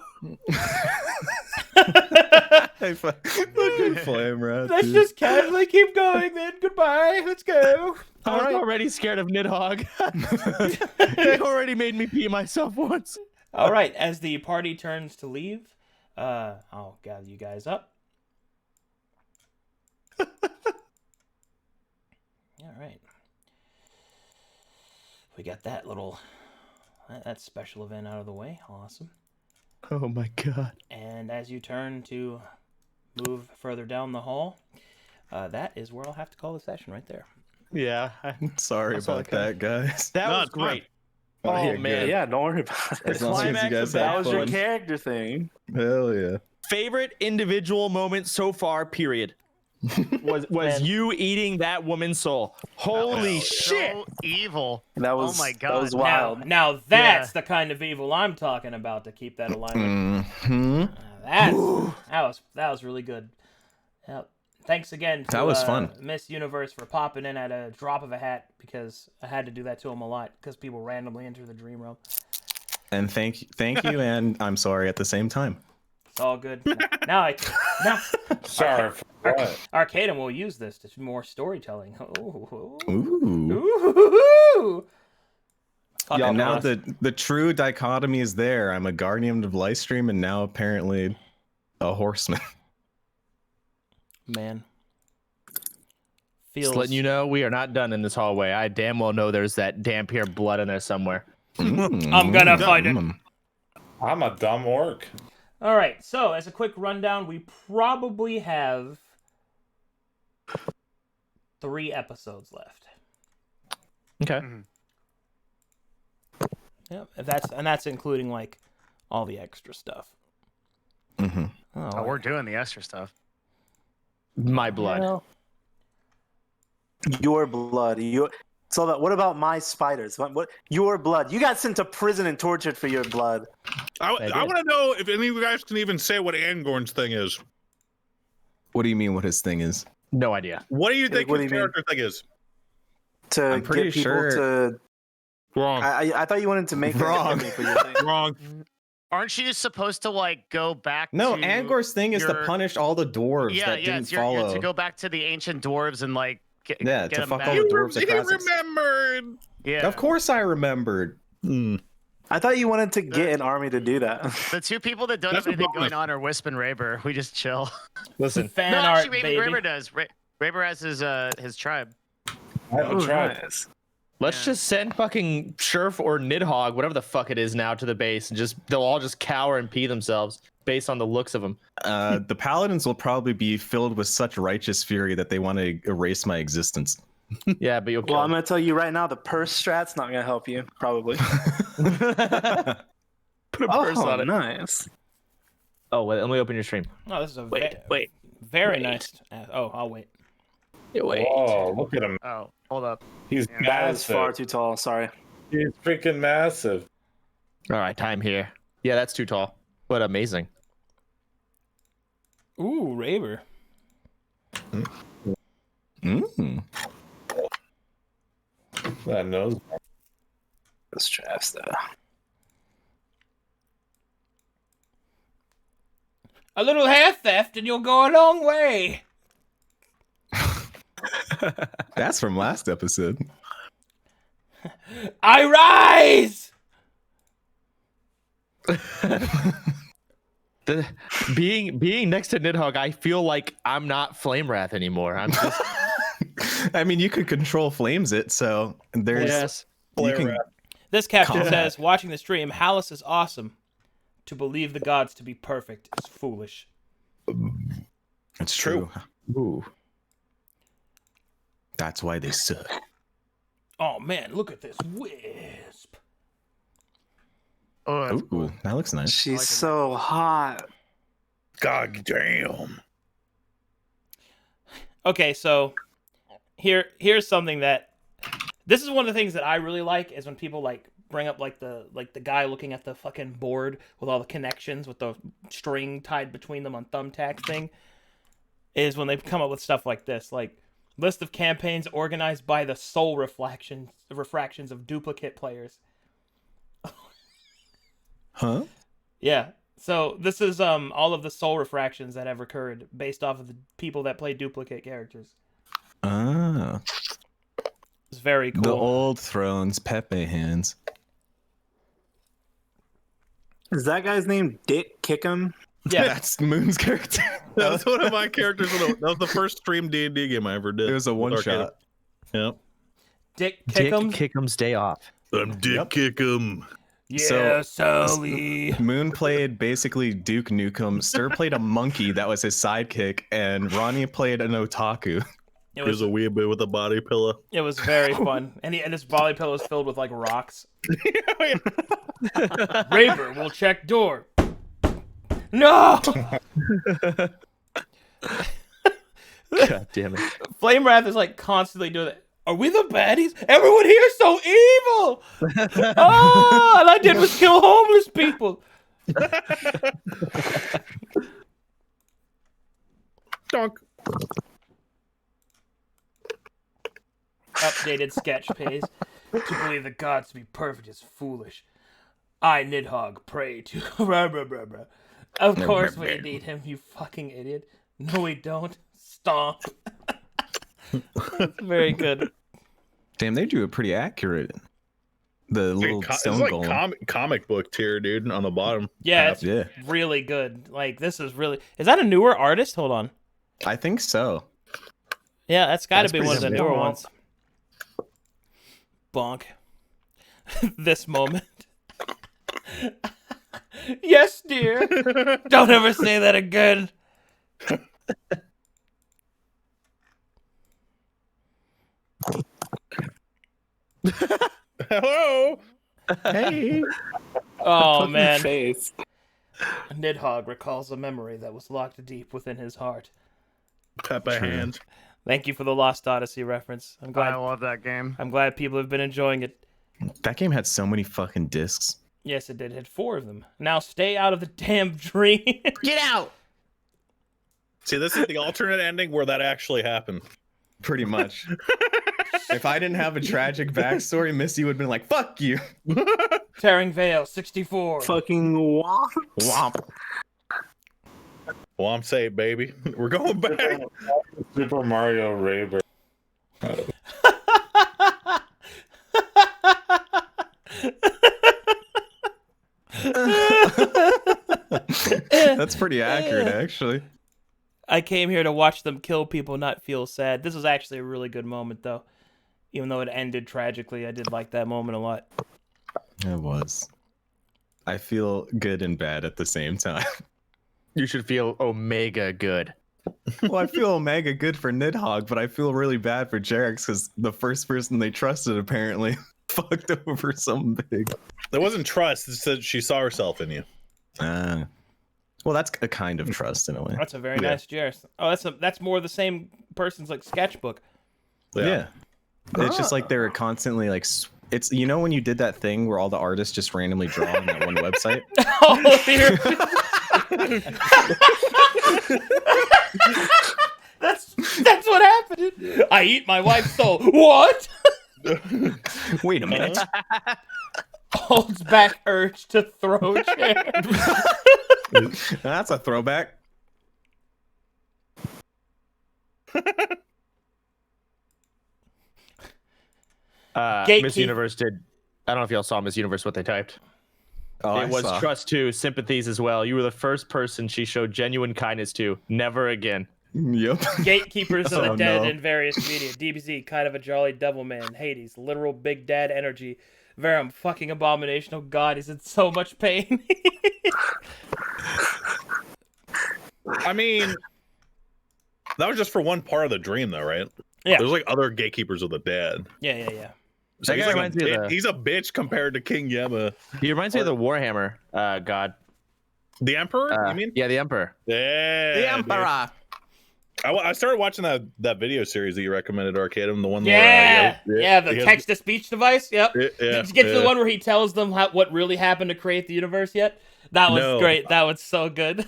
Hey, fucking flame rat. Let's dude. just casually keep going then. Goodbye. Let's go. I was already scared of Nidhogg. They already made me pee myself once. All right. As the party turns to leave, I'll gather you guys up. All right. We got that special event out of the way. Awesome. Oh my God. And as you turn to move further down the hall, that is where I'll have to call the session right there. Yeah. Sorry about that, guys. That was great. Oh, you're man. good. Yeah, don't worry about it. As long as you guys That have was your fun. character thing. Hell yeah. Favorite individual moment so far, period. was Man. you eating that woman's soul. Holy shit! So evil. That was, oh my god. that was wild. Now that's the kind of evil I'm talking about to keep that alignment. That was really good. Yep. Thanks again to That was fun. Miss Universe for popping in at a drop of a hat, because I had to do that to him a lot because people randomly enter the dream realm. And thank you, and I'm sorry at the same time. It's all good. Now Sorry for what? Arcadum will use this to more storytelling. Ooh. Ooh. Fucking And now awesome. the true dichotomy is there. I'm a guardian of Livestream, and now apparently a horseman. Man. Just letting you know, we are not done in this hallway. I damn well know there's that Dampier blood in there somewhere. I'm gonna find it. I'm a dumb orc. All right, so as a quick rundown, we probably have 3 episodes left. Okay. Yep, that's including like all the extra stuff. Mm-hmm. Oh, we're doing the extra stuff. My blood. Your blood. So what about my spiders? What your blood? You got sent to prison and tortured for your blood. I want to know if any of you guys can even say what Angorn's thing is. What do you mean? What his thing is? No idea. What do you think What do his you mean? character thing is? To I'm pretty get people sure- to. Wrong. I thought you wanted to make Wrong. it for your thing. Wrong. Aren't you supposed to like go back? No, to Angor's thing is to your- punish all the dwarves Yeah, that yeah. didn't It's you're follow. to go back to the ancient dwarves and like get Yeah, to them fuck back. all the dwarves He across. remembered. Yeah. Of course, I remembered. I thought you wanted to get an army to do that. The 2 people that don't That's have a anything bonus. going on are Wisp and Raber. We just chill. Listen, Fan no, art, actually, baby. Raber does. Raber has his tribe. I haven't Oh, tried. nice. let's just send fucking Scherf or Nidhogg, whatever the fuck it is now, to the base, and they'll all just cower and pee themselves based on the looks of them. The paladins will probably be filled with such righteous fury that they want to erase my existence. Yeah, but you'll kill Well, I'm them. gonna tell you right now, the purse strat's not gonna help you, probably. Put a purse on it. Nice. Oh, wait, let me open your stream. Oh, this is a Wait. very wait. nice. Oh, I'll wait. Yeah, wait. Whoa, look at him. Oh, hold up. He's That is massive. far too tall. Sorry. He's freaking massive. All right, time here. Yeah, that's too tall, but amazing. Ooh, Raber. Mm. That nose. This traps though. A little hair theft and you'll go a long way. That's from last episode. I rise. Being next to Nidhogg, I feel like I'm not Flame Wrath anymore. I'm just I mean, you could control flames it, so there's. yes. You can, This caption Calm says, watching the stream, Hallis is awesome. To believe the gods to be perfect is foolish. it's true. Ooh. That's why they suck. Oh man, look at this wisp. Oh, that's Ooh, that looks nice. She's so hot. God damn. Okay, so here's something that this is one of the things that I really like is when people like bring up like the guy looking at the fucking board with all the connections with the string tied between them on thumbtacks thing, is when they come up with stuff like this, like list of campaigns organized by the soul refractions of duplicate players. Huh? Yeah. So this is all of the soul refractions that have occurred based off of the people that play duplicate characters. Ah. It's very cool. The old thrones, Pepe hands. Is that guy's name Dick Kickham? Yeah. That's Moon's character. That was one of my characters. That was the first stream D&D game I ever did. It was a one shot. Yep. Dick Dick Kickham. Kickham's day off. I'm Dick Kickham. Yeah, Sully. Moon played basically Duke Nukem. Stir played a monkey that was his sidekick, and Ronnie played an otaku. It He was was a weeaboo with a body pillow. it was very fun, and his volley pillow was filled with like rocks. Raver will check door. No. God damn it. Flame Wrath is like constantly doing that. Are we the baddies? Everyone here is so evil. All I did was kill homeless people. Donk. Updated sketch page. To believe the gods to be perfect is foolish. I, Nidhogg, pray to... Of course we need him, you fucking idiot. No, we don't. Stomp. Very good. Damn, they drew it pretty accurate. The little stone it's golem. like comic book tier, dude, on the bottom. Yeah, half. it's really good. Like, this is really... Is that a newer artist? Hold on. I think so. Yeah, that's got to That's be one of the pretty newer simple. ones. Bonk. This moment. Yes, dear. Don't ever say that again. Hello. Hey. Oh, Fucking man. face. Nidhogg recalls a memory that was locked deep within his heart. Peppa hands. Thank you for the Lost Odyssey reference. I'm glad. I love that game. I'm glad people have been enjoying it. That game had so many fucking discs. Yes, it did. It had 4 of them. Now stay out of the damn dream. Get out. See, this is the alternate ending where that actually happened. Pretty much. If I didn't have a tragic backstory, Misty would have been like, fuck you. Tearing Veil, 64. Fucking womp. Womp. Well, I'm saying, baby, we're going back. Super Mario Rayburn. That's pretty accurate, actually. I came here to watch them kill people, not feel sad. This was actually a really good moment, though. Even though it ended tragically, I did like that moment a lot. It was. I feel good and bad at the same time. You should feel Omega good. Well, I feel Omega good for Nidhogg, but I feel really bad for Jarex because the first person they trusted apparently fucked over something big. It wasn't trust. It said she saw herself in you. Well, that's a kind of trust in a way. That's a very nice Jairus. Oh, that's more the same person's like sketchbook. Yeah. It's just like they're constantly like it's when you did that thing where all the artists just randomly draw on that one website. Oh, here. That's what happened. I eat my wife's soul. What? Wait a minute. Holds back urge to throw chair. That's a throwback. Miss Universe did. I don't know if y'all saw Miss Universe what they typed. Oh, it I was saw. trust too, sympathies as well. You were the first person she showed genuine kindness to. Never again. Yep. Gatekeepers of the Oh, dead no. in various media. DBZ, kind of a jolly devil man. Hades, literal big dad energy. Verum, fucking abomination. Oh god, he's in so much pain. I mean, that was just for one part of the dream, though, right? Yeah. There's like other gatekeepers of the dead. Yeah. So That he's, guy like reminds me of the- he's a bitch compared to King Yemma. He reminds me of the Warhammer god. The Emperor, you mean? Yeah, the Emperor. Yeah. The Emperor. dude. I started watching that video series that you recommended, Arcadum, the one Yeah, where the text-to-speech device. Yep. Yeah, Did you get to the one where he tells them what really happened to create the universe yet? That was No. great. That was so good.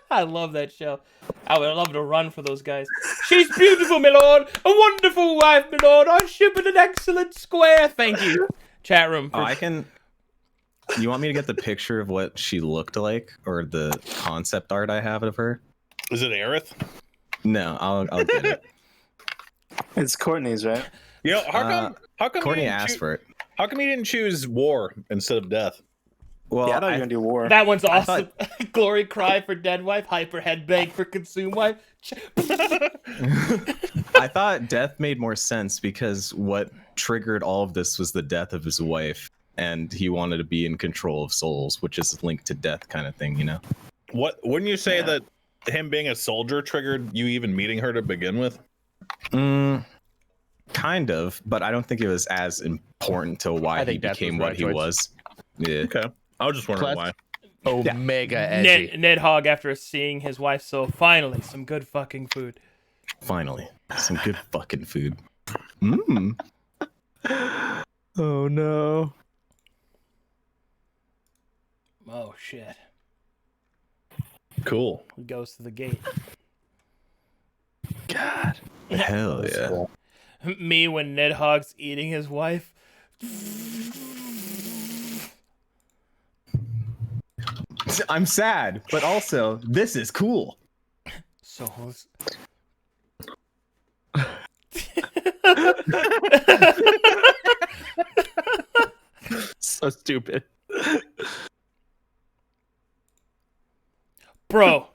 I love that show. I would love to run for those guys. She's beautiful, my lord. A wonderful wife, my lord. I ship in an excellent square. Thank you. Chat room. Oh, I can. You want me to get the picture of what she looked like, or the concept art I have of her? Is it Aerith? No, I'll get it. It's Courtney's, right? You know, how come Courtney you didn't asked for it. How come you didn't choose war insteid of death? Well, Yeah, I thought you were gonna do war. That one's I awesome. Glory cry for dead wife. Hyper headbang for consume wife. I thought death made more sense because what triggered all of this was the death of his wife, and he wanted to be in control of souls, which is linked to death kind of thing, you know? What wouldn't you say that him being a soldier triggered you even meeting her to begin with? Kind of, but I don't think it was as important to why I he think death became was the what right he choice. was. Yeah. Okay. I was just wondering why. Omega edgy. Ned Hogg, after seeing his wife, so finally some good fucking food. Finally, some good fucking food. Mmm. Oh no. Oh shit. Cool. He goes to the gate. God. Hell yeah. Me when Nidhogg's eating his wife. I'm sad, but also this is cool. Souls. So stupid. Bro.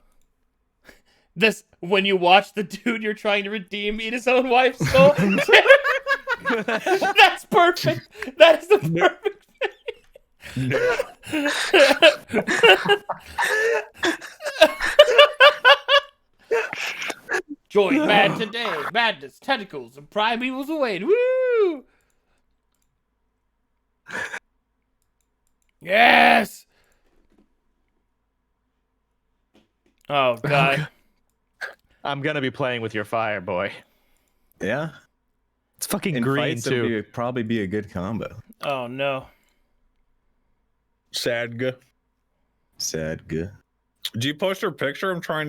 This when you watch the dude you're trying to redeem eat his own wife's soul. That's perfect. That is the perfect Join mad today. Madness, tentacles, and primevals await. Woo! Yes! Oh, God. I'm gonna be playing with your fire, boy. Yeah. It's fucking In green fights, too. it'd probably be a good combo. Oh, no. Sadga. Sadga. Do you post her picture? I'm trying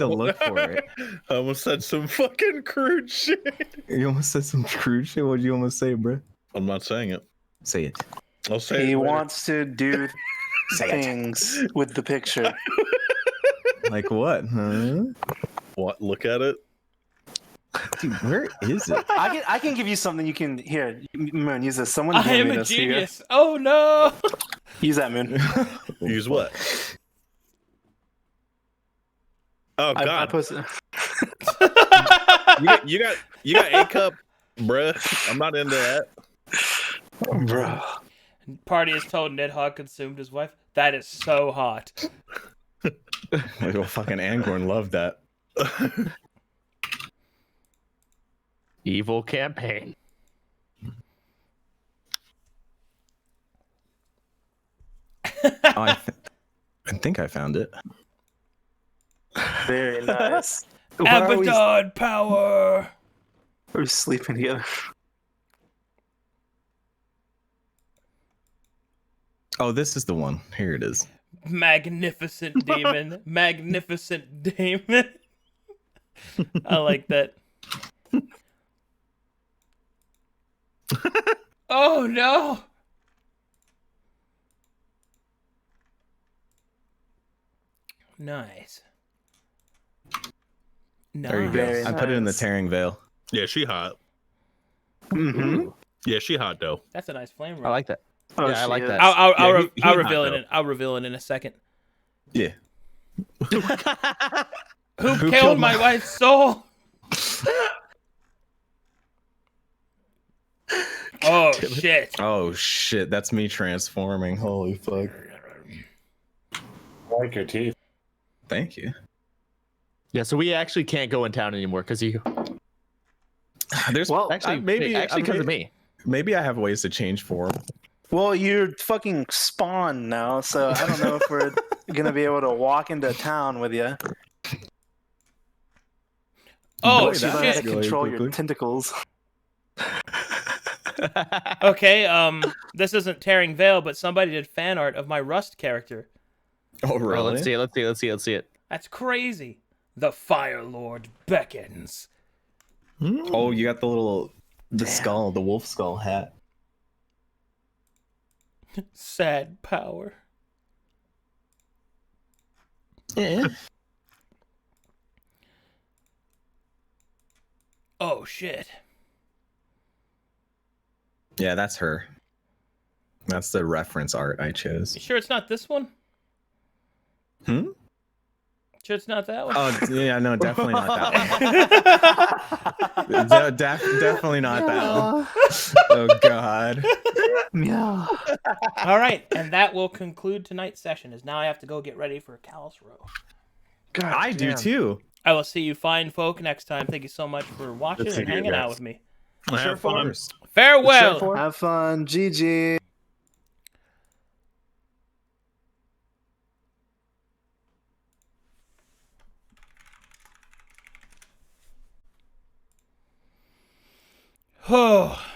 to look for it. I almost said some fucking crude shit. You almost said some crude shit. What'd you almost say, bro? I'm not saying it. Say it. I'll say He it later. wants to do things with the picture. Like what? Huh? What? Look at it. Dude, where is it? I can give you something you can here. Moon, use this. Someone I gave am me a this here. genius. Oh, no. Use that, Moon. Use what? Oh I God! posted. you got A cup, bruh. I'm not into that, bro. Party has told Nidhogg consumed his wife. That is so hot. Well, fucking Angorn loved that. Evil campaign. I think I found it. Very nice. Why are we- Abaddon power. We're sleeping together. Oh, this is the one. Here it is. Magnificent demon. Magnificent demon. I like that. Oh no. Nice. There you go. Very I put it in the nice. tearing veil. Yeah, she hot. Mm-hmm. Yeah, she hot though. That's a nice flame roll. I like that. Oh, yeah, I like shit. that. I'll he reveal hot, it. I'll reveal it in a second. Yeah. Who killed my wife's soul? Oh shit! Oh shit, that's me transforming. Holy fuck. I like your teeth. Thank you. Yeah, so we actually can't go in town anymore because you. There's Well, Actually, maybe because of me. Maybe I have ways to change form. Well, you're fucking spawned now, so I don't know if we're gonna be able to walk into town with you. Oh Unless you learn how to shit! control your quickly. tentacles. Okay, this isn't tearing veil, but somebody did fan art of my Rust character. Oh Oh, really? let's see it. Let's see it. Let's see it. Let's see it. That's crazy. The Fire Lord beckons. Oh, you got the skull, the wolf skull hat. Sad power. Yeah. Oh shit. Yeah, that's her. That's the reference art I chose. You sure it's not this one? Hmm? Sure it's not that one? Oh yeah, no, definitely not that one. Definitely not that one. Oh god. Yeah. All right, and that will conclude tonight's session. As now I have to go get ready for Callus Row. God I do damn. too. I will see you fine folk next time. Thank you so much for watching Good to and see you hanging out guys. with me. Have fun. Farewell. Have fun. GG. Oh.